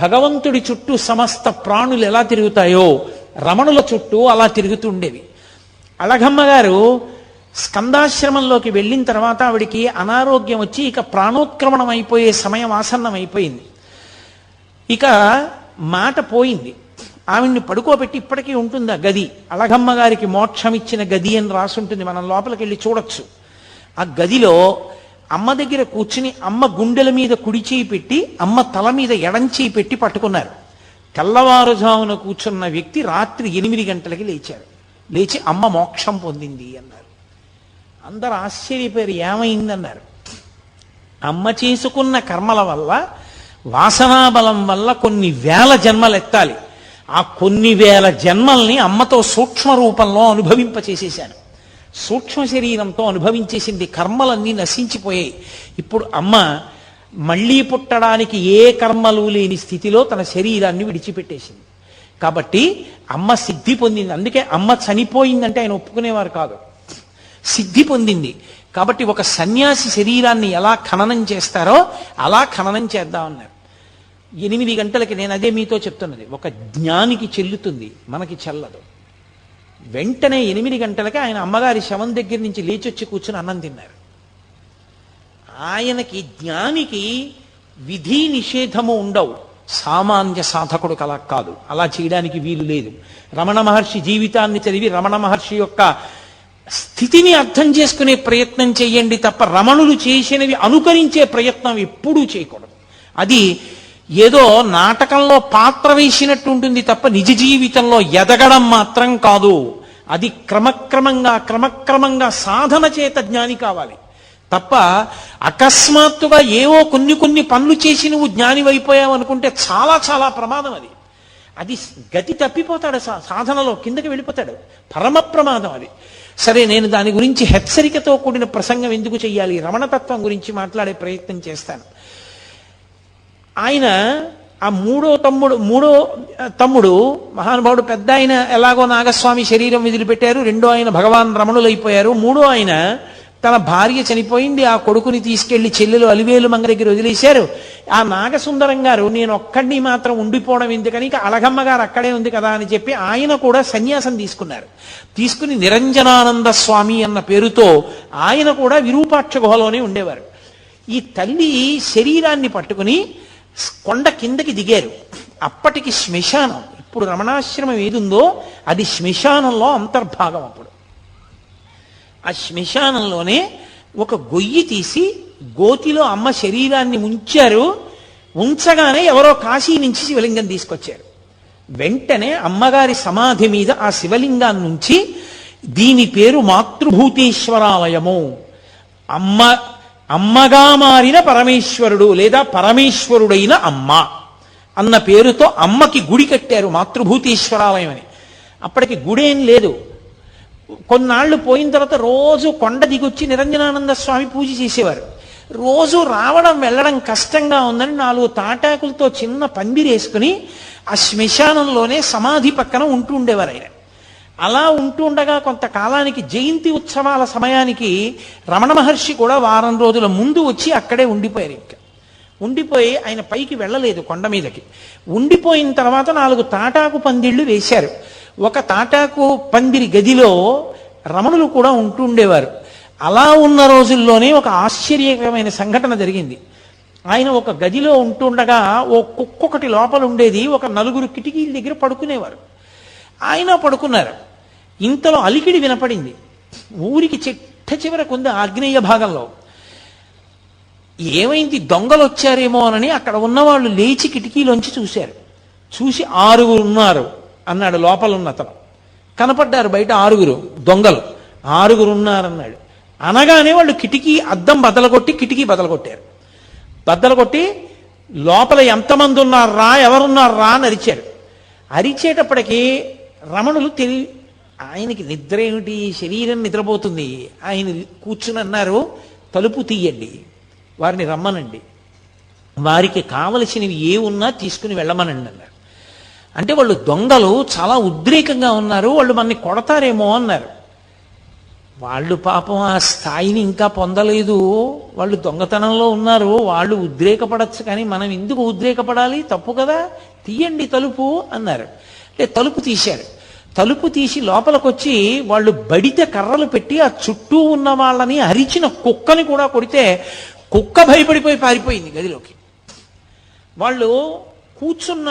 భగవంతుడి చుట్టూ సమస్త ప్రాణులు ఎలా తిరుగుతాయో రమణుల చుట్టూ అలా తిరుగుతుండేవి. అళగమ్మ గారు స్కందాశ్రమంలోకి వెళ్ళిన తర్వాత ఆవిడికి అనారోగ్యం వచ్చి ఇక ప్రాణోత్క్రమణం అయిపోయే సమయం ఆసన్నం అయిపోయింది. ఇక మాట పోయింది. ఆవిడ్ని పడుకోబెట్టి ఇప్పటికీ ఉంటుంది ఆ గది. అళగమ్మ గారికి మోక్షం ఇచ్చిన గది అని రాసుంటుంది, మనం లోపలికి వెళ్ళి చూడొచ్చు. ఆ గదిలో అమ్మ దగ్గర కూర్చుని అమ్మ గుండెల మీద కుడి చేయి పెట్టి అమ్మ తల మీద ఎడం చేయి పెట్టి పట్టుకున్నారు. తెల్లవారుజామున కూర్చున్న వ్యక్తి రాత్రి 8 గంటలకి లేచారు. లేచి అమ్మ మోక్షం పొందింది అన్నారు. అందరు ఆశ్చర్యపోయారు, ఏమైందన్నారు. అమ్మ చేసుకున్న కర్మల వల్ల, వాసనాబలం వల్ల కొన్ని వేల జన్మలు ఎత్తాలి. ఆ కొన్ని వేల జన్మల్ని అమ్మతో సూక్ష్మ రూపంలో అనుభవింపచేసేశాను. సూక్ష్మ శరీరంతో అనుభవించేసింది. కర్మలన్నీ నశించిపోయాయి. ఇప్పుడు అమ్మ మళ్ళీ పుట్టడానికి ఏ కర్మలు లేని స్థితిలో తన శరీరాన్ని విడిచిపెట్టేసింది. కాబట్టి అమ్మ సిద్ధి పొందింది. అందుకే అమ్మ చనిపోయిందంటే ఆయన ఒప్పుకునేవారు కాదు. సిద్ధి పొందింది. కాబట్టి ఒక సన్యాసి శరీరాన్ని ఎలా ఖననం చేస్తారో అలా ఖననం చేద్దామన్నారు. 8 గంటలకి, నేను అదే మీతో చెప్తున్నది, ఒక జ్ఞానికి చెల్లుతుంది, మనకి చెల్లదు. వెంటనే 8 గంటలకి ఆయన అమ్మగారి శవం దగ్గర నుంచి లేచొచ్చి కూర్చుని అన్నం తిన్నారు. ఆయనకి జ్ఞానికి విధి నిషేధము ఉండవు. సామాన్య సాధకుడు అలా కాదు, అలా చేయడానికి వీలు లేదు. రమణ మహర్షి జీవితాన్ని చదివి రమణ మహర్షి యొక్క స్థితిని అర్థం చేసుకునే ప్రయత్నం చేయండి తప్ప రమణులు చేసినవి అనుకరించే ప్రయత్నం ఎప్పుడూ చేయకూడదు. అది ఏదో నాటకంలో పాత్ర వేసినట్టు ఉంటుంది తప్ప నిజ జీవితంలో ఎదగడం మాత్రం కాదు. అది క్రమక్రమంగా సాధన చేత జ్ఞాని కావాలి తప్ప అకస్మాత్తుగా ఏవో కొన్ని పనులు చేసి నువ్వు జ్ఞాని అయిపోయావు అనుకుంటే చాలా చాలా ప్రమాదం. అది గతి తప్పిపోతాడు, సాధనలో కిందకి వెళ్ళిపోతాడు. పరమ ప్రమాదం అది. సరే, నేను దాని గురించి హెచ్చరికతో కూడిన ప్రసంగం ఎందుకు చెయ్యాలి, రమణతత్వం గురించి మాట్లాడే ప్రయత్నం చేస్తాను. ఆయన ఆ మూడో తమ్ముడు మహానుభావుడు, పెద్ద ఆయన ఎలాగో నాగస్వామి శరీరం వదిలిపెట్టారు, రెండో ఆయన భగవాన్ రమణులైపోయారు, మూడో ఆయన తన భార్య చనిపోయింది, ఆ కొడుకుని తీసుకెళ్లి చెల్లెలు అలివేలు మంగ దగ్గర వదిలేశారు. ఆ నాగసుందరం గారు నేను ఒక్కడిని మాత్రం ఉండిపోవడం ఎందుకని, ఇక అళగమ్మ గారు అక్కడే ఉంది కదా అని చెప్పి ఆయన కూడా సన్యాసం తీసుకున్నారు. తీసుకుని నిరంజనానంద స్వామి అన్న పేరుతో ఆయన కూడా విరూపాక్ష గుహలోనే ఉండేవారు. ఈ తల్లి శరీరాన్ని పట్టుకుని కొండ కిందకి దిగారు. అప్పటికి శ్మశానం, ఇప్పుడు రమణాశ్రమం ఏదుందో అది శ్మశానంలో అంతర్భాగం. అప్పుడు ఆ శ్మశానంలోనే ఒక గొయ్యి తీసి గోతిలో అమ్మ శరీరాన్ని ఉంచారు. ఉంచగానే ఎవరో కాశీ నుంచి శివలింగం తీసుకొచ్చారు. వెంటనే అమ్మగారి సమాధి మీద ఆ శివలింగాన్ని ఉంచి దీని పేరు మాతృభూతేశ్వరాలయము, అమ్మగా మారిన పరమేశ్వరుడు లేదా పరమేశ్వరుడైన అమ్మ అన్న పేరుతో అమ్మకి గుడి కట్టారు, మాతృభూతేశ్వరాలయం అని. అప్పటికి గుడేం లేదు. కొన్నాళ్ళు పోయిన తర్వాత రోజు కొండ దిగొచ్చి నిరంజనానంద స్వామి పూజ చేసేవారు. రోజు రావడం వెళ్ళడం కష్టంగా ఉందని 4 తాటాకులతో చిన్న పందిరేసుకుని ఆ శ్మశానంలోనే సమాధి పక్కన ఉంటూ ఉండేవారు ఆయన. అలా ఉంటూ ఉండగా కొంతకాలానికి జయంతి ఉత్సవాల సమయానికి రమణ మహర్షి కూడా వారం రోజుల ముందు వచ్చి అక్కడే ఉండిపోయారు. ఇంకా ఉండిపోయి ఆయన పైకి వెళ్ళలేదు కొండ మీదకి. ఉండిపోయిన తర్వాత 4 తాటాకు పందిళ్ళు వేశారు. ఒక తాటాకు పందిరి గదిలో రమణులు కూడా ఉంటూ ఉండేవారు. అలా ఉన్న రోజుల్లోనే ఒక ఆశ్చర్యకరమైన సంఘటన జరిగింది. ఆయన ఒక గదిలో ఉంటుండగా ఓ కుక్కొకటి లోపల ఉండేది. ఒక 4 కిటికీల దగ్గర పడుకునేవారు. ఆయన పడుకున్నారు. ఇంతలో అలికిడి వినపడింది. ఊరికి చిట్ట చివరకు ఉంది ఆగ్నేయ భాగంలో. ఏమైంది, దొంగలు వచ్చారేమో అని అక్కడ ఉన్నవాళ్ళు లేచి కిటికీలోంచి చూశారు. చూసి 6 ఉన్నారు అన్నాడు. లోపల ఉన్న అతను కనపడ్డారు బయట 6 దొంగలు. 6 ఉన్నారన్నాడు. అనగానే వాళ్ళు కిటికీ అద్దం బదలగొట్టి కిటికీ బదలగొట్టారు. బద్దలగొట్టి లోపల ఎంతమంది ఉన్నారా, ఎవరున్నారా అని అరిచారు. అరిచేటప్పటికీ రమణులు ఆయనకి నిద్ర ఏమిటి, శరీరం నిద్రపోతుంది. ఆయన కూర్చుని అన్నారు, తలుపు తీయండి, వారిని రమ్మనండి, వారికి కావలసినవి ఏ ఉన్నా తీసుకుని వెళ్ళమనండి అన్నారు. అంటే వాళ్ళు దొంగలు చాలా ఉద్రేకంగా ఉన్నారు, వాళ్ళు మనని కొడతారేమో అన్నారు. వాళ్ళు పాపం ఆ స్థాయిని ఇంకా పొందలేదు, వాళ్ళు దొంగతనంలో ఉన్నారు, వాళ్ళు ఉద్రేకపడచ్చు, కానీ మనం ఎందుకు ఉద్రేకపడాలి, తప్పు కదా, తీయండి తలుపు అన్నారు. అంటే తలుపు తీశారు. తలుపు తీసి లోపలికొచ్చి వాళ్ళు బడితే కర్రలు పెట్టి ఆ చుట్టూ ఉన్న వాళ్ళని అరిచిన కుక్కని కూడా కొడితే కుక్క భయపడిపోయి పారిపోయింది గదిలోకి. వాళ్ళు కూర్చున్న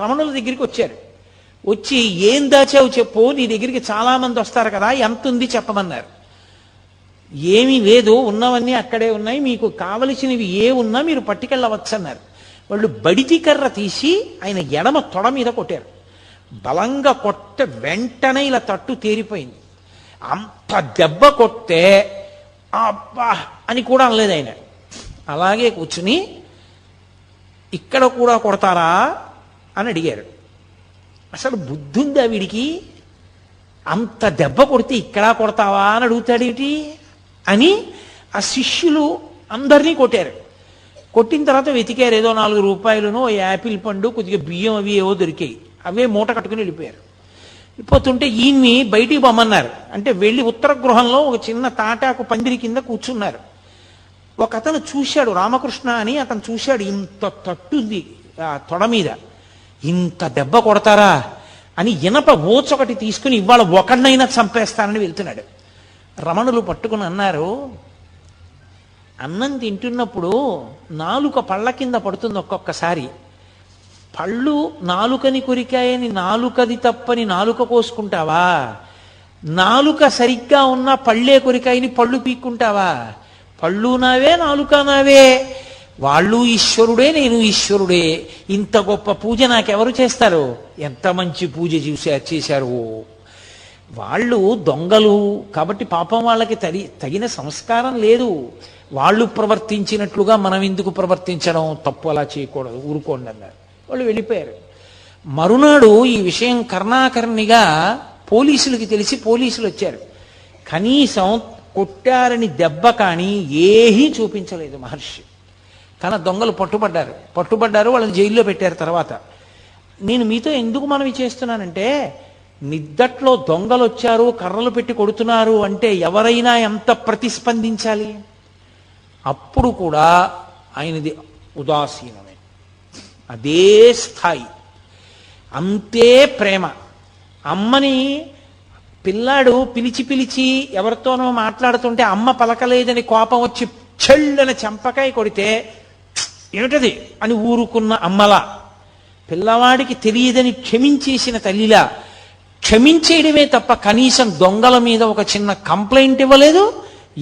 రమణుల దగ్గరికి వచ్చారు. వచ్చి ఏం దాచావు చెప్పు, నీ దగ్గరికి చాలా మంది వస్తారు కదా, ఎంత ఉంది చెప్పమన్నారు. ఏమీ లేదు, ఉన్నవన్నీ అక్కడే ఉన్నాయి, మీకు కావలసినవి ఏ ఉన్నా మీరు పట్టుకెళ్ళవచ్చు అన్నారు. వాళ్ళు బడితి కర్ర తీసి ఆయన ఎడమ తొడ మీద కొట్టారు. బలంగా కొట్టే వెంటనే ఇలా తట్టు తేరిపోయింది. అంత దెబ్బ కొట్టే అబ్బా అని కూడా అనలేదు ఆయన. అలాగే కూర్చుని ఇక్కడ కూడా కొడతారా అని అడిగారు. అసలు బుద్ధి ఉందా వీడికి, అంత దెబ్బ కొడితే ఇక్కడ కొడతావా అని అడుగుతాడేంటి అని ఆ శిష్యులు అందరినీ కొట్టారు. కొట్టిన తర్వాత వెతికారు, ఏదో 4 రూపాయలను, యాపిల్ పండు, కొద్దిగా బియ్యం అవి ఏవో దొరికాయి, అవే మూట కట్టుకుని వెళ్ళిపోయారు. వెళ్ళిపోతుంటే ఈయన్ని బయటికి పొమ్మన్నారు. అంటే వెళ్ళి ఉత్తర గృహంలో ఒక చిన్న తాటాకు పందిరి కింద కూర్చున్నారు. ఒక అతను చూశాడు, రామకృష్ణ అని అతను చూశాడు, ఇంత తట్టుంది ఆ తొడ మీద, ఇంత దెబ్బ కొడతారా అని ఇనప ఓచొకటి తీసుకుని ఇవాళ ఒకడినైనా చంపేస్తానని వెళ్తున్నాడు. రమణులు పట్టుకుని అన్నారు, అన్నం తింటున్నప్పుడు నాలుక పళ్ళ కింద పడుతుంది ఒక్కొక్కసారి, పళ్ళు నాలుకని కొరికాయని నాలుకది తప్పని నాలుక కోసుకుంటావా, నాలుక సరిగ్గా ఉన్న పళ్ళే కొరికాయని పళ్ళు పీక్కుంటావా, పళ్ళు నావే నాలుక నావే, వాళ్ళు ఈశ్వరుడే నేను ఈశ్వరుడే, ఇంత గొప్ప పూజ నాకెవరు చేస్తారు, ఎంత మంచి పూజ చేశారు. వాళ్ళు దొంగలు కాబట్టి పాపం వాళ్ళకి తగిన సంస్కారం లేదు, వాళ్ళు ప్రవర్తించినట్లుగా మనం ఎందుకు ప్రవర్తించడం, తప్పు అలా చేయకూడదు, ఊరుకోండి అన్నారు. వాళ్ళు వెళ్ళిపోయారు. మరునాడు ఈ విషయం కర్ణాకర్ణిగా పోలీసులకి తెలిసి పోలీసులు వచ్చారు. కనీసం కొట్టారని దెబ్బ కానీ ఏమీ చూపించలేదు మహర్షి. కానీ దొంగలు పట్టుబడ్డారు, వాళ్ళని జైల్లో పెట్టారు. తర్వాత నేను మీతో ఎందుకు మనవి చేస్తున్నానంటే, నిద్దట్లో దొంగలు వచ్చారు, కర్రలు పెట్టి కొడుతున్నారు అంటే ఎవరైనా ఎంత ప్రతిస్పందించాలి. అప్పుడు కూడా ఆయనది ఉదాసీనమే, అదే స్థాయి, అంతే ప్రేమ. అమ్మని పిల్లాడు పిలిచి ఎవరితోనో మాట్లాడుతుంటే అమ్మ పలకలేదని కోపం వచ్చి చెళ్ళని చెంపకాయ కొడితే ఏమిటది అని ఊరుకున్న అమ్మలా, పిల్లవాడికి తెలియదని క్షమించేసిన తల్లిలా, క్షమించేయడమే తప్ప కనీసం దొంగల మీద ఒక చిన్న కంప్లైంట్ ఇవ్వలేదు.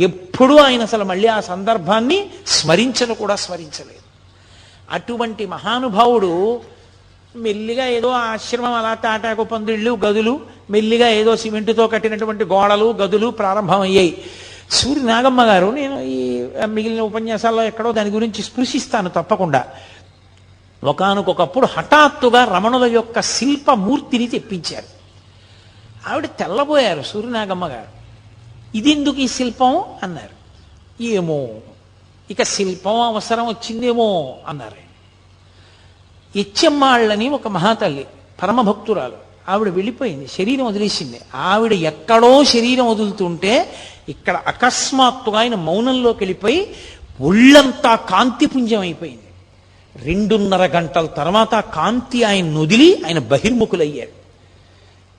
ఎప్పుడూ ఆయన అసలు మళ్ళీ ఆ సందర్భాన్ని స్మరించలేదు. అటువంటి మహానుభావుడు మెల్లిగా ఏదో ఆశ్రమం అలా తాటాకు పందిళ్ళు, గదులు, మెల్లిగా ఏదో సిమెంటుతో కట్టినటువంటి గోడలు, గదులు ప్రారంభమయ్యాయి. సూర్య నాగమ్మ గారు, నేను ఈ మిగిలిన ఉపన్యాసాల్లో ఎక్కడో దాని గురించి స్పృశిస్తాను తప్పకుండా. ఒకానొకప్పుడు హఠాత్తుగా రమణుల యొక్క శిల్పమూర్తిని తెప్పించారు. ఆవిడ తెల్లబోయారు సూర్యనాగమ్మ గారు. ఇదెందుకు ఈ శిల్పం అన్నారు. ఏమో ఇక శిల్పం అవసరం వచ్చిందేమో అన్నారు. ఎచ్చెమ్మాళ్ళని ఒక మహాతల్లి, పరమభక్తురాలు, ఆవిడ వెళ్ళిపోయింది, శరీరం వదిలేసింది. ఆవిడ ఎక్కడో శరీరం వదులుతుంటే ఇక్కడ అకస్మాత్తుగా ఆయన మౌనంలోకి వెళ్ళిపోయి ఒళ్ళంతా కాంతిపుంజం అయిపోయింది. 2.5 గంటల తర్వాత కాంతి ఆయన వదిలి ఆయన బహిర్ముఖులయ్యారు.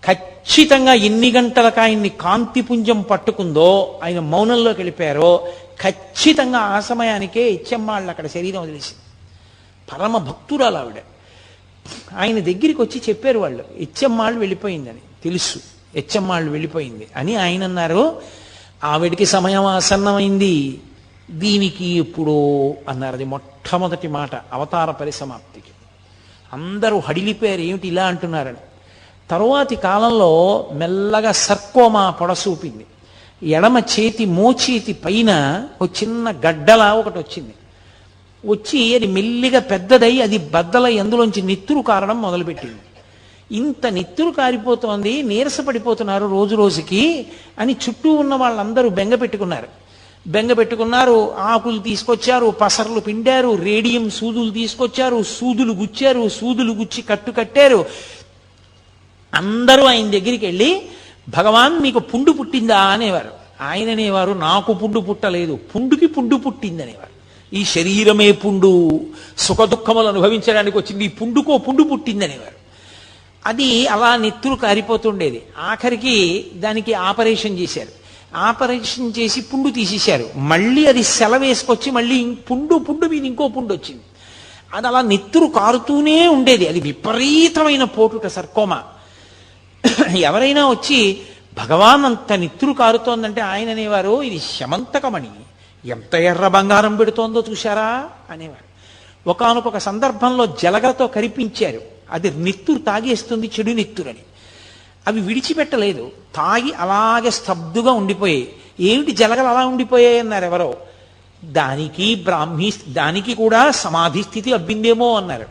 ఖచ్చితంగా ఎన్ని గంటలకు ఆయన్ని కాంతిపుంజం పట్టుకుందో, ఆయన మౌనంలోకి వెళ్ళిపోయారో, ఖచ్చితంగా ఆ సమయానికే ఇచ్చమ్మాళ్ళు అక్కడ శరీరం వదిలేసింది. పరమ భక్తురాలు ఆవిడ. ఆయన దగ్గరికి వచ్చి చెప్పారు వాళ్ళు, ఇచ్చమ్మాళ్ళు వెళ్ళిపోయిందని. తెలుసు ఇచ్చమ్మాళ్ళు వెళ్ళిపోయింది అని ఆయన అన్నారు. ఆవిడికి సమయం ఆసన్నమైంది, దీనికి ఎప్పుడో అన్నారు. అది మొట్టమొదటి మాట అవతార పరిసమాప్తికి. అందరూ హడిలిపోయారు, ఏమిటి ఇలా అంటున్నారని. తరువాతి కాలంలో మెల్లగా సర్కోమా పొడసూపింది. ఎడమ చేతి మోచేతి పైన ఒక చిన్న గడ్డలా ఒకటి వచ్చింది. వచ్చి అది మెల్లిగా పెద్దదై అది బద్దలై అందులోంచి నెత్తురు కారడం మొదలుపెట్టింది. ఇంత నెత్తురు కారిపోతోంది, నీరసపడిపోతున్నారు రోజు రోజుకి అని చుట్టూ ఉన్న వాళ్ళందరూ బెంగ పెట్టుకున్నారు. ఆకులు తీసుకొచ్చారు, పసర్లు పిండారు, రేడియం సూదులు తీసుకొచ్చారు, సూదులు గుచ్చారు, సూదులు గుచ్చి కట్టారు. అందరూ ఆయన దగ్గరికి వెళ్ళి, భగవాన్ మీకు పుండు పుట్టిందా అనేవారు. ఆయన అనేవారు, నాకు పుండు పుట్టలేదు, పుండుకి పుండు పుట్టింది అనేవారు. ఈ శరీరమే పుండు, సుఖ దుఃఖములు అనుభవించడానికి వచ్చింది, ఈ పుండుకో పుండు పుట్టింది అనేవారు. అది అలా నెత్తురు కారిపోతుండేది. ఆఖరికి దానికి ఆపరేషన్ చేశారు. ఆపరేషన్ చేసి పుండు తీసేశారు. మళ్ళీ అది సెలవేసుకొచ్చి మళ్ళీ పుండు మీద ఇంకో పుండు వచ్చింది. అది అలా నెత్తురు కారుతూనే ఉండేది. అది విపరీతమైన పోటుట, సర్కోమా. ఎవరైనా వచ్చి భగవాన్ అంత నెత్తురు కారుతోందంటే ఆయన అనేవారు, ఇది శమంతకమణి, ఎంత ఎర్ర బంగారం పెడుతోందో చూశారా అనేవారు. ఒకానొక సందర్భంలో జలగలతో కరిపించారు. అది నెత్తురు తాగేస్తుంది, చెడు నెత్తురని. అవి విడిచిపెట్టలేదు, తాగి అలాగే స్తబ్దుగా ఉండిపోయాయి. ఏమిటి జలగలు అలా ఉండిపోయాయి అన్నారు ఎవరో. దానికి కూడా సమాధి స్థితి అబ్బిందేమో అన్నారు.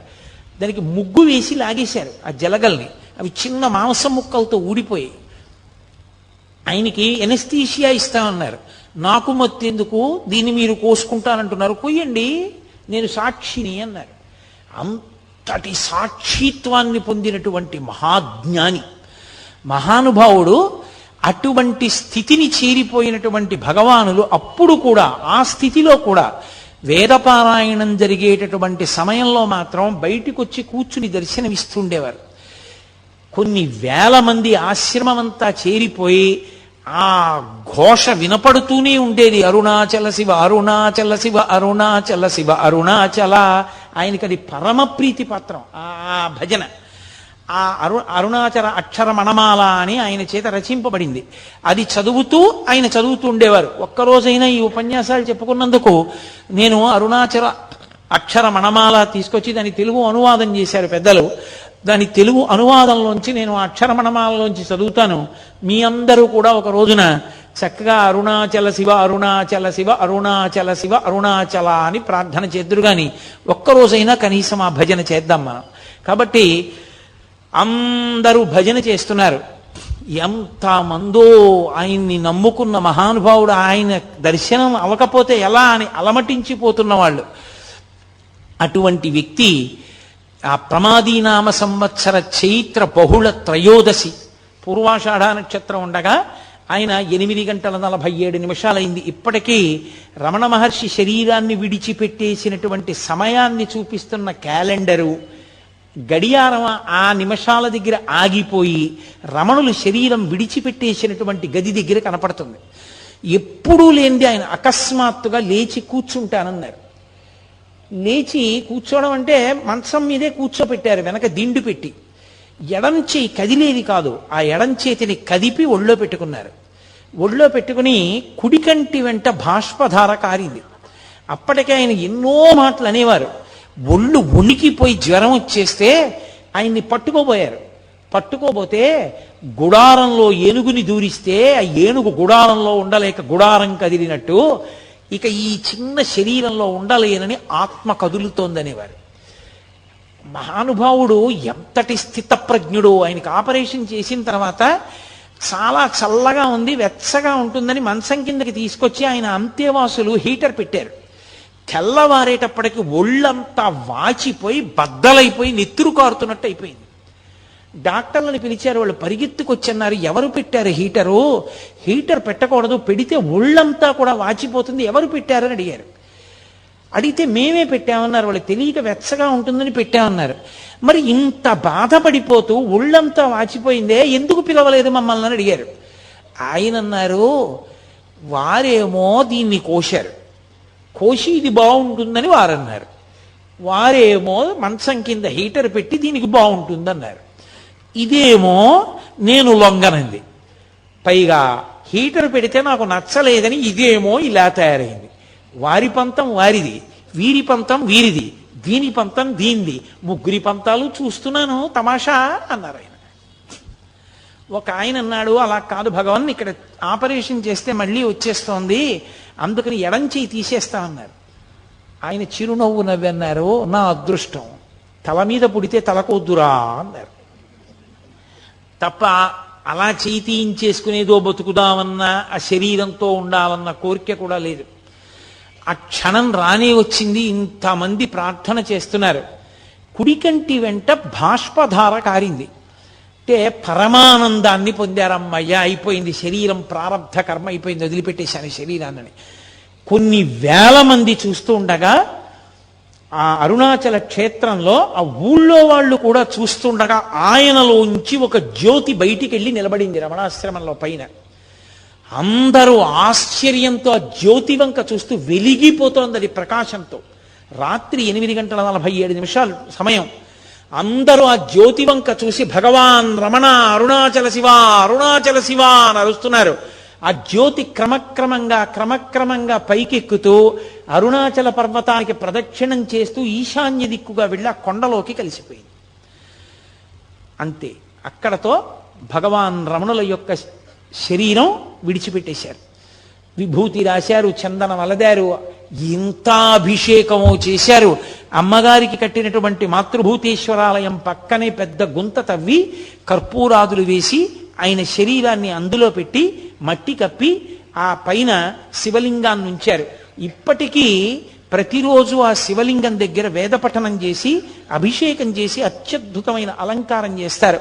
దానికి ముగ్గు వేసి లాగేశారు ఆ జలగల్ని. అవి చిన్న మాంసం ముక్కలతో ఊడిపోయాయి. ఆయనకి ఎనస్థీషియా ఇస్తామన్నారు. నాకు మత్తెందుకు, దీన్ని మీరు కోసుకుంటానంటున్నారు, కొయ్యండి, నేను సాక్షిని అన్నారు. అంతటి సాక్షిత్వాన్ని పొందినటువంటి మహాజ్ఞాని, మహానుభావుడు. అటువంటి స్థితిని చేరిపోయినటువంటి భగవానులు అప్పుడు కూడా, ఆ స్థితిలో కూడా వేదపారాయణం జరిగేటటువంటి సమయంలో మాత్రం బయటికి వచ్చి కూర్చుని దర్శనమిస్తుండేవారు. కొన్ని వేల మంది ఆశ్రమం అంతా చేరిపోయి ఆ ఘోష వినపడుతూనే ఉండేది. అరుణాచల శివ, అరుణాచల శివ, అరుణాచల శివ, అరుణాచల. ఆయనకి అది పరమ ప్రీతి పాత్రం ఆ భజన. ఆ అరుణాచల అక్షర మణమాల అని ఆయన చేత రచింపబడింది. అది చదువుతూ ఆయన చదువుతూ ఉండేవారు. ఒక్కరోజైనా ఈ ఉపన్యాసాలు చెప్పుకున్నందుకు నేను అరుణాచల అక్షర మణమాల తీసుకొచ్చి దాని తెలుగు అనువాదం చేశారు పెద్దలు. దాని తెలుగు అనువాదంలోంచి నేను అక్షర మణమాలలోంచి చదువుతాను. మీ అందరూ కూడా ఒక రోజున చక్కగా అరుణాచల శివ, అరుణాచల శివ, అరుణాచల శివ, అరుణాచల అని ప్రార్థన చేద్దురు. కానీ ఒక్కరోజైనా కనీసం ఆ భజన చేద్దాం మనం. కాబట్టి అందరూ భజన చేస్తున్నారు. ఎంతమందో ఆయన్ని నమ్ముకున్న మహానుభావుడు, ఆయన దర్శనం అవ్వకపోతే ఎలా అని అలమటించిపోతున్న వాళ్ళు. అటువంటి వ్యక్తి ఆ ప్రమాదీనామ సంవత్సర చైత్ర బహుళ త్రయోదశి పూర్వాషాఢ నక్షత్రం ఉండగా ఆయన 8 గంటల 47 నిమిషాలైంది. ఇప్పటికీ రమణ మహర్షి శరీరాన్ని విడిచిపెట్టేసినటువంటి సమయాన్ని చూపిస్తున్న క్యాలెండరు గడియారం ఆ నిమిషాల దగ్గర ఆగిపోయి రమణులు శరీరం విడిచిపెట్టేసినటువంటి గది దగ్గర కనపడుతుంది. ఎప్పుడూ లేనిది ఆయన అకస్మాత్తుగా లేచి కూర్చుంటానన్నారు. లేచి కూర్చోవడం అంటే మంచం మీదే కూర్చోపెట్టారు, వెనక దిండు పెట్టి. ఎడం చేయి కదిలేది కాదు, ఆ ఎడం చేతిని కదిపి ఒళ్ళో పెట్టుకున్నారు. ఒళ్ళో పెట్టుకుని కుడికంటి వెంట బాష్పధార కారింది. అప్పటికే ఆయన ఎన్నో మాటలు అనేవారు. ఒళ్ళు వణికిపోయి జ్వరం వచ్చేస్తే ఆయన్ని పట్టుకోబోతే గుడారంలో ఏనుగుని దూరిస్తే ఆ ఏనుగు గుడారంలో ఉండలేక గుడారం కదిలినట్టు ఇక ఈ చిన్న శరీరంలో ఉండలేనని ఆత్మ కదులుతోందనేవారు. మహానుభావుడు ఎంతటి స్థితప్రజ్ఞుడు. ఆయనకి ఆపరేషన్ చేసిన తర్వాత చాలా చల్లగా ఉంది, వెచ్చగా ఉంటుందని మంచం కిందకి తీసుకొచ్చి ఆయన అంత్యవాసులు హీటర్ పెట్టారు. తెల్లవారేటప్పటికి ఒళ్ళంతా వాచిపోయి బద్దలైపోయి నెత్తురు కారుతున్నట్టు అయిపోయింది. డాక్టర్లను పిలిచారు. వాళ్ళు పరిగెత్తుకొచ్చన్నారు, ఎవరు పెట్టారు హీటరు? హీటర్ పెట్టకూడదు, పెడితే ఒళ్ళంతా కూడా వాచిపోతుంది, ఎవరు పెట్టారని అడిగారు. అడిగితే మేమే పెట్టామన్నారు. వాళ్ళు తెలియక వెచ్చగా ఉంటుందని పెట్టామన్నారు. మరి ఇంత బాధపడిపోతూ ఒళ్ళంతా వాచిపోయిందే, ఎందుకు పిలవలేదు మమ్మల్ని అని అడిగారు. ఆయన అన్నారు, వారేమో దీన్ని కోసి ఇది బాగుంటుందని వారన్నారు. వారేమో మంచం కింద హీటర్ పెట్టి దీనికి బాగుంటుందన్నారు. ఇదేమో నేను లొంగనంది. పైగా హీటర్ పెడితే నాకు నచ్చలేదని ఇదేమో ఇలా తయారైంది. వారి పంతం వారిది, వీరి పంతం వీరిది, దీని పంతం దీనిది, ముగ్గురి పంతాలు చూస్తున్నాను తమాషా అన్నారు ఆయన. ఒక ఆయన అన్నాడు, అలా కాదు భగవాన్, ఇక్కడ ఆపరేషన్ చేస్తే మళ్ళీ వచ్చేస్తోంది, అందుకని ఎడం చేయి తీసేస్తామన్నారు. ఆయన చిరునవ్వు నవ్వన్నారు, నా అదృష్టం, తల మీద పుడితే తలకొద్దురా అన్నారు. తప్ప అలా చేయించేసుకునేదో బతుకుదామన్న ఆ శరీరంతో ఉండాలన్న కోరిక కూడా లేదు. ఆ క్షణం రానే వచ్చింది. ఇంతమంది ప్రార్థన చేస్తున్నారు. కుడికంటి వెంట బాష్పధార కారింది. అంటే పరమానందాన్ని పొందారమ్మయ్య, అయిపోయింది శరీరం, ప్రారబ్ధ కర్మ అయిపోయింది, వదిలిపెట్టేశాను శరీరాన్ని. కొన్ని వేల మంది చూస్తూ ఉండగా ఆ అరుణాచల క్షేత్రంలో ఆ ఊళ్ళో వాళ్ళు కూడా చూస్తుండగా ఆయనలోంచి ఒక జ్యోతి బయటికి వెళ్ళి నిలబడింది రమణాశ్రమంలో పైన. అందరూ ఆశ్చర్యంతో ఆ జ్యోతి వంక చూస్తూ వెలిగిపోతోంది అది ప్రకాశంతో. రాత్రి 8:47 సమయం. అందరూ ఆ జ్యోతి వంక చూసి భగవాన్ రమణ అరుణాచల శివ అరుణాచల శివ అని అరుస్తున్నారు. ఆ జ్యోతి క్రమక్రమంగా పైకెక్కుతూ అరుణాచల పర్వతానికి ప్రదక్షిణం చేస్తూ ఈశాన్య దిక్కుగా వెళ్ళి ఆ కొండలోకి కలిసిపోయింది. అంతే, అక్కడతో భగవాన్ రమణుల యొక్క శరీరం విడిచిపెట్టేశారు. విభూతి రాశారు, చందనం అలదారు, ఇంత అభిషేకమో చేశారు. అమ్మగారికి కట్టినటువంటి మాతృభూతేశ్వరాలయం పక్కనే పెద్ద గుంత తవ్వి కర్పూరాదులు వేసి ఆయన శరీరాన్ని అందులో పెట్టి మట్టి కప్పి ఆ పైన శివలింగాన్ని ఉంచారు. ఇప్పటికీ ప్రతిరోజు ఆ శివలింగం దగ్గర వేదపఠనం చేసి అభిషేకం చేసి అత్యద్భుతమైన అలంకారం చేస్తారు.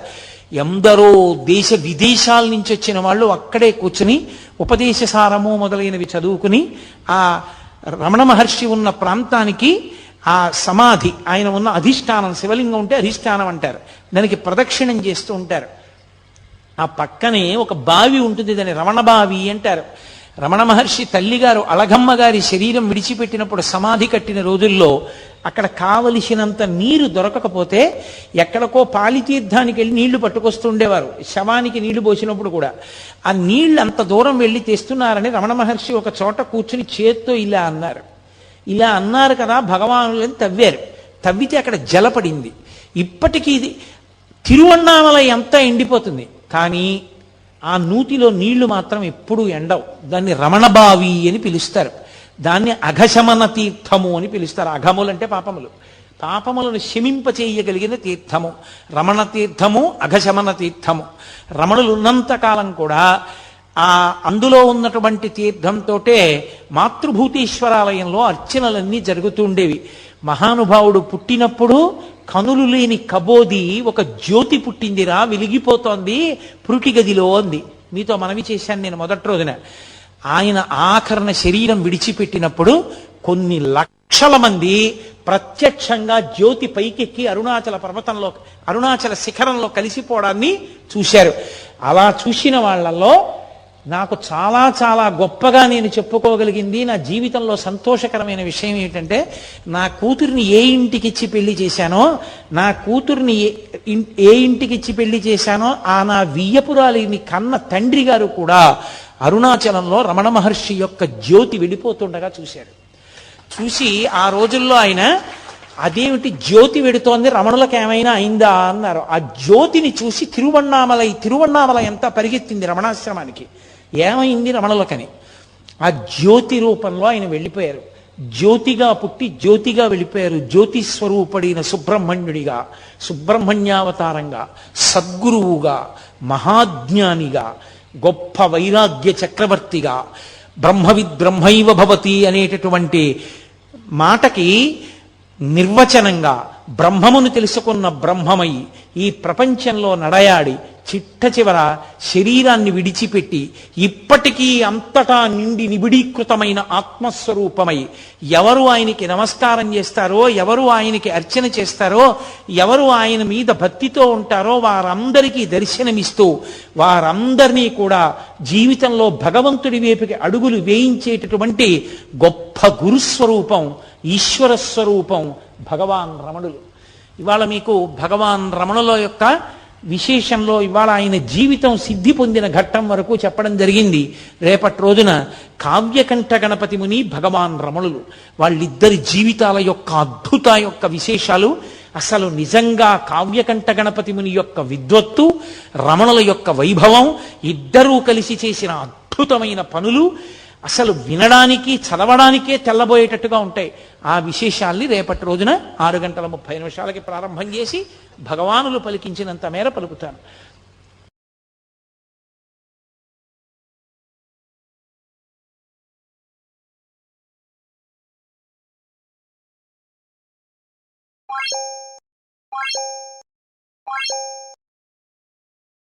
ఎందరో దేశ విదేశాల నుంచి వచ్చిన వాళ్ళు అక్కడే కూర్చుని ఉపదేశ సారము మొదలైనవి చదువుకుని ఆ రమణ మహర్షి ఉన్న ప్రాంతానికి ఆ సమాధి, ఆయన ఉన్న అధిష్టానం, శివలింగం ఉంటే అధిష్టానం అంటారు, దానికి ప్రదక్షిణం చేస్తూ ఉంటారు. ఆ పక్కనే ఒక బావి ఉంటుంది, దాన్ని రమణ బావి అంటారు. రమణ మహర్షి తల్లిగారు అళగమ్మ గారి శరీరం విడిచిపెట్టినప్పుడు సమాధి కట్టిన రోజుల్లో అక్కడ కావలసినంత నీరు దొరకకపోతే ఎక్కడికో పాలితీర్థానికి వెళ్ళి నీళ్లు పట్టుకొస్తూ ఉండేవారు. శవానికి నీళ్లు పోసినప్పుడు కూడా ఆ నీళ్లు అంత దూరం వెళ్ళి తెస్తున్నారని రమణ మహర్షి ఒక చోట కూర్చుని చేత్తో ఇలా అన్నారు. ఇలా అన్నారు కదా భగవానులని తవ్వారు. తవ్వితే అక్కడ జలపడింది. ఇప్పటికీ ఇది తిరువన్నామలై అంతా ఎండిపోతుంది, కానీ ఆ నూతిలో నీళ్లు మాత్రం ఎప్పుడూ ఎండవు. దాన్ని రమణబావి అని పిలుస్తారు. దాన్ని అఘశమన తీర్థము అని పిలుస్తారు. అఘములంటే పాపములు, పాపములను శమింపచేయగలిగిన తీర్థము రమణ తీర్థము, అఘశమన తీర్థము. రమణులు ఉన్నంతకాలం కూడా ఆ అందులో ఉన్నటువంటి తీర్థంతోటే మాతృభూతేశ్వరాలయంలో అర్చనలన్నీ జరుగుతూ ఉండేవి. మహానుభావుడు పుట్టినప్పుడు కనులు లేని కబోది ఒక జ్యోతి పుట్టిందిరా, వెలిగిపోతోంది పురుటి గదిలో అంది. మీతో మనవి చేశాను నేను మొదటి రోజున. ఆయన ఆఖరణ శరీరం విడిచిపెట్టినప్పుడు కొన్ని లక్షల మంది ప్రత్యక్షంగా జ్యోతి పైకెక్కి అరుణాచల పర్వతంలో, అరుణాచల శిఖరంలో కలిసిపోవడాన్ని చూశారు. అలా చూసిన వాళ్ళల్లో నాకు చాలా చాలా గొప్పగా నేను చెప్పుకోగలిగింది, నా జీవితంలో సంతోషకరమైన విషయం ఏంటంటే, నా కూతుర్ని ఏ ఇంటికి ఇచ్చి పెళ్లి చేశానో, నా కూతుర్ని ఏ ఇంటికి ఇచ్చి పెళ్లి చేశానో ఆ నా వియ్యపురాలిని కన్న తండ్రి గారు కూడా అరుణాచలంలో రమణ మహర్షి యొక్క జ్యోతి వెళ్ళిపోతుండగా చూశారు. చూసి ఆ రోజుల్లో ఆయన అదేమిటి జ్యోతి వెడుతోంది, రమణులకు ఏమైనా అయిందా అన్నారు. ఆ జ్యోతిని చూసి తిరువన్నామలై అంతా పరిగెత్తింది రమణాశ్రమానికి. ఏమైంది రమణులకని. ఆ జ్యోతి రూపంలో ఆయన వెళ్ళిపోయారు. జ్యోతిగా పుట్టి జ్యోతిగా వెళ్ళిపోయారు. జ్యోతి స్వరూపడిన సుబ్రహ్మణ్యుడిగా, సుబ్రహ్మణ్యావతారంగా, సద్గురువుగా, మహాజ్ఞానిగా, గొప్ప వైరాగ్య చక్రవర్తిగా, బ్రహ్మవిద్ బ్రహ్మైవ భవతి అనేటటువంటి మాటకి నిర్వచనంగా బ్రహ్మమును తెలుసుకున్న బ్రహ్మమై ఈ ప్రపంచంలో నడయాడి చిట్ట చివర శరీరాన్ని విడిచిపెట్టి ఇప్పటికీ అంతటా నిండి నిబిడీకృతమైన ఆత్మస్వరూపమై ఎవరు ఆయనకి నమస్కారం చేస్తారో, ఎవరు ఆయనకి అర్చన చేస్తారో, ఎవరు ఆయన మీద భక్తితో ఉంటారో వారందరికీ దర్శనమిస్తూ వారందరినీ కూడా జీవితంలో భగవంతుడి వైపుకి అడుగులు వేయించేటటువంటి గొప్ప గురుస్వరూపం, ఈశ్వర స్వరూపం భగవాన్ రమణులు. ఇవాళ మీకు భగవాన్ రమణుల యొక్క విశేషంలో ఇవాళ ఆయన జీవితం సిద్ధి పొందిన ఘట్టం వరకు చెప్పడం జరిగింది. రేపటి రోజున కావ్యకంఠ గణపతి ముని, భగవాన్ రమణులు, వాళ్ళిద్దరి జీవితాల యొక్క అద్భుత యొక్క విశేషాలు, అసలు నిజంగా కావ్యకంఠ గణపతి ముని యొక్క విద్వత్తు, రమణుల యొక్క వైభవం, ఇద్దరూ కలిసి చేసిన అద్భుతమైన పనులు అసలు వినడానికి చదవడానికే తెల్లబోయేటట్టుగా ఉంటాయి. ఆ విశేషాల్ని రేపటి రోజున 6:30 ప్రారంభం చేసి భగవానులు పలికించినంత మేర పలుకుతాను.